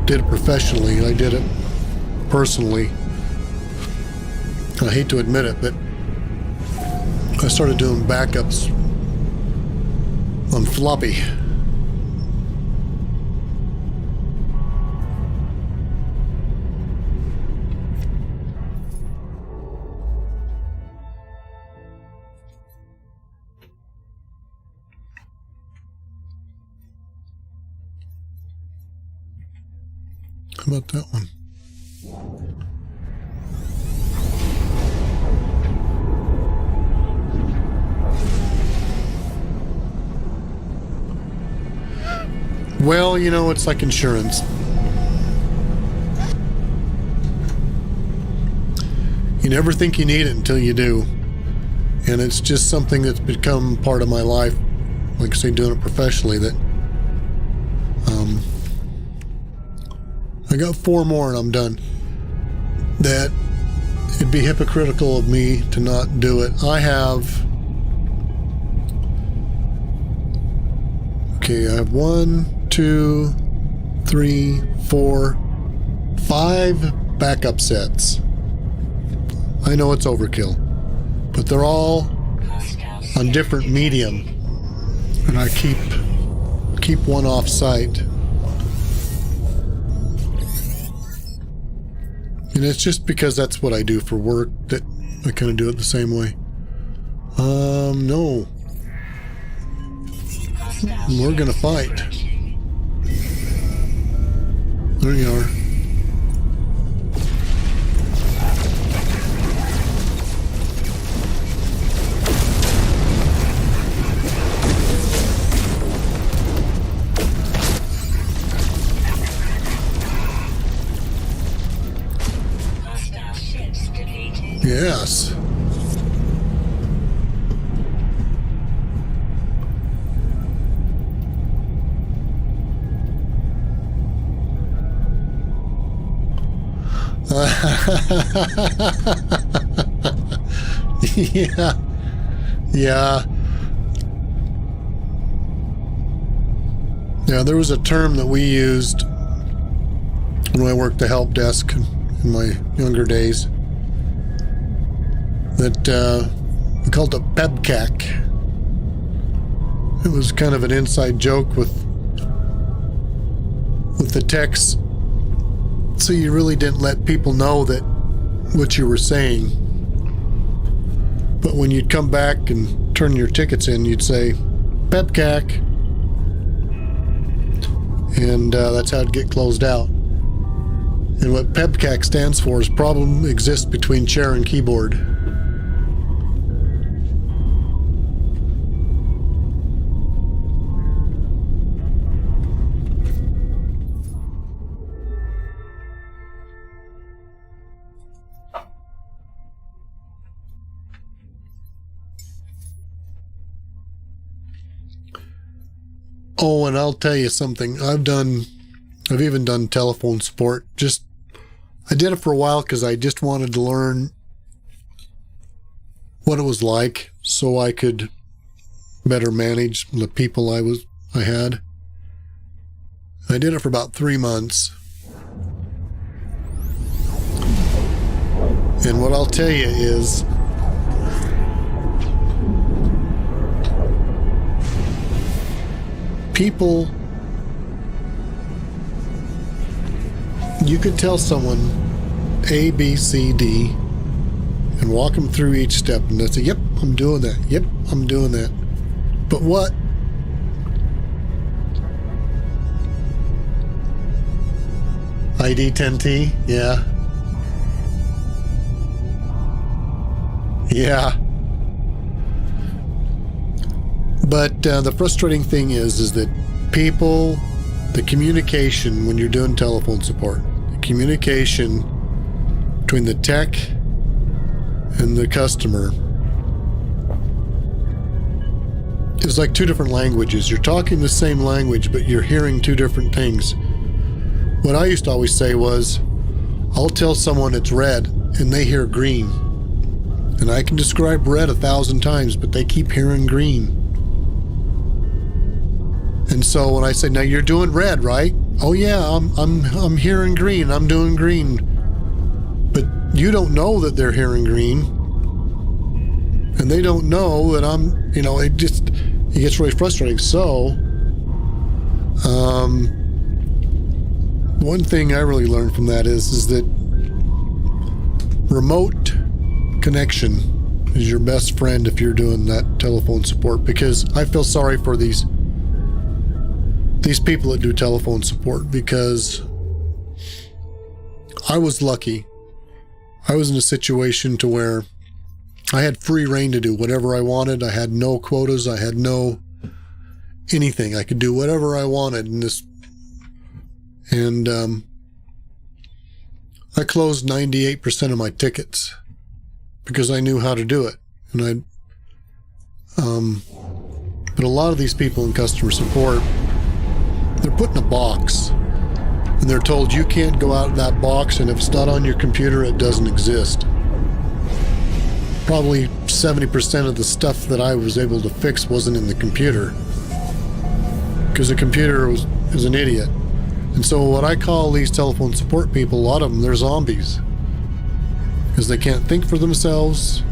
did it professionally, I did it personally. I hate to admit it, but I started doing backups on floppy. How about that one? Well, it's like insurance. You never think you need it until you do. And it's just something that's become part of my life, like I say, doing it professionally, that I got 4 more and I'm done. That it'd be hypocritical of me to not do it. I have... Okay, I have 1, 2, 3, 4, 5 backup sets. I know it's overkill, but they're all on different medium, and I keep one off site. And it's just because that's what I do for work that I kind of do it the same way. No. We're gonna fight. There you are. Yes. Yeah. Yeah. Yeah, there was a term that we used when I worked the help desk in my younger days that we called it PEBCAC. It was kind of an inside joke with the techs, so you really didn't let people know that what you were saying. But when you'd come back and turn your tickets in, you'd say PEBCAC, and that's how it'd get closed out. And what PEBCAC stands for is problem exists between chair and keyboard. Oh, and I'll tell you something. I've even done telephone support. I did it for a while because I just wanted to learn what it was like so I could better manage the people I had. I did it for about 3 months. And what I'll tell you is people, you could tell someone A, B, C, D and walk them through each step and they'd say, yep, I'm doing that. Yep, I'm doing that. But what? ID 10T? Yeah. Yeah. But the frustrating thing is that people, the communication when you're doing telephone support, the communication between the tech and the customer is like two different languages. You're talking the same language, but you're hearing two different things. What I used to always say was, I'll tell someone it's red and they hear green. And I can describe red 1,000 times, but they keep hearing green. And so when I say, now you're doing red, right? Oh yeah, I'm hearing green, I'm doing green. But you don't know that they're hearing green. And they don't know that it gets really frustrating. So, one thing I really learned from that is that remote connection is your best friend if you're doing that telephone support, because I feel sorry for these people that do telephone support, because I was lucky. I was in a situation to where I had free reign to do whatever I wanted. I had no quotas. I had no anything. I could do whatever I wanted in this. And I closed 98% of my tickets because I knew how to do it. And but a lot of these people in customer support, they're put in a box and they're told you can't go out of that box, and if it's not on your computer, it doesn't exist. Probably 70% of the stuff that I was able to fix wasn't in the computer. Because the computer is an idiot. And so what I call these telephone support people, a lot of them, they're zombies. Because they can't think for themselves,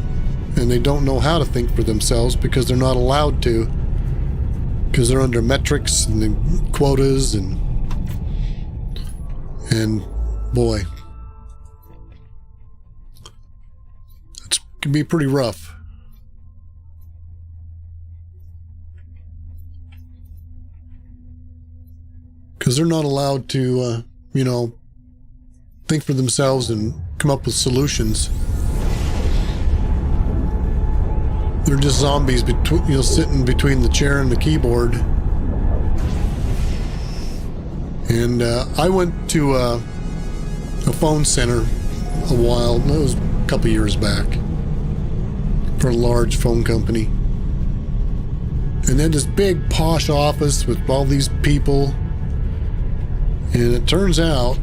and they don't know how to think for themselves because they're not allowed to. Because they're under metrics and the quotas and boy, it can be pretty rough. Because they're not allowed to, think for themselves and come up with solutions. They're just zombies, sitting between the chair and the keyboard. And I went to a phone center a while. It was a couple years back for a large phone company. And then this big posh office with all these people. And it turns out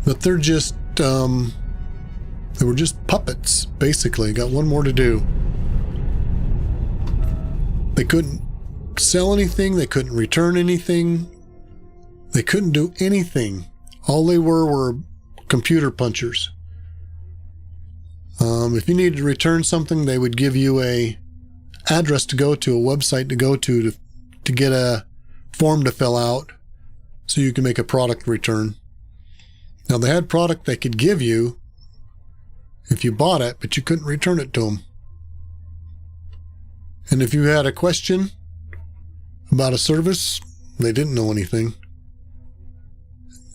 that they're just, they were just puppets, basically. Got one more to do. They couldn't sell anything. They couldn't return anything. They couldn't do anything. All they were computer punchers. If you needed to return something, they would give you a address to go to, a website to go to get a form to fill out so you can make a product return. Now, they had product they could give you if you bought it, but you couldn't return it to them. And if you had a question about a service, they didn't know anything.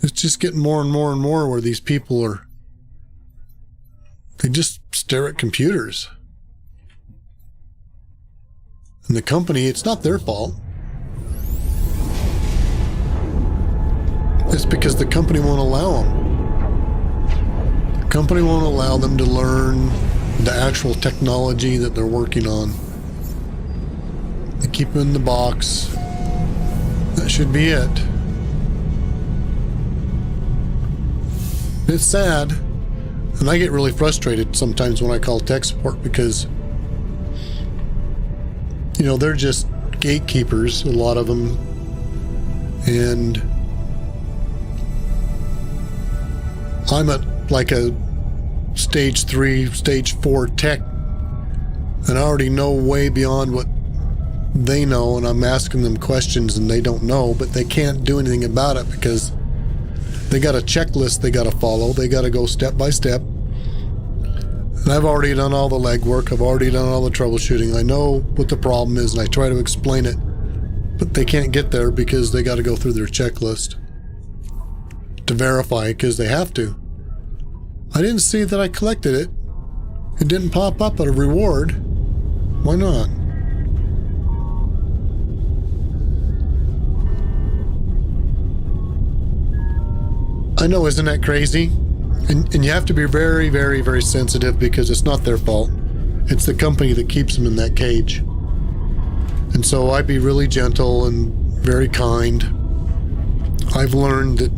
It's just getting more and more and more where these people they just stare at computers. And the company, it's not their fault. It's because the company won't allow them. The company won't allow them to learn the actual technology that they're working on. They keep them in the box. That should be it. It's sad. And I get really frustrated sometimes when I call tech support because, they're just gatekeepers, a lot of them. And I'm at like a stage 3, stage 4 tech, and I already know way beyond what they know, and I'm asking them questions and they don't know, but they can't do anything about it because they got a checklist they got to follow. They got to go step by step. And I've already done all the legwork. I've already done all the troubleshooting. I know what the problem is, and I try to explain it, but they can't get there because they got to go through their checklist to verify it because they have to. I didn't see that I collected it. It didn't pop up at a reward. Why not? I know, isn't that crazy? And you have to be very, very, very sensitive because it's not their fault. It's the company that keeps them in that cage. And so I'd be really gentle and very kind. I've learned that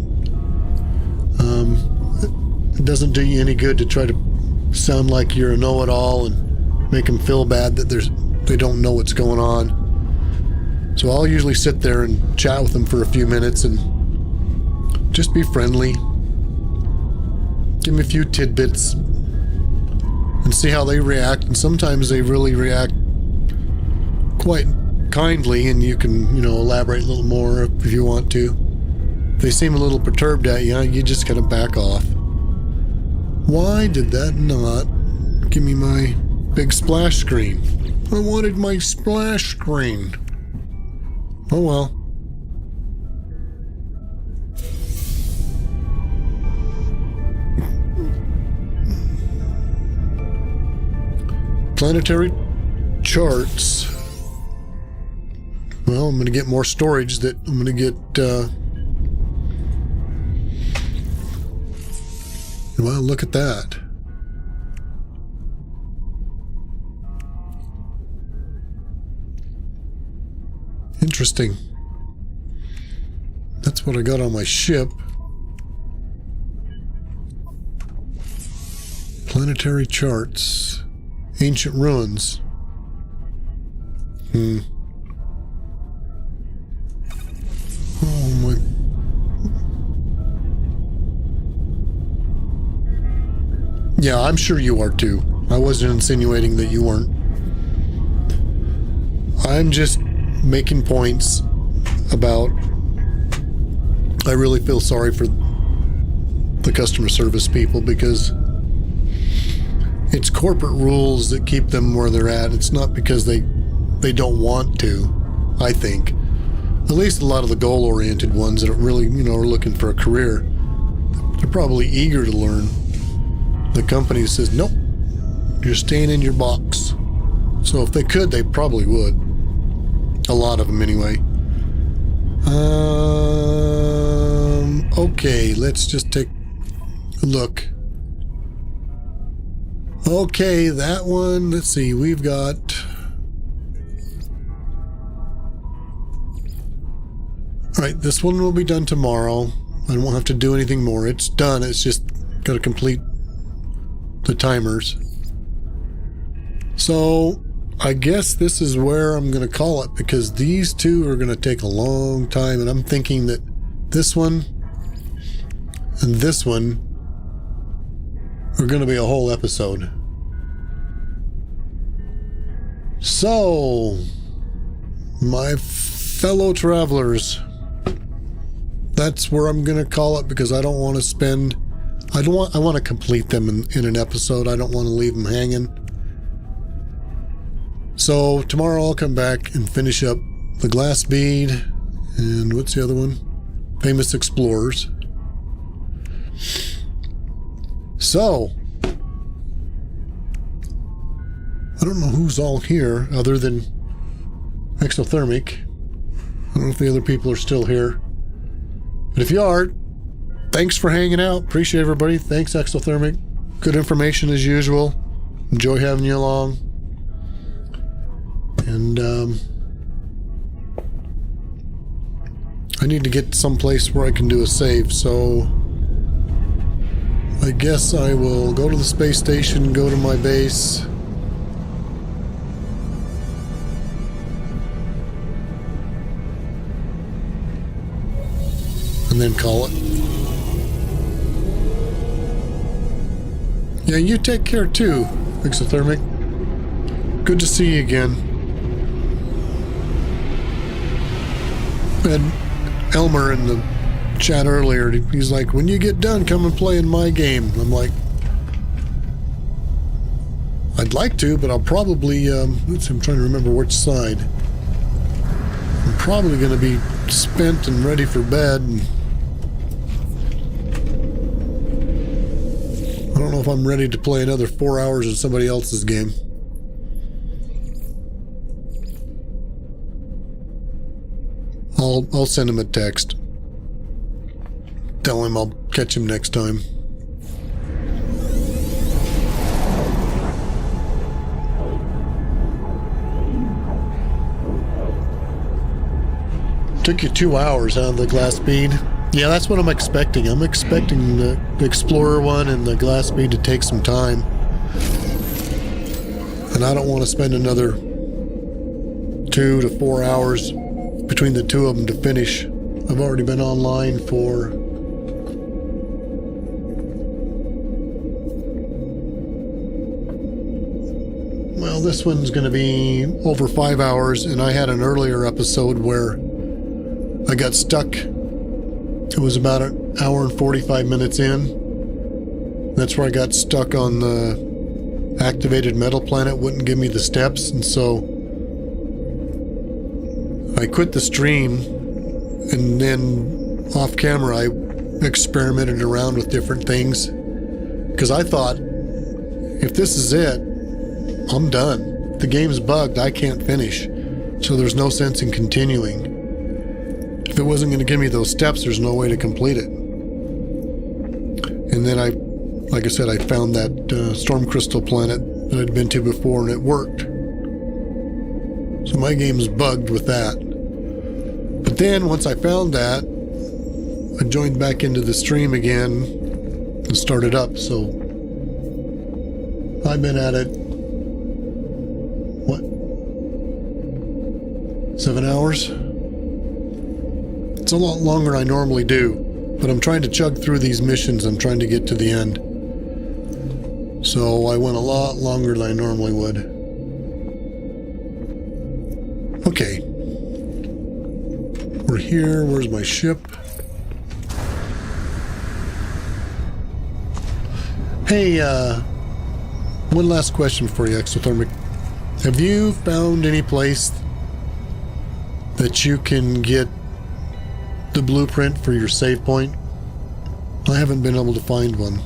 it doesn't do you any good to try to sound like you're a know-it-all and make them feel bad that they don't know what's going on. So I'll usually sit there and chat with them for a few minutes and just be friendly. Give them a few tidbits and see how they react. And sometimes they really react quite kindly, and you can, elaborate a little more if you want to. If they seem a little perturbed at you, you just gotta back off. Why did that not give me my big splash screen? I wanted my splash screen. Oh well. Planetary charts. Well, I'm going to get more storage that I'm going to get, well, look at that. Interesting. That's what I got on my ship. Planetary charts. Ancient ruins. Oh my. Yeah, I'm sure you are too. I wasn't insinuating that you weren't. I'm just making points about I really feel sorry for the customer service people because it's corporate rules that keep them where they're at. It's not because they don't want to, I think. At least a lot of the goal-oriented ones that are really, are looking for a career, they're probably eager to learn. The company says, nope, you're staying in your box. So if they could, they probably would. A lot of them anyway. Okay, let's just take a look. Okay, that one, let's see, we've got... Alright, this one will be done tomorrow. I won't have to do anything more. It's done, it's just got to complete the timers. So, I guess this is where I'm going to call it because these two are going to take a long time, and I'm thinking that this one and this one are going to be a whole episode. So, my fellow travelers, that's where I'm going to call it because I don't want to spend... I want to complete them in an episode. I don't want to leave them hanging. So tomorrow I'll come back and finish up the glass bead and what's the other one? Famous Explorers. So I don't know who's all here other than Exothermic. I don't know if the other people are still here. But if you are, thanks for hanging out. Appreciate everybody. Thanks, Exothermic. Good information as usual. Enjoy having you along. And I need to get someplace where I can do a save, so I guess I will go to the space station, go to my base. And then call it. Yeah, you take care too, Exothermic. Good to see you again. And Elmer in the chat earlier, he's like, when you get done, come and play in my game. I'm like, I'd like to, but I'll probably, I'm trying to remember which side. I'm probably going to be spent and ready for bed. And I don't know if I'm ready to play another 4 hours of somebody else's game. I'll send him a text. Tell him I'll catch him next time. Took you 2 hours, huh, the glass bead? Yeah, that's what I'm expecting. I'm expecting the Explorer one and the glass bead to take some time. And I don't want to spend another 2 to 4 hours between the two of them to finish. I've already been online for well, this one's going to be over 5 hours, and I had an earlier episode where I got stuck. It was about an hour and 45 minutes in. That's where I got stuck on the activated metal planet, wouldn't give me the steps, and so I quit the stream, and then off camera I experimented around with different things because I thought, if this is it, I'm done. The game's bugged, I can't finish, so there's no sense in continuing. If it wasn't going to give me those steps, there's no way to complete it. And then like I said, I found that storm crystal planet that I'd been to before, and it worked. So my game's bugged with that. But then once I found that, I joined back into the stream again and started up. So I've been at it, what, 7 hours? It's a lot longer than I normally do, but I'm trying to chug through these missions. I'm trying to get to the end. So I went a lot longer than I normally would. Okay. We're here. Where's my ship? Hey, one last question for you, Exothermic. Have you found any place that you can get the blueprint for your save point? I haven't been able to find one.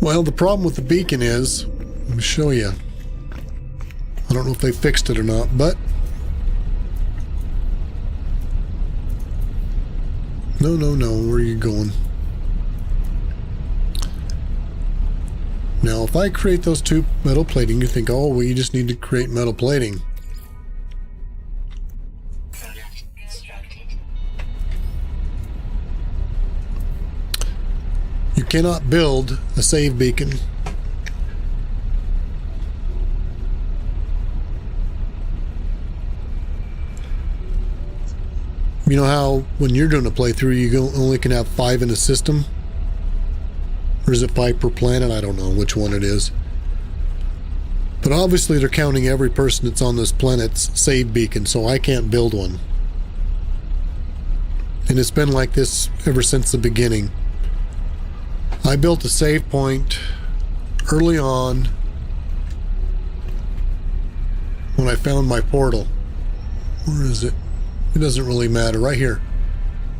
Well, the problem with the beacon is, let me show you. I don't know if they fixed it or not, but no, where are you going? Now, if I create those two metal plating, you think, oh, well, you just need to create metal plating. Product constructed. You cannot build a save beacon. You know how when you're doing a playthrough, you only can have 5 in a system? Or is it 5 per planet? I don't know which one it is. But obviously they're counting every person that's on this planet's save beacon, so I can't build one. And it's been like this ever since the beginning. I built a save point early on when I found my portal. Where is it? It doesn't really matter. Right here.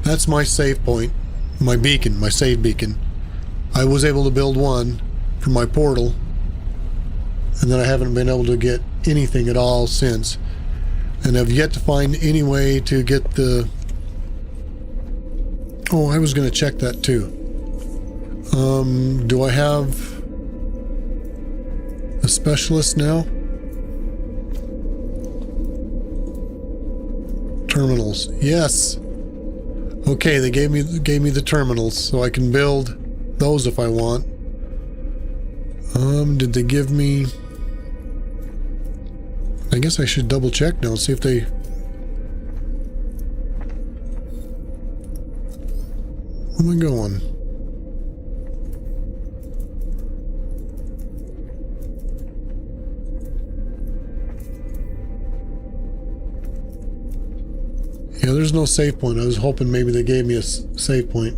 That's my save point. My beacon. My save beacon. I was able to build one for my portal. And then I haven't been able to get anything at all since. And I've yet to find any way to get the... Oh, I was going to check that too. Do I have a specialist now? Terminals. Yes. Okay, they gave me the terminals, so I can build those if I want. Did they give me... I guess I should double check now and see if they... Where am I going? Yeah, there's no save point. I was hoping maybe they gave me a save point.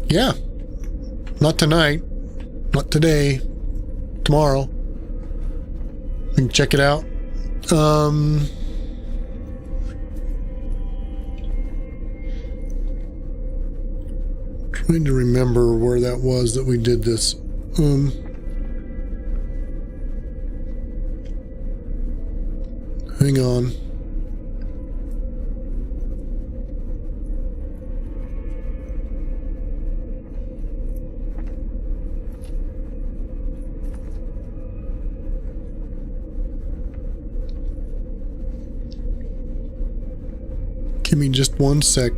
Yeah. Not tonight. Not today. Tomorrow. We can check it out. Trying to remember where that was that we did this. Hang on. Give me just one sec.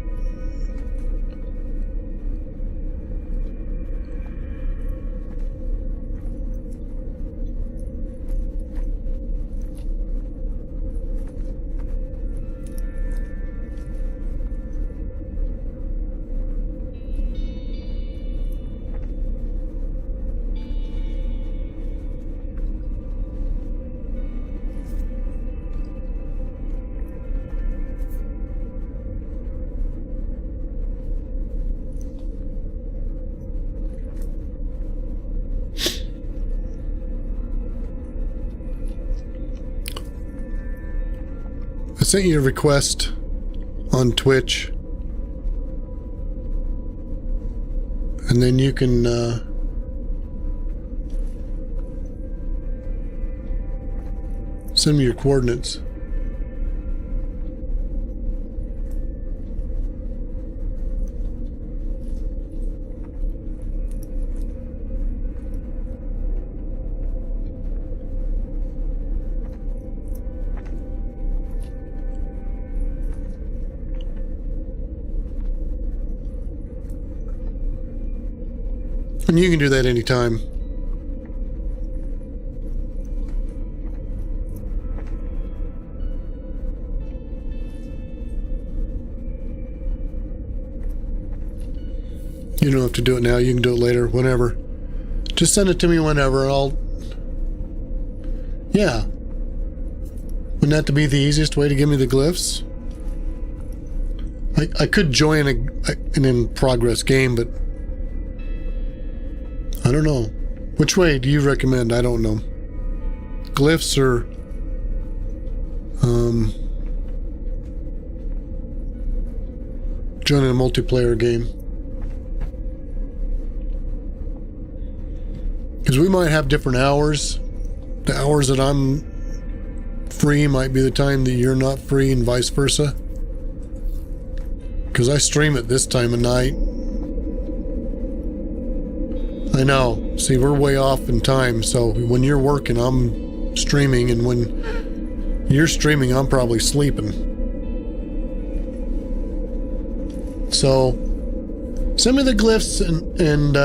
I sent you a request on Twitch, and then you can Send me your coordinates. And you can do that anytime. You don't have to do it now. You can do it later, whenever. Just send it to me whenever. Yeah. Wouldn't that be the easiest way to give me the glyphs? I could join an in-progress game, but I don't know. Which way do you recommend? I don't know. Glyphs or joining a multiplayer game. Because we might have different hours. The hours that I'm free might be the time that you're not free, and vice versa. Because I stream at this time of night. I know. See, we're way off in time, so when you're working, I'm streaming, and when you're streaming, I'm probably sleeping. So, send me the glyphs and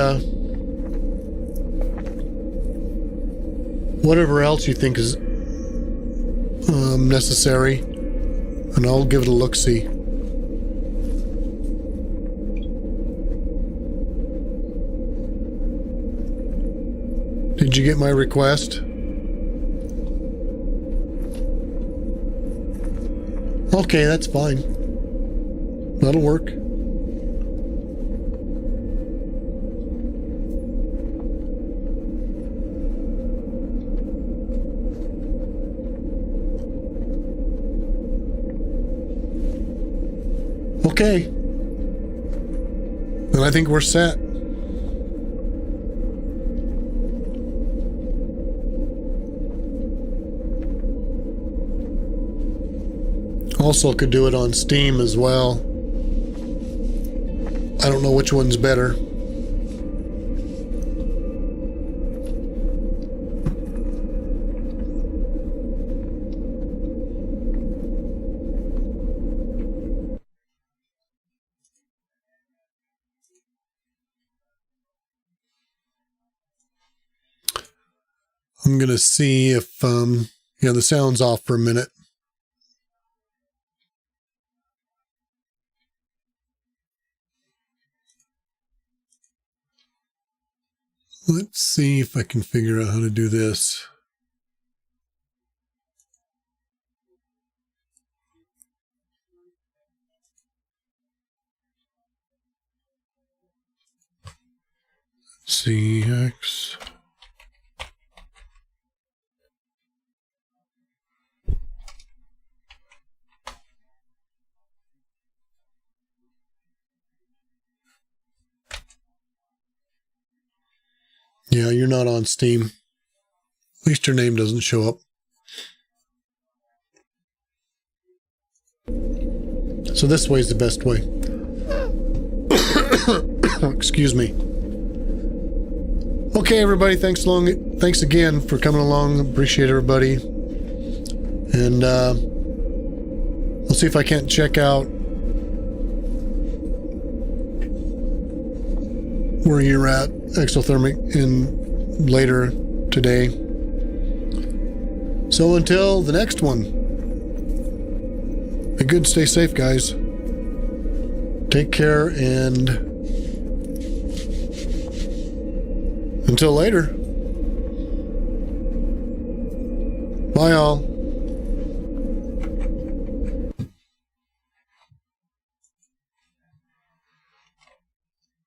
whatever else you think is necessary, and I'll give it a look-see. Did you get my request? Okay, that's fine. That'll work. Okay. Then I think we're set. Also could do it on Steam as well. I don't know which one's better. I'm gonna see if the sound's off for a minute. Let's see if I can figure out how to do this. CX. Yeah, you're not on Steam. At least your name doesn't show up. So this way is the best way. Excuse me. Okay, everybody, thanks again for coming along. Appreciate everybody. And we'll see if I can't check out where you're at, Exothermic, in later today. So until the next one, be good, stay safe, guys. Take care, and until later. Bye, all.